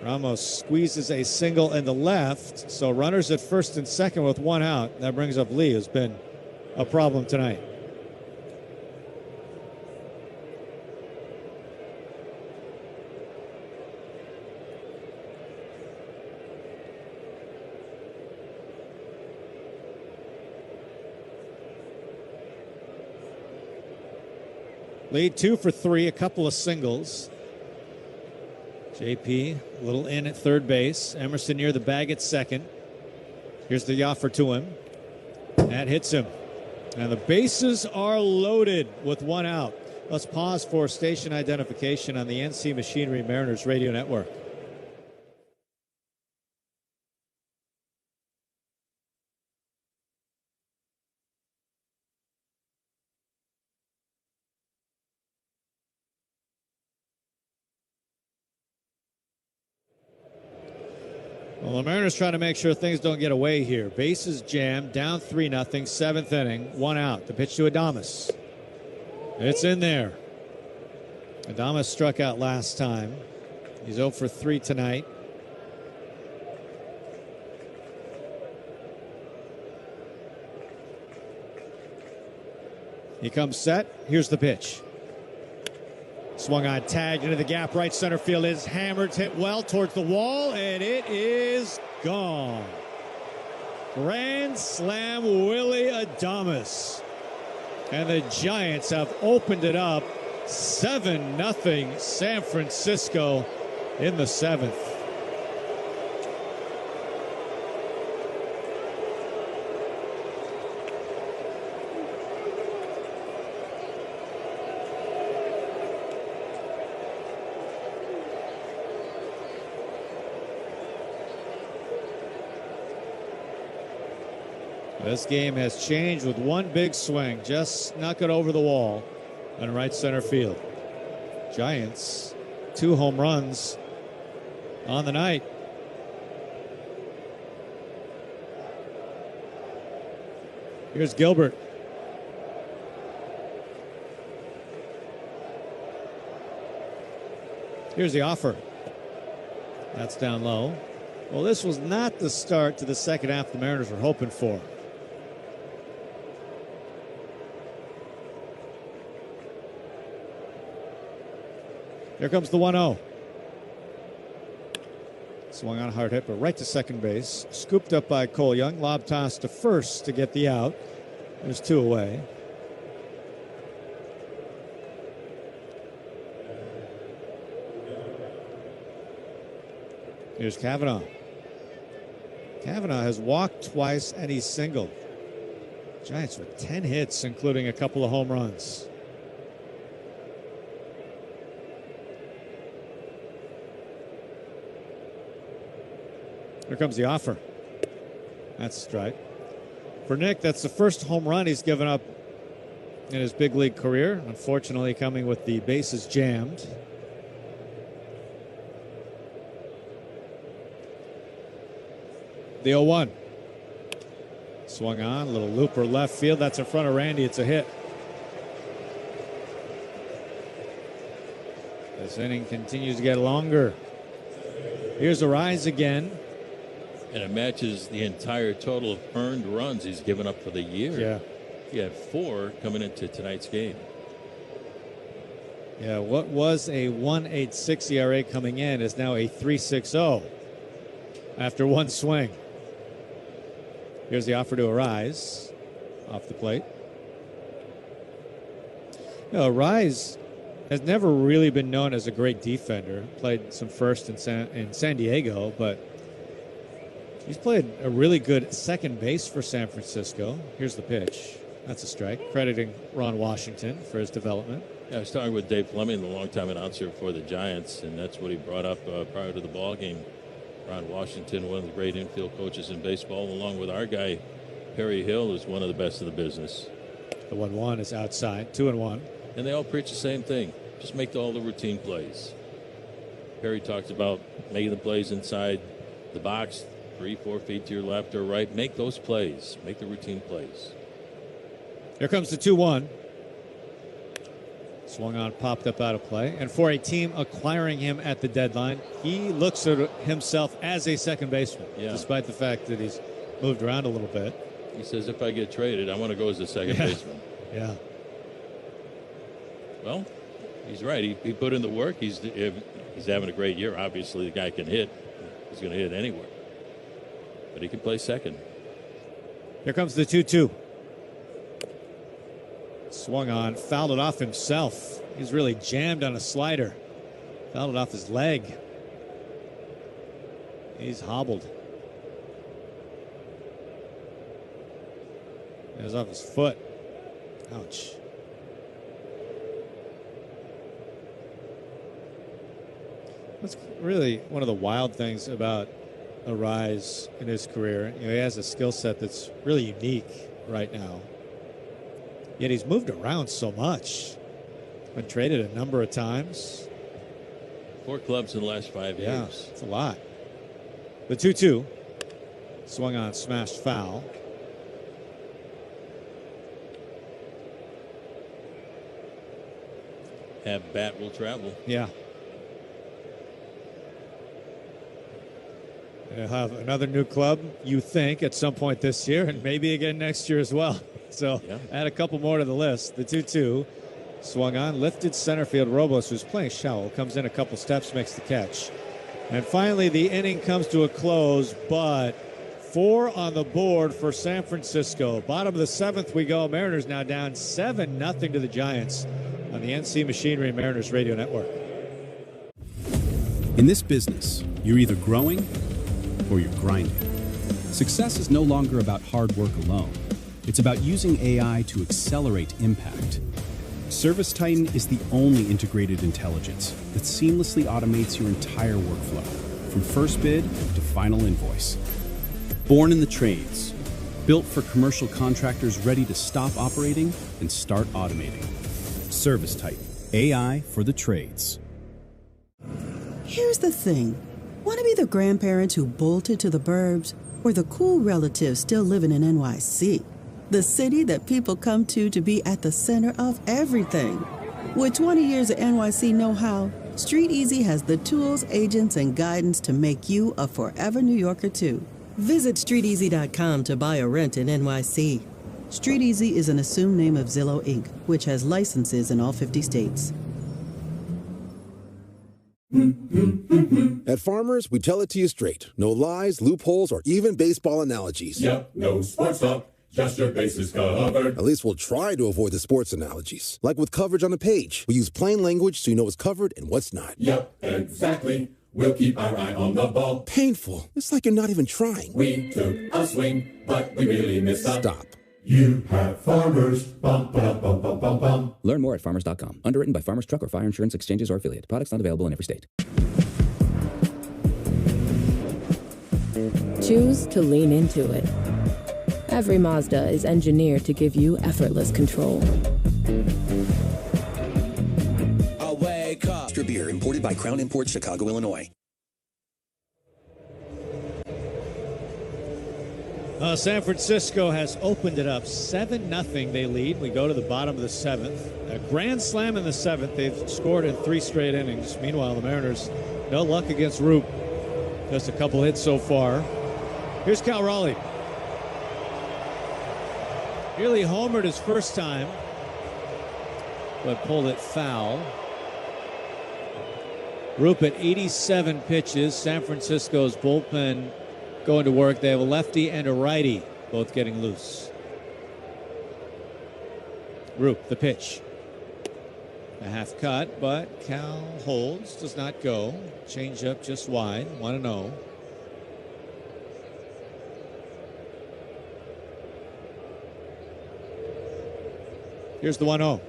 Ramos squeezes a single in the left, so runners at first and second with 1 out. That brings up Lee, who's been a problem tonight. Lead 2 for 3, a couple of singles. JP a little in at third base. Emerson near the bag at second. Here's the offer to him. That hits him. And the bases are loaded with 1 out. Let's pause for station identification on the NC Machinery Mariners Radio Network. Well, the Mariners trying to make sure things don't get away here. Bases jammed, down 3-0, seventh inning, one out. The pitch to Adames. It's in there. Adames struck out last time. He's 0 for 3 tonight. He comes set. Here's the pitch. Swung on, tagged into the gap. Right center field is hammered, hit well towards the wall, and it is gone. Grand slam, Willie Adames. And the Giants have opened it up 7-0 San Francisco in the seventh. This game has changed with one big swing. Just snuck it over the wall on right center field. Giants, 2 home runs on the night. Here's Gilbert. Here's the offer. That's down low. Well, this was not the start to the second half the Mariners were hoping for. Here comes the 1-0. Swung on, hard hit, but right to second base. Scooped up by Cole Young. Lob toss to first to get the out. There's 2 away. Here's Cavanaugh. Cavanaugh has walked twice and he's singled. Giants with 10 hits, including a couple of home runs. Here comes the offer. That's a strike. For Nick, that's the first home run he's given up in his big league career. Unfortunately, coming with the bases jammed. The 0-1. Swung on, little looper left field. That's in front of Randy. It's a hit. This inning continues to get longer. Here's a rise again. And it matches the entire total of earned runs he's given up for the year. Yeah. He had 4 coming into tonight's game. Yeah, what was a 1.86 ERA coming in is now a 3.60 after one swing. Here's the offer to Arise off the plate. You know, Arise has never really been known as a great defender. Played some first in San Diego, but he's played a really good second base for San Francisco. Here's the pitch. That's a strike. Crediting Ron Washington for his development. Yeah, I was talking with Dave Fleming, the longtime announcer for the Giants, and that's what he brought up prior to the ball game. Ron Washington, one of the great infield coaches in baseball, along with our guy, Perry Hill, who's one of the best in the business. The 1-1 is outside, 2-1. And they all preach the same thing. Just make all the routine plays. Perry talks about making the plays inside the box, 3-4 feet to your left or right. Make those plays. Make the routine plays. Here comes the 2-1. Swung on, popped up out of play. And for a team acquiring him at the deadline, he looks at himself as a second baseman, despite the fact that he's moved around a little bit. He says, if I get traded, I want to go as a second baseman. Yeah. Well, he's right. He put in the work. He's having a great year. Obviously, the guy can hit. He's going to hit anywhere. But he can play second. Here comes the 2-2. Swung on, fouled it off himself. He's really jammed on a slider. Fouled it off his leg. He's hobbled. It was off his foot. Ouch. That's really one of the wild things about Arise in his career. You know, he has a skill set that's really unique right now. Yet he's moved around so much. Been traded a number of times. 4 clubs in the last 5 years. Yeah, it's a lot. The 2-2. Swung on, smashed foul. Have bat will travel. Yeah. They'll have another new club, you think, at some point this year, and maybe again next year as well. So add a couple more to the list. The 2-2 swung on, lifted center field. Robles, who's playing shallow, comes in a couple steps, makes the catch. And finally, the inning comes to a close, but 4 on the board for San Francisco. Bottom of the 7th we go. Mariners now down 7-0 to the Giants on the NC Machinery Mariners Radio Network. In this business, you're either growing or you're grinding. Success is no longer about hard work alone. It's about using AI to accelerate impact. Service Titan is the only integrated intelligence that seamlessly automates your entire workflow, from first bid to final invoice. Born in the trades, built for commercial contractors ready to stop operating and start automating. Service Titan, AI for the trades. Here's the thing. Want to be the grandparents who bolted to the burbs, or the cool relatives still living in NYC? The city that people come to be at the center of everything. With 20 years of NYC know-how, Street Easy has the tools, agents, and guidance to make you a forever New Yorker too. Visit StreetEasy.com to buy or rent in NYC. Street Easy is an assumed name of Zillow, Inc., which has licenses in all 50 states. At Farmers, we tell it to you straight. No lies, loopholes, or even baseball analogies. Yep, no sports talk, just your bases covered. At least we'll try to avoid the sports analogies. Like with coverage on a page. We use plain language so you know what's covered and what's not. Yep, exactly. We'll keep our eye on the ball. Painful. It's like you're not even trying. We took a swing, but we really missed up. Stop. You have Farmers. Bum, bum, bum, bum, bum, bum. Learn more at farmers.com. Underwritten by Farmers Truck or Fire Insurance Exchanges or Affiliate. Products not available in every state. Choose to lean into it. Every Mazda is engineered to give you effortless control. Wake up. Extra beer imported by Crown Imports, Chicago, Illinois. San Francisco has opened it up 7-0. They lead. We go to the bottom of the 7th. A grand slam in the 7th. They've scored in 3 straight innings. Meanwhile, the Mariners, no luck against Roop. Just a couple hits so far. Here's Cal Raleigh. Nearly homered his first time, but pulled it foul. Roop at 87 pitches. San Francisco's bullpen going to work. They have a lefty and a righty, both getting loose. Roop, the pitch. A half cut, but Cal holds, does not go. Change up just wide, 1-0. Here's the 1-0.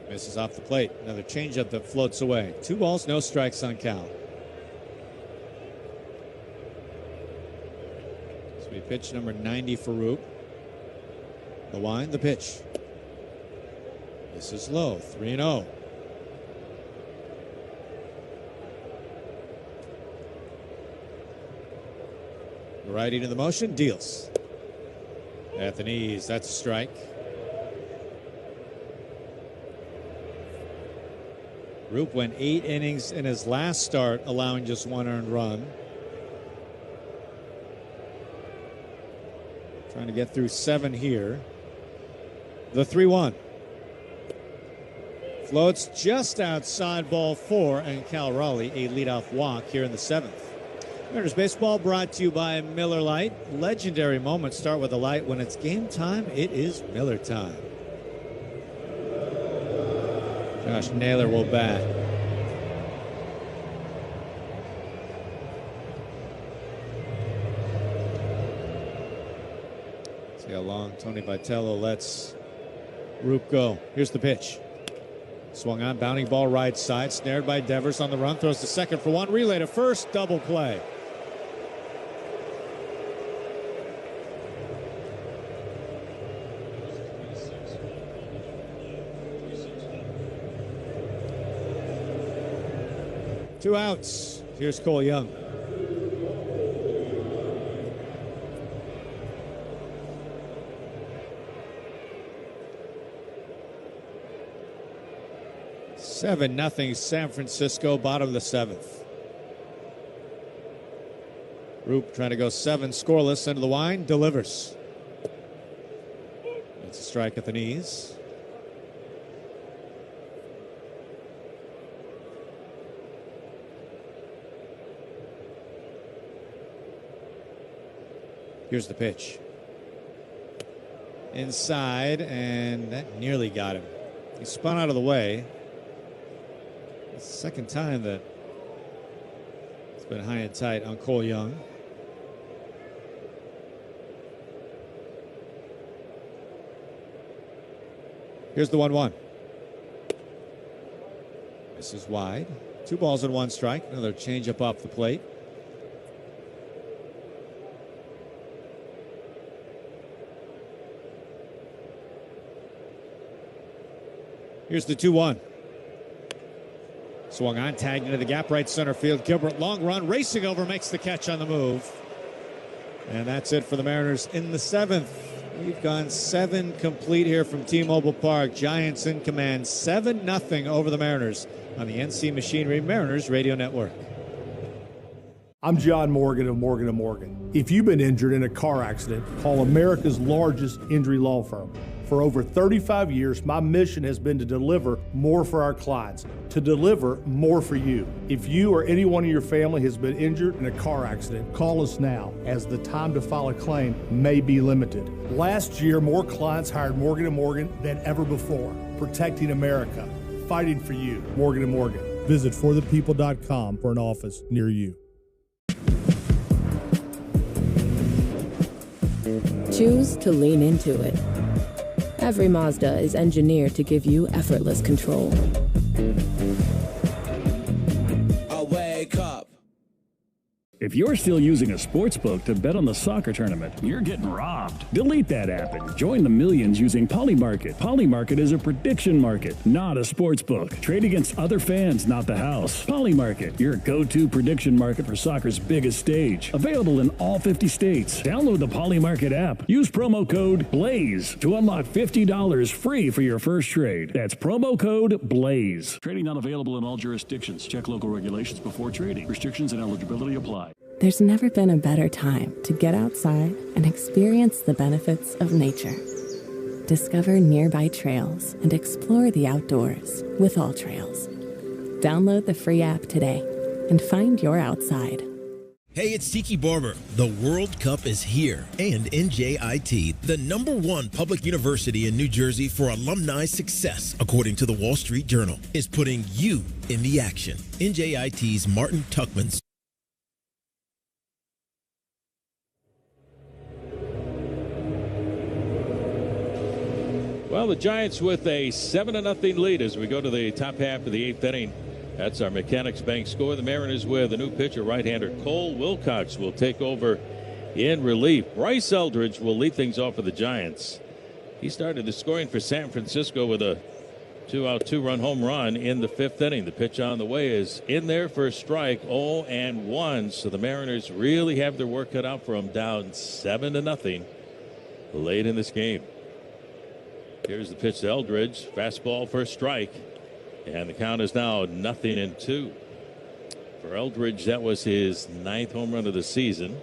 Misses off the plate. Another changeup that floats away. 2 balls, no strikes on Cal. This will be pitch number 90 for Roop. The wind, the pitch. This is low, 3-0. Righty to the motion, deals. At the knees, that's a strike. Roop went 8 innings in his last start, allowing just 1 earned run. Trying to get through 7 here. The 3-1. Floats just outside ball 4, and Cal Raleigh a leadoff walk here in the 7th. Mariners baseball brought to you by Miller Lite. Legendary moments start with a light. When it's game time, it is Miller time. Josh Naylor will bat. See how long Tony Vitello lets Roop go. Here's the pitch. Swung on, bounding ball right side, snared by Devers on the run, throws to second for 1, relay to first, double play. Two outs. Here's Cole Young. 7-0 San Francisco, bottom of the 7th. Roop trying to go 7 scoreless into the wind, delivers. It's a strike at the knees. Here's the pitch. Inside, and that nearly got him. He spun out of the way. It's the second time that it's been high and tight on Cole Young. Here's the 1-1. This is wide. 2 balls and 1 strike. Another changeup off the plate. Here's the 2-1. Swung on, tagged into the gap, right center field. Gilbert, long run, racing over, makes the catch on the move. And that's it for the Mariners in the 7th. We've gone 7 complete here from T-Mobile Park. Giants in command, 7-0 over the Mariners on the NC Machinery Mariners Radio Network. I'm John Morgan of Morgan & Morgan. If you've been injured in a car accident, call America's largest injury law firm. For over 35 years, my mission has been to deliver more for our clients, to deliver more for you. If you or anyone in your family has been injured in a car accident, call us now, as the time to file a claim may be limited. Last year, more clients hired Morgan & Morgan than ever before, protecting America, fighting for you. Morgan & Morgan. Visit forthepeople.com for an office near you. Choose to lean into it. Every Mazda is engineered to give you effortless control. I wake up. If you're still using a sports book to bet on the soccer tournament, you're getting robbed. Delete that app and join the millions using Polymarket. Polymarket is a prediction market, not a sports book. Trade against other fans, not the house. Polymarket, your go-to prediction market for soccer's biggest stage. Available in all 50 states. Download the Polymarket app. Use promo code BLAZE to unlock $50 free for your first trade. That's promo code BLAZE. Trading not available in all jurisdictions. Check local regulations before trading. Restrictions and eligibility apply. There's never been a better time to get outside and experience the benefits of nature. Discover nearby trails and explore the outdoors with All Trails. Download the free app today and find your outside. Hey, it's Tiki Barber. The World Cup is here, and NJIT, the #1 public university in New Jersey for alumni success, according to the Wall Street Journal, is putting you in the action. NJIT's Martin Tuckman. Well, the Giants with a 7-0 lead as we go to the top half of the 8th inning. That's our Mechanics Bank score. The Mariners with a new pitcher, right-hander Cole Wilcox, will take over in relief. Bryce Eldridge will lead things off for the Giants. He started the scoring for San Francisco with a 2-out, 2-run home run in the 5th inning. The pitch on the way is in there for a strike, 0-1. So the Mariners really have their work cut out for them, down 7-0 late in this game. Here's the pitch to Eldridge. Fastball for a strike. And the count is now 0-2. For Eldridge, that was his 9th home run of the season,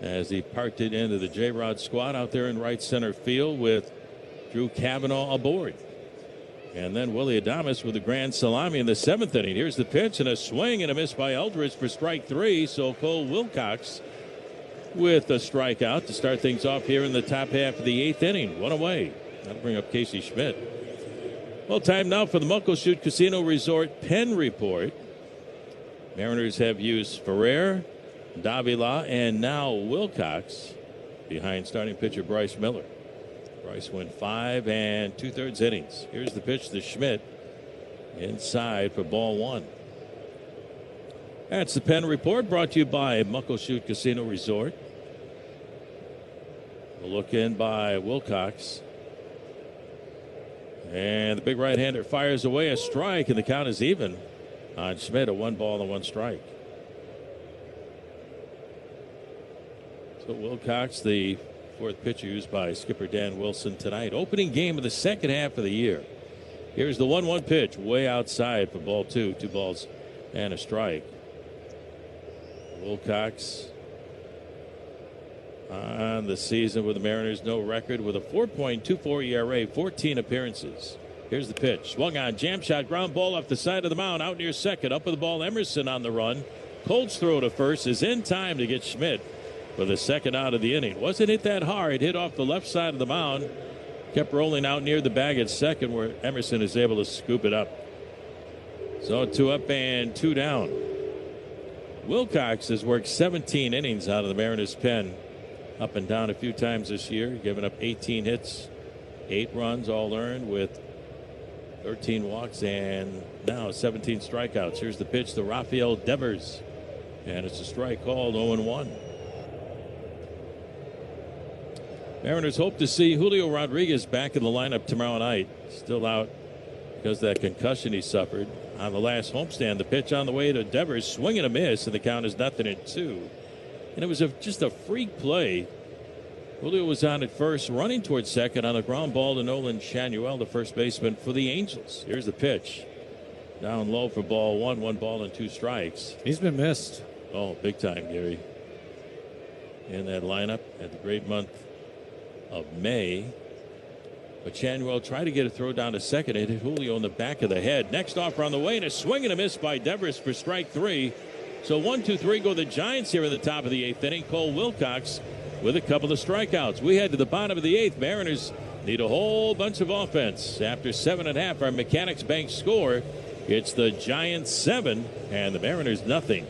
as he parked it into the J-Rod squad out there in right center field with Drew Cavanaugh aboard. And then Willie Adames with a grand salami in the 7th inning. Here's the pitch and a swing and a miss by Eldridge for strike 3. So Cole Wilcox with a strikeout to start things off here in the top half of the 8th inning. One away. That'll bring up Casey Schmidt. Well, time now for the Muckleshoot Casino Resort Pen Report. Mariners have used Ferrer, Davila, and now Wilcox behind starting pitcher Bryce Miller. Bryce went 5 2/3 innings. Here's the pitch to Schmidt. Inside for ball 1. That's the Pen Report, brought to you by Muckleshoot Casino Resort. A look in by Wilcox. And the big right-hander fires away a strike, and the count is even on Schmidt, a 1 ball and 1 strike. So Wilcox, the 4th pitcher used by skipper Dan Wilson tonight. Opening game of the 2nd half of the year. Here's the 1-1 pitch, way outside for ball 2. 2 balls and a strike. Wilcox on the season with the Mariners, no record with a 4.24 ERA, 14 appearances. Here's the pitch. Swung on, jam shot, ground ball off the side of the mound, out near second. Up with the ball, Emerson on the run. Colts throw to first is in time to get Schmidt for the second out of the inning. Wasn't hit that hard. Hit off the left side of the mound. Kept rolling out near the bag at second where Emerson is able to scoop it up. So 2 up and 2 down. Wilcox has worked 17 innings out of the Mariners' pen. Up and down a few times this year. Given up 18 hits, 8 runs all earned with 13 walks and now 17 strikeouts. Here's the pitch to Rafael Devers. And it's a strike called, 0-1. Mariners hope to see Julio Rodriguez back in the lineup tomorrow night. Still out because of that concussion he suffered on the last homestand. The pitch on the way to Devers, swing and a miss, and the count is 0-2. And it was just a freak play. Julio was on at first, running towards second on a ground ball to Nolan Shanuel, the first baseman for the Angels. Here's the pitch. Down low for ball 1, 1 ball and 2 strikes. He's been missed. Oh, big time, Gary. In that lineup at the great month of May. But Shanuel tried to get a throw down to second. It hit Julio in the back of the head. Next offer on the way, and a swing and a miss by Devers for strike 3. So 1, 2, 3 go the Giants here at the top of the 8th inning. Cole Wilcox with a couple of strikeouts. We head to the bottom of the 8th. Mariners need a whole bunch of offense. After 7.5, our Mechanics Bank score. It's the Giants 7 and the Mariners nothing.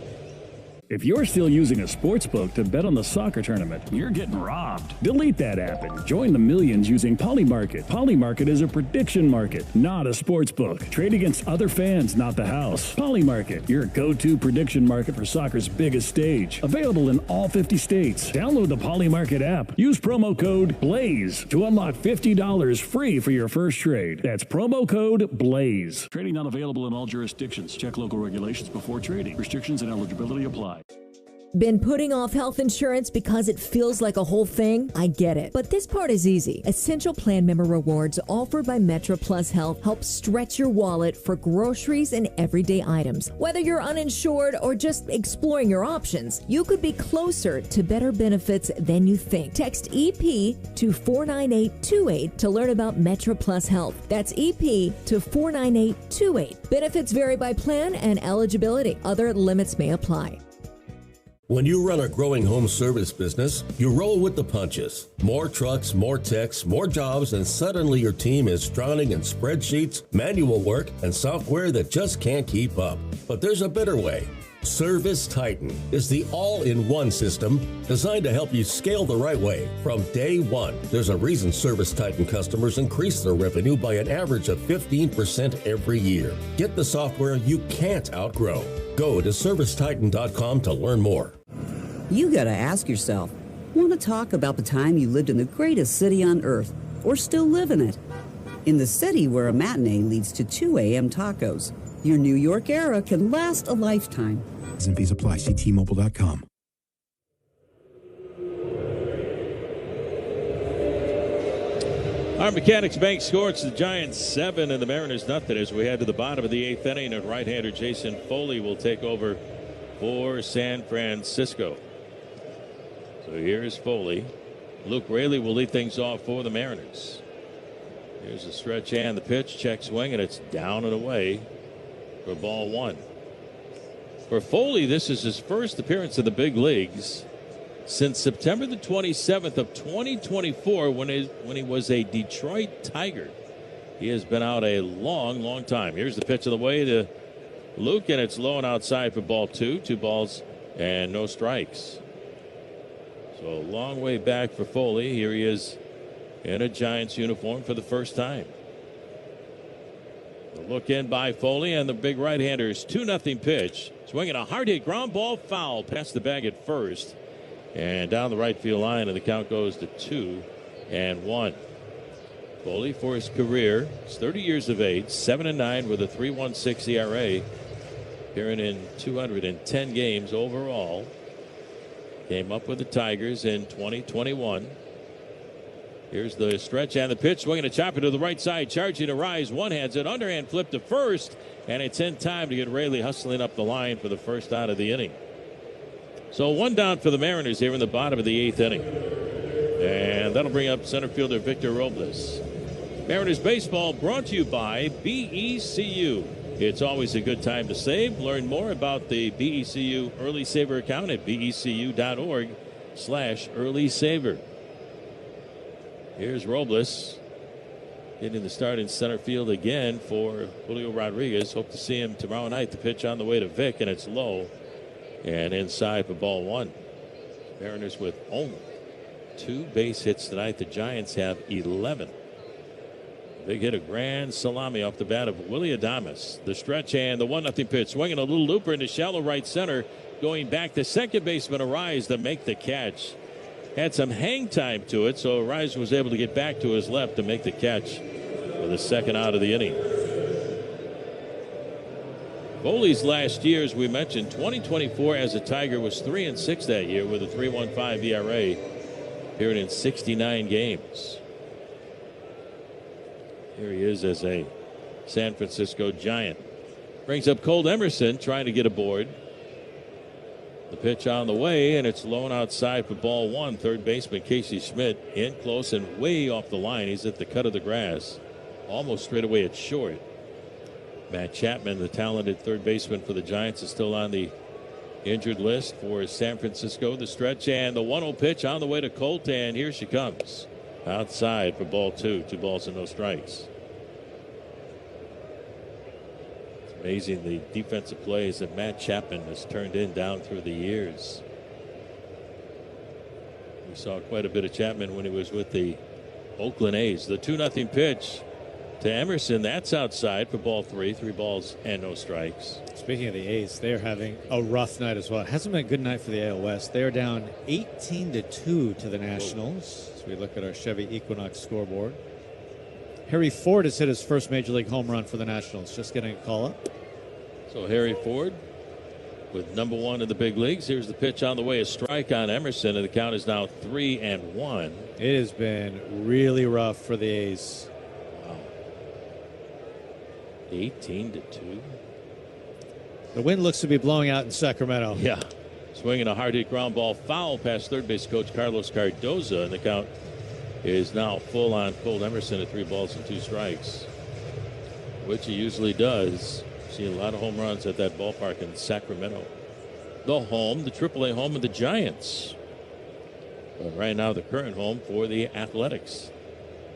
If you're still using a sportsbook to bet on the soccer tournament, you're getting robbed. Delete that app and join the millions using Polymarket. Polymarket is a prediction market, not a sportsbook. Trade against other fans, not the house. Polymarket, your go-to prediction market for soccer's biggest stage. Available in all 50 states. Download the Polymarket app. Use promo code BLAZE to unlock $50 free for your first trade. That's promo code BLAZE. Trading not available in all jurisdictions. Check local regulations before trading. Restrictions and eligibility apply. Been putting off health insurance because it feels like a whole thing? I get it. But this part is easy. Essential Plan member rewards offered by Metro Plus Health help stretch your wallet for groceries and everyday items. Whether you're uninsured or just exploring your options, you could be closer to better benefits than you think. Text EP to 49828 to learn about Metro Plus Health. That's EP to 49828. Benefits vary by plan and eligibility. Other limits may apply. When you run a growing home service business, you roll with the punches. More trucks, more techs, more jobs, and suddenly your team is drowning in spreadsheets, manual work, and software that just can't keep up. But there's a better way. Service Titan is the all-in-one system designed to help you scale the right way from day one. There's a reason Service Titan customers increase their revenue by an average of 15% every year. Get the software you can't outgrow. Go to ServiceTitan.com to learn more. You gotta ask yourself, want to talk about the time you lived in the greatest city on earth, or still live in it? In the city where a matinee leads to 2 a.m. tacos, your New York era can last a lifetime. And fees apply. See T-Mobile.com. Our Mechanics Bank score, it's the Giants 7 and the Mariners nothing as we head to the bottom of the 8th inning, and right-hander Jason Foley will take over for San Francisco. So here's Foley. Luke Raley will lead things off for the Mariners. Here's the stretch and the pitch, check swing, and it's down and away for ball 1. For Foley, this is his first appearance in the big leagues since September the 27th of 2024 when he was a Detroit Tiger. He has been out a long time. Here's the pitch of the way to Luke, and it's low and outside for ball 2. 2 balls and no strikes. So a long way back for Foley. Here he is in a Giants uniform for the first time. The look in by Foley, and the big right-hander's 2-0 pitch. Swinging a hard hit ground ball foul past the bag at first. And down the right field line, and the count goes to 2-1. Foley, for his career, is 30 years of age, 7-9 with a 3.16 ERA. Appearing in 210 games overall. Came up with the Tigers in 2021. Here's the stretch and the pitch. Swinging a chopper to the right side. Charging to Rise. One-hands it. Underhand flip to first. And it's in time to get Raley hustling up the line for the first out of the inning. So one down for the Mariners here in the bottom of the 8th inning. And that'll bring up center fielder Victor Robles. Mariners baseball brought to you by BECU. It's always a good time to save. Learn more about the BECU Early Saver account at becu.org/early saver. Here's Robles getting the start in center field again for Julio Rodriguez. Hope to see him tomorrow night. The pitch on the way to Vic, and it's low and inside for ball 1. Mariners with only 2 base hits tonight. The Giants have 11. Big hit, a grand salami off the bat of Willie Adames. The stretch and the 1-0 pitch. Swinging a little looper into shallow right center. Going back to second baseman Arise to make the catch. Had some hang time to it, so Arise was able to get back to his left to make the catch for the second out of the inning. Foley's last year, as we mentioned, 2024 as a Tiger, was 3-6 that year with a 3.15 ERA. Appeared in 69 games. Here he is as a San Francisco Giant. Brings up Cole Emerson, trying to get aboard. The pitch on the way, and it's low and outside for ball 1. Third baseman Casey Schmidt in close and way off the line. He's at the cut of the grass. Almost straight away at short. Matt Chapman, the talented third baseman for the Giants, is still on the injured list for San Francisco. The stretch and the 1-0 pitch on the way to Colt, and here she comes. Outside for ball 2. 2 balls and no strikes. It's amazing the defensive plays that Matt Chapman has turned in down through the years. We saw quite a bit of Chapman when he was with the Oakland A's. The 2-0 pitch to Emerson. That's outside for ball 3. 3 balls and no strikes. Speaking of the A's, they're having a rough night as well. It hasn't been a good night for the AL West. They're down 18-2 to the Nationals. As we look at our Chevy Equinox scoreboard. Harry Ford has hit his first Major League home run for the Nationals. Just getting a call up. So Harry Ford with number 1 in the big leagues. Here's the pitch on the way. A strike on Emerson, and the count is now 3-1. It has been really rough for the A's. Wow. 18-2. The wind looks to be blowing out in Sacramento. Yeah. Swinging a hard hit ground ball foul past third base coach Carlos Cardoza, and the count is now full on Cole Emerson at 3 balls and 2 strikes, which he usually does. See a lot of home runs at that ballpark in Sacramento. The home, the AAA home of the Giants. But right now, the current home for the Athletics.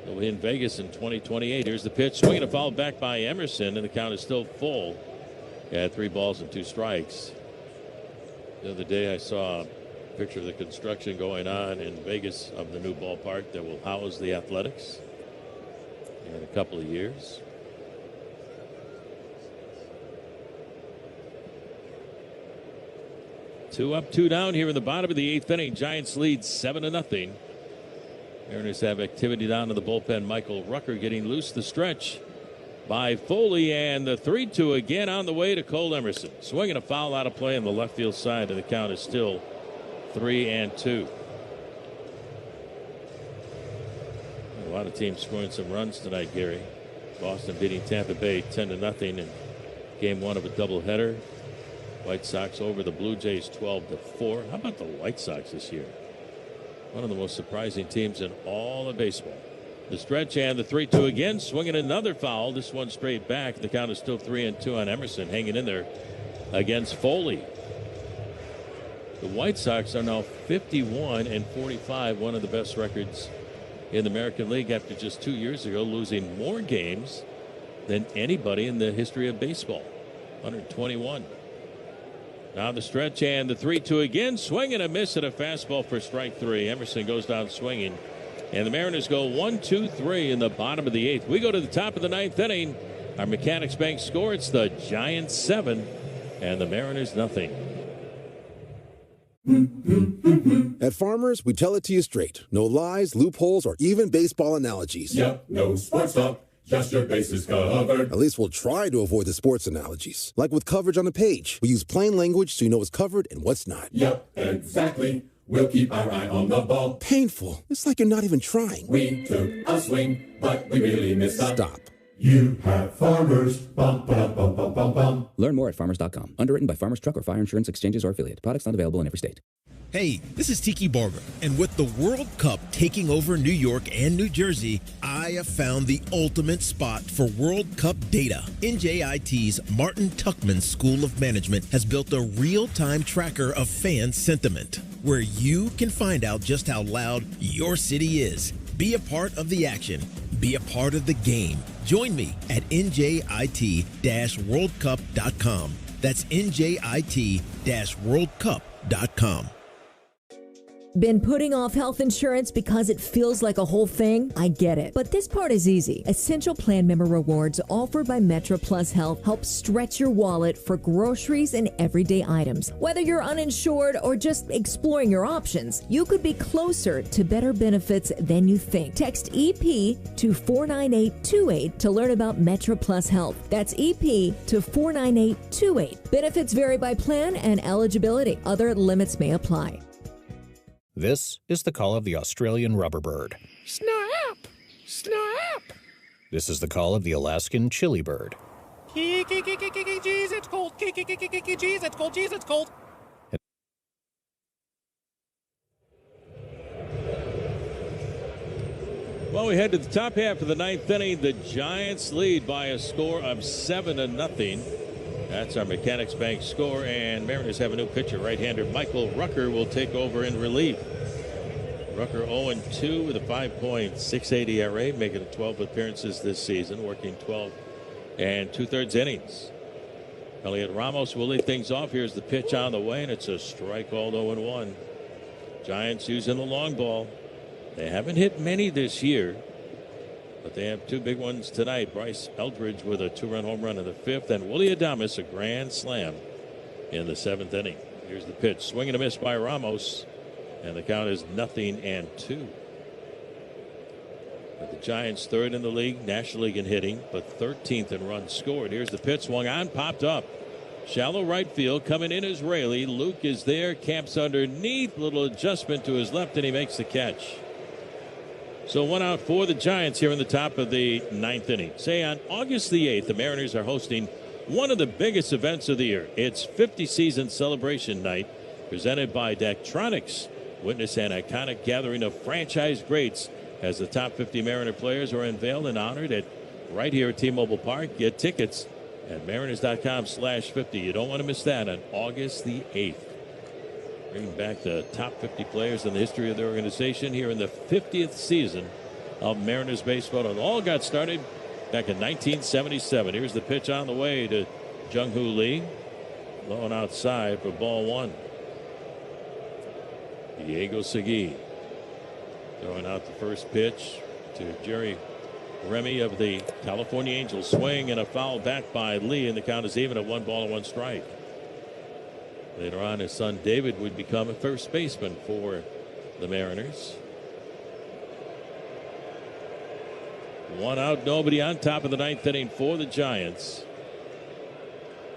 They'll be in Vegas in 2028. Here's the pitch. Swinging a foul back by Emerson, and the count is still full at 3 balls and 2 strikes. The other day, I saw a picture of the construction going on in Vegas of the new ballpark that will house the Athletics in a couple of years. Two up, 2 down here in the bottom of the 8th inning. Giants lead 7-0. Mariners have activity down to the bullpen. Michael Rucker getting loose. The stretch by Foley, and the 3-2 again on the way to Cole Emerson. Swinging a foul out of play on the left field side, and the count is still 3-2. A lot of teams scoring some runs tonight, Gary. Boston beating Tampa Bay 10-0 in game 1 of a doubleheader. White Sox over the Blue Jays 12-4. How about the White Sox this year? One of the most surprising teams in all of baseball. The stretch and the 3-2 again. Swinging another foul. This one straight back. The count is still 3-2 on Emerson, hanging in there against Foley. The White Sox are now 51-45, one of the best records in the American League after just 2 years ago losing more games than anybody in the history of baseball. 121. Now the stretch and the 3-2 again. Swing and a miss at a fastball for strike 3. Emerson goes down swinging. And the Mariners go 1-2-3 in the bottom of the 8th. We go to the top of the 9th inning. Our Mechanics Bank score. It's the Giants 7 and the Mariners nothing. At Farmers, we tell it to you straight. No lies, loopholes, or even baseball analogies. Yep, no sports talk. Just your bases covered. At least we'll try to avoid the sports analogies. Like with coverage on the page. We use plain language so you know what's covered and what's not. Yep, exactly. we'll keep our eye on the ball. Painful. It's like you're not even trying. We took a swing, but we really missed a... Stop. You have Farmers. Bum, bum, bum, bum, bum, bum. Learn more at farmers.com. Underwritten by Farmers Truck or Fire Insurance Exchanges or Affiliate. Products not available in every state. Hey, this is Tiki Barber, and with the World Cup taking over New York and New Jersey, I have found the ultimate spot for World Cup data. NJIT's Martin Tuckman School of Management has built a real-time tracker of fan sentiment, where you can find out just how loud your city is. Be a part of the action. Be a part of the game. Join me at njit-worldcup.com. That's njit-worldcup.com. Been putting off health insurance because it feels like a whole thing? I get it. But this part is easy. Essential Plan member rewards offered by Metro Plus Health help stretch your wallet for groceries and everyday items. Whether you're uninsured or just exploring your options, you could be closer to better benefits than you think. Text EP to 49828 to learn about Metro Plus Health. That's EP to 49828. Benefits vary by plan and eligibility. Other limits may apply. This is the call of the Australian rubberbird. Snap! Snap! This is the call of the Alaskan chilibird. Jeez, it's cold. Jeez, it's cold. Jeez, it's cold. Well, we head to the top half of the ninth inning. The Giants lead by a score of 7-0. That's our Mechanics Bank score, and Mariners have a new pitcher. Right-hander Michael Rucker will take over in relief. Rucker 0-2 with a 5.68 ERA, making it 12 appearances this season, working 12 2/3 innings. Elliot Ramos will lead things off. Here's the pitch on the way, and it's a strike called 0-1. Giants using the long ball. They haven't hit many this year, but they have two big ones tonight. Bryce Eldridge with a 2-run home run in the 5th, and Willie Adames a grand slam in the 7th inning. Here's the pitch. Swing and a miss by Ramos, and the count is 0-2. But the Giants third in the league, National League in hitting, but 13th in runs scored. Here's the pitch. Swung on, popped up. Shallow right field. Coming in is Raley. Luke is there. Camps underneath. Little adjustment to his left, and he makes the catch. So 1 out for the Giants here in the top of the 9th inning. Say on August the 8th, the Mariners are hosting one of the biggest events of the year. It's 50 season celebration night presented by Daktronics. Witness an iconic gathering of franchise greats as the top 50 Mariner players are unveiled and honored at right here at T-Mobile Park. Get tickets at mariners.com/50. You don't want to miss that on August the 8th. Bringing back the top 50 players in the history of the organization here in the 50th season of Mariners baseball. And all got started back in 1977. Here's the pitch on the way to Jung-Hoo Lee. Low and outside for ball 1. Diego Segui throwing out the first pitch to Jerry Remy of the California Angels. Swing and a foul back by Lee, and the count is even at 1-1 strike. Later on, his son David would become a first baseman for the Mariners. 1 out, nobody on, top of the 9th inning for the Giants.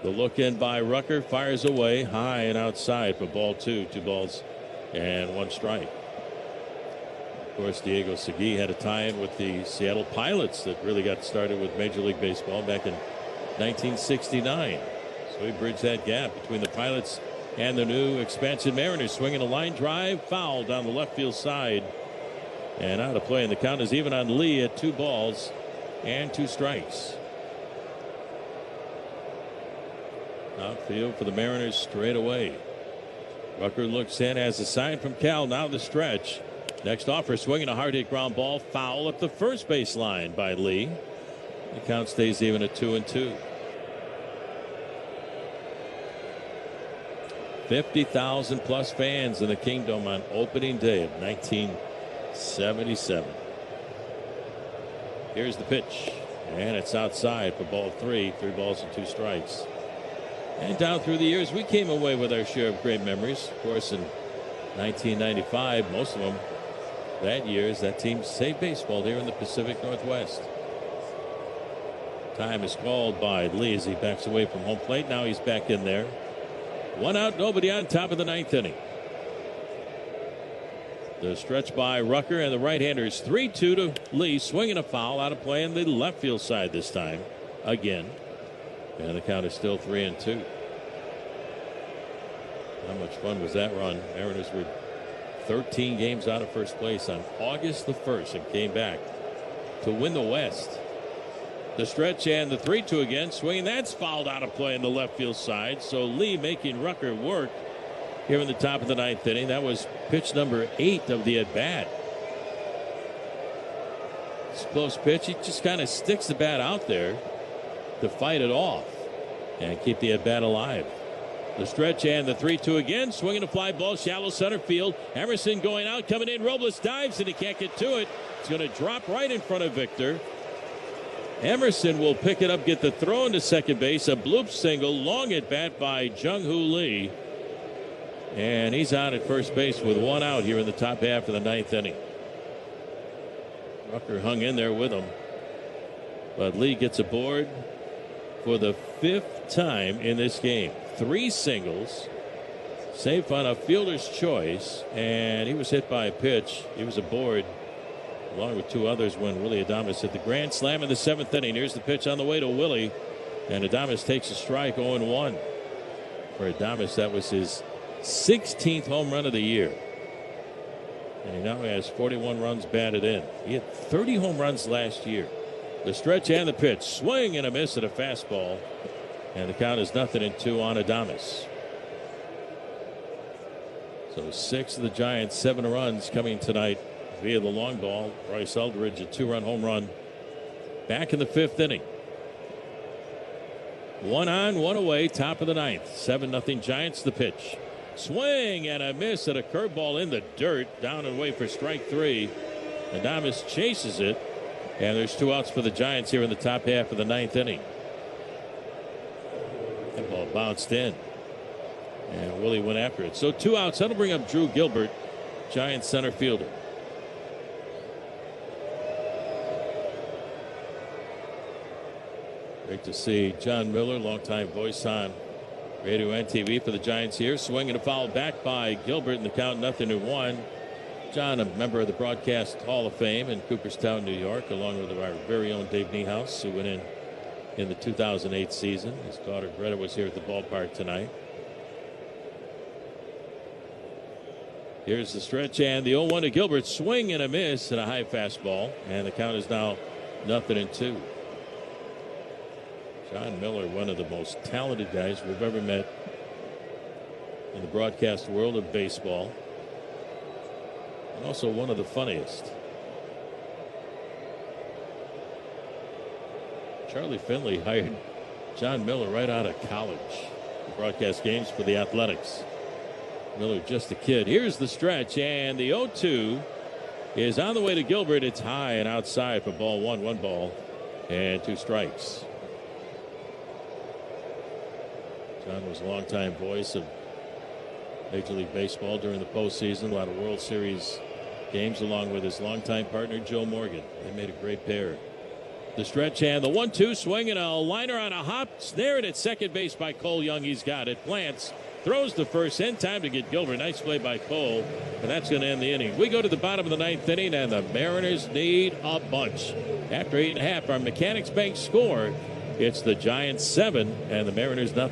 The look in by Rucker, fires away high and outside for ball 2. 2 balls and 1 strike. Of course, Diego Segui had a tie-in with the Seattle Pilots that really got started with Major League Baseball back in 1969. So he bridged that gap between the Pilots and the new expansion Mariners. Swinging a line drive, foul down the left field side and out of play, and the count is even on Lee at 2 balls and 2 strikes. Outfield for the Mariners straight away. Rucker looks in, has a sign from Cal. Now the stretch. Next offer, swinging a hard hit ground ball, foul up the first base line by Lee. The count stays even at 2-2. 50,000 plus fans in the Kingdom on opening day of 1977. Here's the pitch, and it's outside for ball 3. 3 balls and 2 strikes. And down through the years, we came away with our share of great memories. Of course, in 1995, most of them that year, as that team saved baseball here in the Pacific Northwest. Time is called by Lee as he backs away from home plate. Now he's back in there. 1 out, nobody on, top of the 9th inning. The stretch by Rucker, and the right-handers 3-2 to Lee, swinging a foul out of play in the left field side this time again, and the count is still 3-2. How much fun was that run? Mariners were 13 games out of first place on August the 1st and came back to win the West. The stretch and the 3-2 again, swinging. That's fouled out of play in the left field side. So Lee making Rucker work here in the top of the 9th inning. That was pitch number 8 of the at-bat. It's a close pitch. He just kind of sticks the bat out there to fight it off and keep the at-bat alive. The stretch and the 3-2 again, swinging a fly ball, shallow center field. Emerson going out, coming in. Robles dives, and he can't get to it. It's going to drop right in front of Victor. Emerson will pick it up, get the throw into second base. A bloop single, long at bat by Jung-Hoo Lee. And he's out at first base with 1 out here in the top half of the 9th inning. Rucker hung in there with him, but Lee gets aboard for the 5th time in this game. 3 singles, safe on a fielder's choice, and he was hit by a pitch. He was aboard along with 2 others when Willie Adames hit the grand slam in the 7th inning. Here's the pitch on the way to Willie, and Adames takes a strike. 0-1 for Adames. That was his 16th home run of the year, and he now has 41 runs batted in. He had 30 home runs last year. The stretch and the pitch, swing and a miss at a fastball, and the count is 0-2 on Adames. So 6 of the Giants' 7 runs coming tonight via the long ball. Bryce Eldridge, a 2-run home run back in the 5th inning. 1 on, 1 away, top of the 9th. 7-0 Giants. The pitch, swing and a miss at a curveball in the dirt, down and away for strike 3. Adames chases it, and there's 2 outs for the Giants here in the top half of the 9th inning. That ball bounced in, and Willie went after it. So 2 outs. That'll bring up Drew Gilbert, Giants center fielder. Great to see John Miller, longtime voice on radio and TV for the Giants here. Swinging a foul back by Gilbert, and the count 0-1. John, a member of the Broadcast Hall of Fame in Cooperstown, New York, along with our very own Dave Niehaus, who went in the 2008 season. His daughter Greta was here at the ballpark tonight. Here's the stretch and the 0-1 to Gilbert. Swing and a miss and a high fastball, and the count is now 0-2. John Miller, one of the most talented guys we've ever met in the broadcast world of baseball, and also one of the funniest. Charlie Finley hired John Miller right out of college to broadcast games for the Athletics. Miller just a kid. Here's the stretch, and the 0-2 is on the way to Gilbert. It's high and outside for ball 1. 1 ball and 2 strikes. John was a longtime voice of Major League Baseball during the postseason. A lot of World Series games along with his longtime partner Joe Morgan. They made a great pair. The stretch and the 1-2, swing and a liner on a hop. Snared at second base by Cole Young. He's got it. Plants, throws the first, in time to get Gilbert. Nice play by Cole, and that's going to end the inning. We go to the bottom of the 9th inning, and the Mariners need a bunch. After 8.5, our Mechanics Bank score, it's the Giants 7 and the Mariners 0.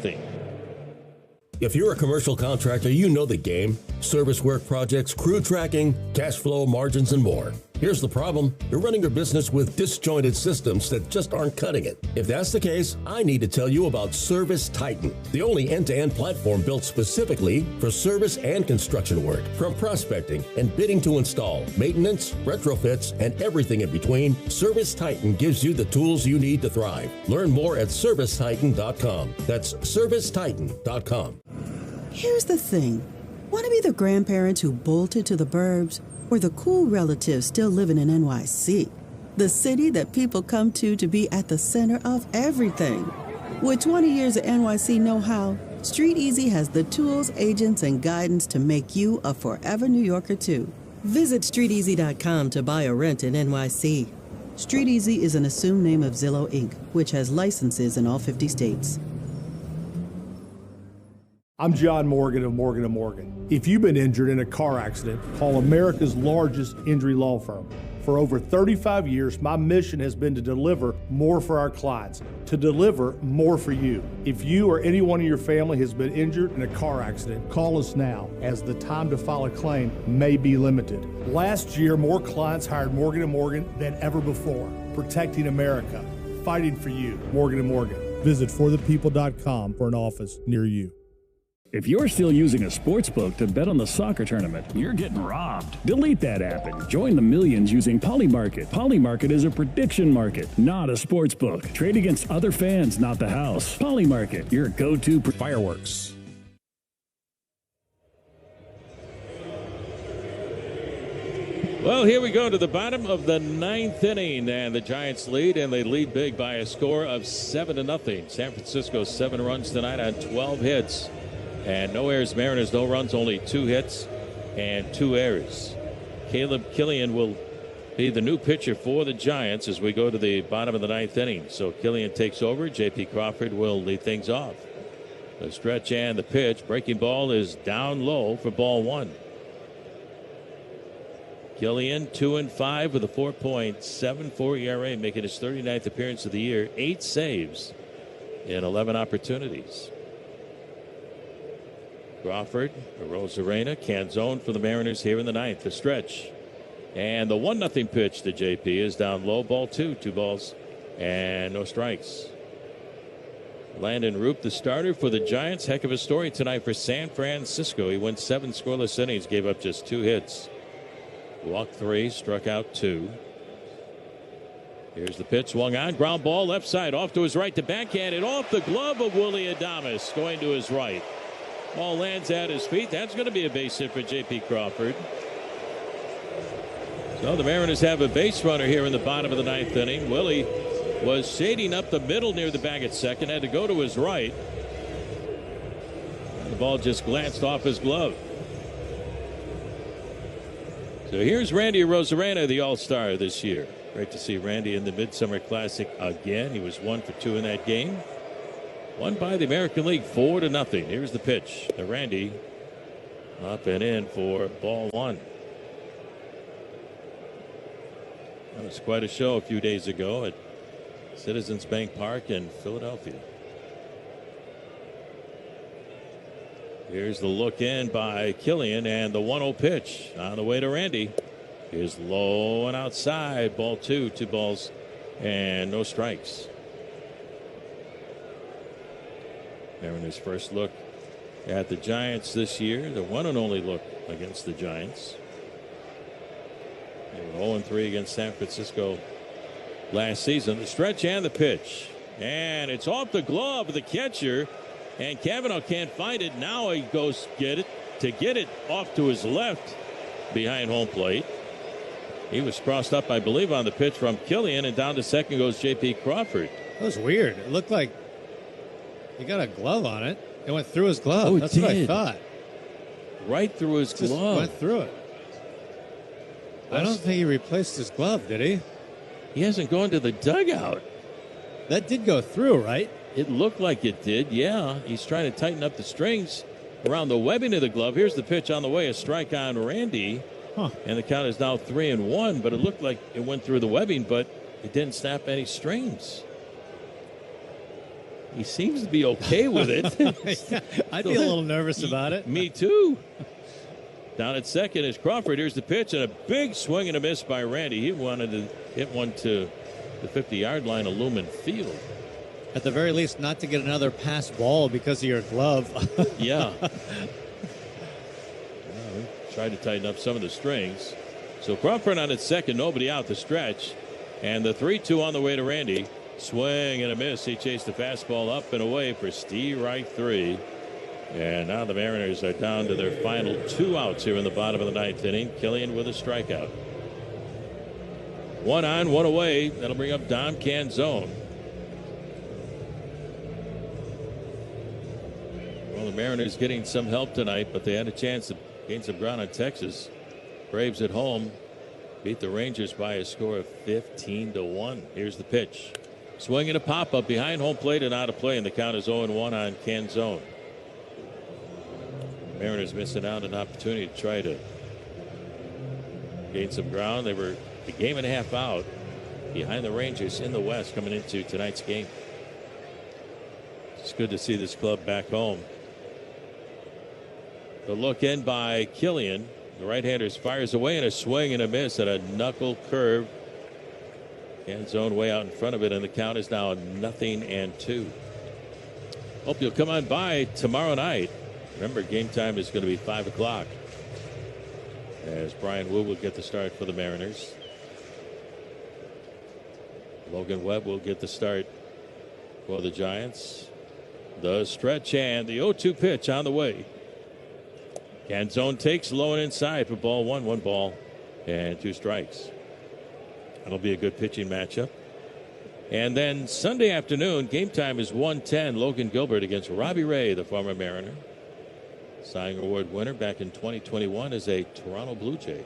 If you're a commercial contractor, you know the game. Service work projects, crew tracking, cash flow, margins, and more. Here's the problem. You're running your business with disjointed systems that just aren't cutting it. If that's the case, I need to tell you about Service Titan, the only end-to-end platform built specifically for service and construction work. From prospecting and bidding to install, maintenance, retrofits, and everything in between, Service Titan gives you the tools you need to thrive. Learn more at ServiceTitan.com. That's ServiceTitan.com. Here's the thing. Want to be the grandparents who bolted to the burbs, or the cool relatives still living in NYC? The city that people come to be at the center of everything. With 20 years of NYC know-how, Street Easy has the tools, agents, and guidance to make you a forever New Yorker too. Visit StreetEasy.com to buy or rent in NYC. Street Easy is an assumed name of Zillow Inc., which has licenses in all 50 states. I'm John Morgan of Morgan & Morgan. If you've been injured in a car accident, call America's largest injury law firm. For over 35 years, my mission has been to deliver more for our clients, to deliver more for you. If you or anyone in your family has been injured in a car accident, call us now, as the time to file a claim may be limited. Last year, more clients hired Morgan & Morgan than ever before, protecting America, fighting for you. Morgan & Morgan. Visit forthepeople.com for an office near you. If you're still using a sports book to bet on the soccer tournament, you're getting robbed. Delete that app and join the millions using Polymarket. Polymarket is a prediction market, not a sports book. Trade against other fans, not the house. Polymarket, your go-to fireworks. Well, here we go to the bottom of the 9th inning, and the Giants lead, and they lead big by a score of 7-0. San Francisco 7 runs tonight on 12 hits. And no errors, Mariners, no runs, only 2 hits and 2 errors. Caleb Killian will be the new pitcher for the Giants as we go to the bottom of the 9th inning. So Killian takes over. J.P. Crawford will lead things off. The stretch and the pitch. Breaking ball is down low for ball 1. Killian 2-5 with a 4.74 ERA, making his 39th appearance of the year. 8 saves in 11 opportunities. Crawford, Rosarena, Canzone for the Mariners here in the 9th. The stretch. And the 1-0 pitch to JP is down low. Ball 2. 2 balls and no strikes. Landon Roop, the starter for the Giants. Heck of a story tonight for San Francisco. He went 7 scoreless innings, gave up just 2 hits. Walked 3, struck out 2. Here's the pitch, swung on, ground ball left side, off to his right to backhand it off the glove of Willie Adames, going to his right. Ball lands at his feet. That's going to be a base hit for J.P. Crawford. So the Mariners have a base runner here in the bottom of the 9th inning. Willie was shading up the middle near the bag at second, had to go to his right. The ball just glanced off his glove. So here's Randy Rosarena, the All-Star this year. Great to see Randy in the Midsummer Classic again. He was 1 for 2 in that game. Won by the American League 4-0. Here's the pitch. The Randy up and in for ball 1. That was quite a show a few days ago at Citizens Bank Park in Philadelphia. Here's the look in by Killian, and the 1-0 pitch on the way to Randy is low and outside. Ball 2, 2 balls and no strikes. Mariners' first look at the Giants this year, the one and only look against the Giants. They were 0-3 against San Francisco last season. The stretch and the pitch, and it's off the glove of the catcher, and Cavanaugh can't find it. Now he goes get it off to his left behind home plate. He was crossed up, I believe, on the pitch from Killian, and down to second goes J.P. Crawford. That was weird. It looked like he got a glove on it. It went through his glove. Oh, that's what I thought. Right through his glove. Just went through it. I don't think he replaced his glove, did he? He hasn't gone to the dugout. That did go through, right? It looked like it did, yeah. He's trying to tighten up the strings around the webbing of the glove. Here's the pitch on the way, a strike on Randy. Huh. And the count is now 3-1, but it looked like it went through the webbing, but it didn't snap any strings. He seems to be okay with it. I'd be a little nervous about it. Me too. Down at second is Crawford. Here's the pitch, and a big swing and a miss by Randy. He wanted to hit one to the 50-yard line of Lumen Field. At the very least, not to get another pass ball because of your glove. Yeah. Tried to tighten up some of the strings. So Crawford on its second, nobody out the stretch. And the 3-2 on the way to Randy. Swing and a miss. He chased the fastball up and away for Steve Wright 3. And now the Mariners are down to their final 2 outs here in the bottom of the 9th inning. Killian with a strikeout. 1 on, 1 away. That'll bring up Dom Canzone. Well, the Mariners getting some help tonight, but they had a chance to gain some ground on Texas. Braves at home beat the Rangers by a score of 15-1. Here's the pitch. Swing and a pop-up behind home plate and out of play, and the count is 0-1 on Canzone. Mariners missing out an opportunity to try to gain some ground. They were a game and a half out behind the Rangers in the West coming into tonight's game. It's good to see this club back home. The look in by Killian. The right-hander fires away and a swing and a miss at a knuckle curve. End zone way out in front of it, and the count is now 0-2. Hope you'll come on by tomorrow night. Remember, game time is going to be 5 o'clock. As Brian Wu will get the start for the Mariners. Logan Webb will get the start for the Giants. The stretch and the 0-2 pitch on the way. Canzone takes low and inside for ball one. 1 ball and 2 strikes. That'll be a good pitching matchup. And then Sunday afternoon, game time is 1:10. Logan Gilbert against Robbie Ray, the former Mariner. Cy Young Award winner back in 2021 as a Toronto Blue Jay.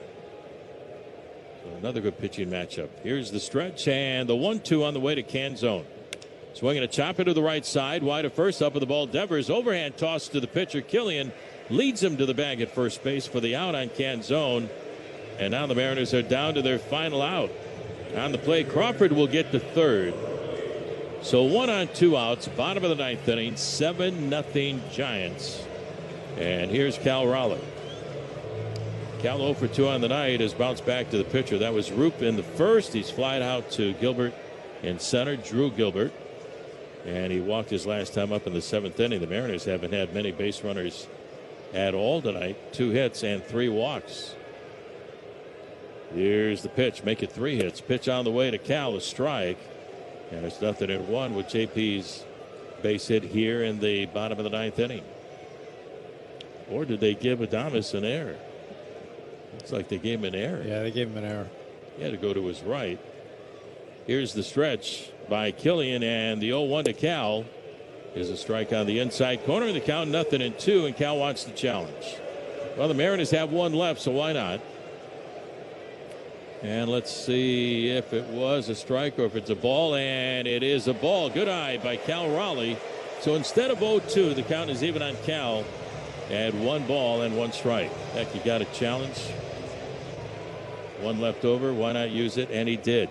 So another good pitching matchup. Here's the stretch and the 1-2 on the way to Canzone. Swinging a chopper to the right side, wide of first, up with the ball. Devers, overhand toss to the pitcher. Killian leads him to the bag at first base for the out on Canzone. And now the Mariners are down to their final out. On the play, Crawford will get to third. So 1 on 2 outs, bottom of the 9th inning, 7-0 Giants. And here's Cal Raleigh. Cal 0 for 2 on the night has bounced back to the pitcher. That was Roop in the first. He's flied out to Gilbert in center, Drew Gilbert. And he walked his last time up in the 7th inning. The Mariners haven't had many base runners at all tonight. 2 hits and 3 walks. Here's the pitch. Make it 3 hits. Pitch on the way to Cal. A strike. And it's 0-1 with JP's base hit here in the bottom of the 9th inning. Or did they give Adames an error? Looks like they gave him an error. Yeah, they gave him an error. He had to go to his right. Here's the stretch by Killian, and the 0-1 to Cal is a strike on the inside corner. The count 0-2, and Cal wants the challenge. Well, the Mariners have 1 left, so why not? And let's see if it was a strike or if it's a ball, and it is a ball. Good eye by Cal Raleigh. So instead of 0-2, the count is even on Cal at 1 ball and 1 strike. Heck, you got a challenge. 1 left over. Why not use it? And he did.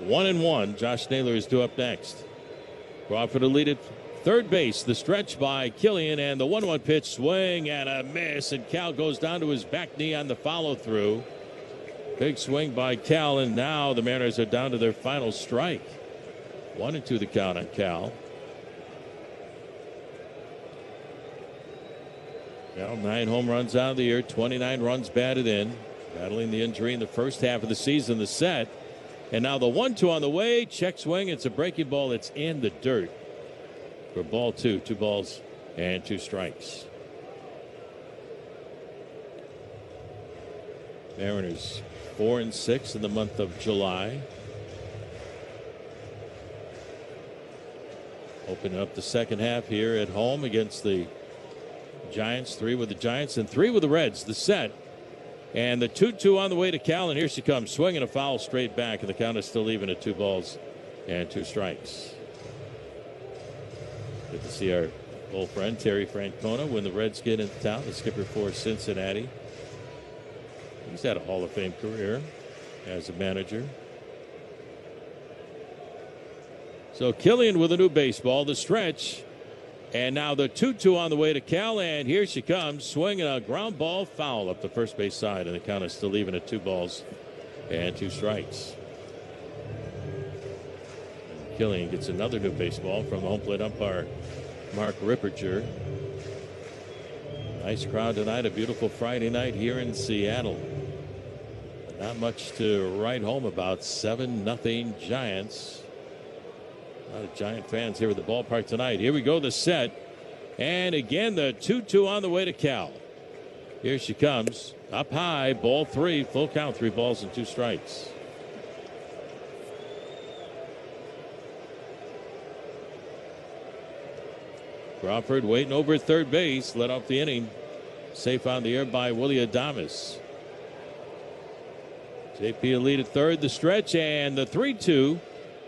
1-1. Josh Naylor is due up next. Crawford will lead it. Third base, the stretch by Killian, and the 1-1 pitch, swing and a miss, and Cal goes down to his back knee on the follow-through. Big swing by Cal, and now the Mariners are down to their final strike. 1-2 the count on Cal. Cal, 9 home runs out of the year, 29 runs batted in, battling the injury in the first half of the season, the set. And now the 1-2 on the way, check swing, it's a breaking ball, it's in the dirt. For ball 2, 2 balls and 2 strikes. Mariners 4-6 in the month of July. Opening up the second half here at home against the Giants. 3 with the Giants and 3 with the Reds. The set. And the 2-2 on the way to Cal, and here she comes. Swinging a foul straight back, and the count is still even at 2 balls and 2 strikes. Good to see our old friend Terry Francona when the Reds get into town, the skipper for Cincinnati. He's had a Hall of Fame career as a manager. So Killian with a new baseball, the stretch. And now the 2-2 on the way to Cal, and here she comes, swinging a ground ball foul up the first base side, and the count is still even at 2 balls and 2 strikes. Killian gets another new baseball from the home plate umpire, Mark Ripperger. Nice crowd tonight, a beautiful Friday night here in Seattle. Not much to write home about. 7-0 Giants. A lot of Giant fans here at the ballpark tonight. Here we go, the set. And again, the 2-2 on the way to Cal. Here she comes. Up high, ball 3, full count, 3 balls and 2 strikes. Crawford waiting over at third base, led off the inning. Safe on the air by Willie Adames. JP will lead at third, the stretch, and the 3-2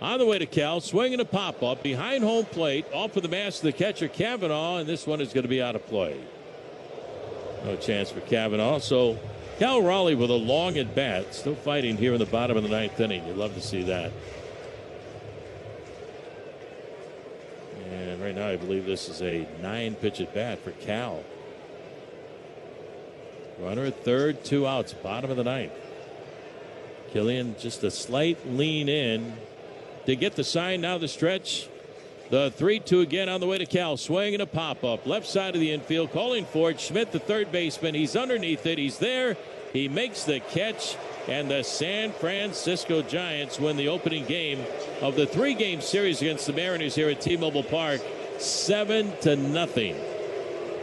On the way to Cal, swinging a pop-up behind home plate, off of the mask of the catcher Cavanaugh, and this one is going to be out of play. No chance for Cavanaugh. So Cal Raleigh with a long at bat, still fighting here in the bottom of the 9th inning. You'd love to see that. And right now, I believe this is a 9-pitch at bat for Cal. Runner at third, 2 outs, bottom of the 9th. Killian just a slight lean in to get the sign. Now the stretch. The 3-2 again on the way to Cal. Swinging a pop-up. Left side of the infield. Calling for it. Schmidt, the third baseman. He's underneath it. He's there. He makes the catch. And the San Francisco Giants win the opening game of the 3-game series against the Mariners here at T-Mobile Park. 7-0.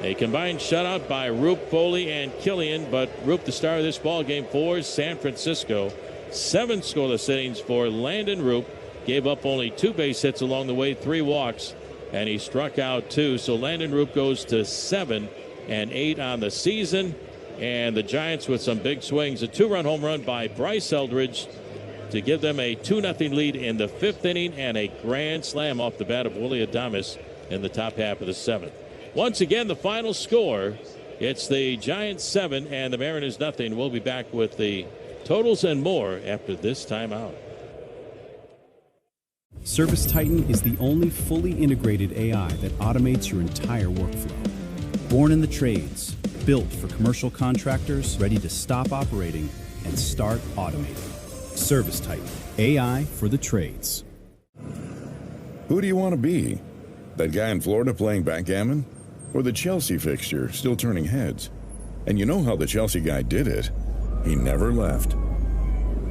A combined shutout by Roop, Foley, and Killian. But Roop, the star of this ball game for San Francisco. 7 scoreless innings for Landon Roop. Gave up only 2 base hits along the way, 3 walks, and he struck out 2. So Landon Roop goes to 7-8 on the season. And the Giants with some big swings. A 2-run home run by Bryce Eldridge to give them a 2-0 lead in the 5th inning, and a grand slam off the bat of Willie Adames in the top half of the 7th. Once again, the final score, it's the Giants 7 and the Mariners 0. We'll be back with the totals and more after this timeout. Service Titan is the only fully integrated AI that automates your entire workflow. Born in the trades, built for commercial contractors ready to stop operating and start automating. Service Titan, AI for the trades. Who do you want to be? That guy in Florida playing backgammon? Or the Chelsea fixture still turning heads? And you know how the Chelsea guy did it. He never left.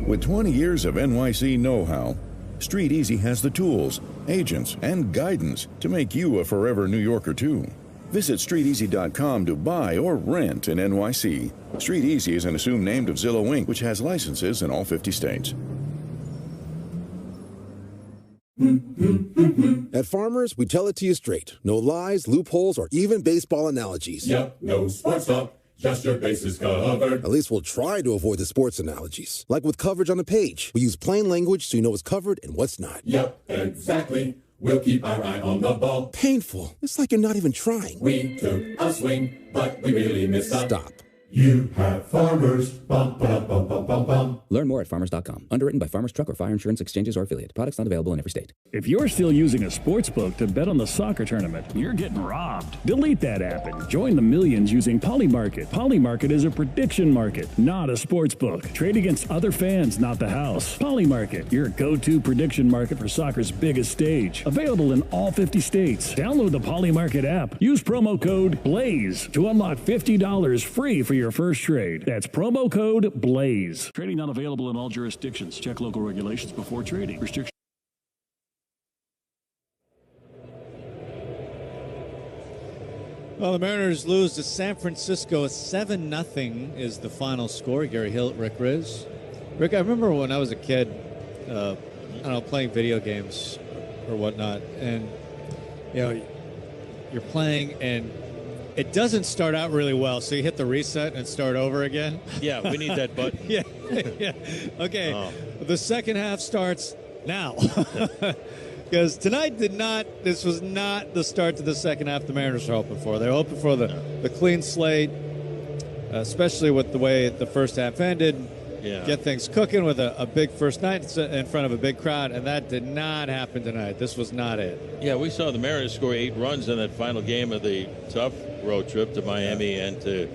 With 20 years of NYC know-how, Street Easy has the tools, agents, and guidance to make you a forever New Yorker too. Visit StreetEasy.com to buy or rent in NYC. Street Easy is an assumed name of Zillow Inc., which has licenses in all 50 states. At Farmers, we tell it to you straight. No lies, loopholes, or even baseball analogies. Yep, no sports talk. Just your bases covered. At least we'll try to avoid the sports analogies. Like with coverage on the page. We use plain language so you know what's covered and what's not. Yep, exactly. We'll keep our eye on the ball. Painful. It's like you're not even trying. We took a swing, but we really missed up. Stop. You have Farmers. Bum, bum, bum, bum, bum, bum. Learn more at farmers.com. Underwritten by Farmers Truck or Fire Insurance Exchanges or Affiliate. Products not available in every state. If you're still using a sports book to bet on the soccer tournament, you're getting robbed. Delete that app and join the millions using Polymarket. Polymarket is a prediction market, not a sports book. Trade against other fans, not the house. Polymarket, your go-to prediction market for soccer's biggest stage. Available in all 50 states. Download the Polymarket app. Use promo code BLAZE to unlock $50 free for your first trade. That's promo code BLAZE. Trading not available in all jurisdictions. Check local regulations before trading. Restrictions. Well, the Mariners lose to San Francisco. 7-0 is the final score. Gary Hill, Rick Riz. Rick, I remember when I was a kid, I don't know, playing video games or whatnot, and you're playing and it doesn't start out really well, so you hit the reset and start over again. Yeah, we need that button. yeah. Okay, The second half starts now. Because tonight this was not the start to the second half the Mariners are hoping for. They're hoping for the clean slate, especially with the way the first half ended. Yeah. Get things cooking with a big first night in front of a big crowd, and that did not happen tonight. This was not it. Yeah, we saw the Mariners score 8 runs in that final game of the tough road trip to Miami and to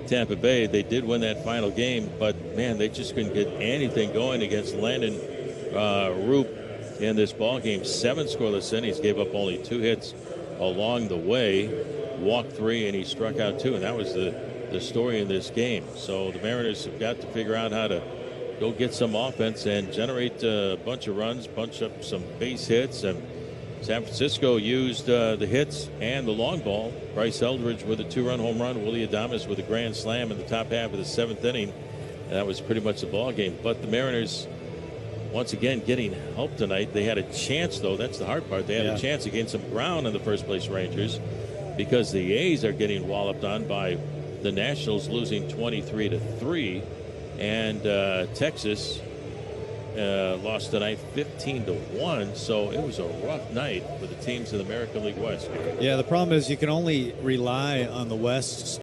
Tampa Bay. They did win that final game, but, man, they just couldn't get anything going against Landon Roop in this ball game. 7 scoreless innings, gave up only 2 hits along the way, walked 3, and he struck out 2, and that was the story in this game. So the Mariners have got to figure out how to go get some offense and generate a bunch of runs, bunch up some base hits. And San Francisco used the hits and the long ball. Bryce Eldridge with a 2-run home run. Willie Adames with a grand slam in the top half of the 7th inning. And that was pretty much the ball game. But the Mariners, once again, getting help tonight. They had a chance, though. That's the hard part. They had a chance against some ground in the first place Rangers, because the A's are getting walloped on by the Nationals, losing 23-3, and Texas lost tonight 15-1, so it was a rough night for the teams in the American League West. Yeah, the problem is you can only rely on the West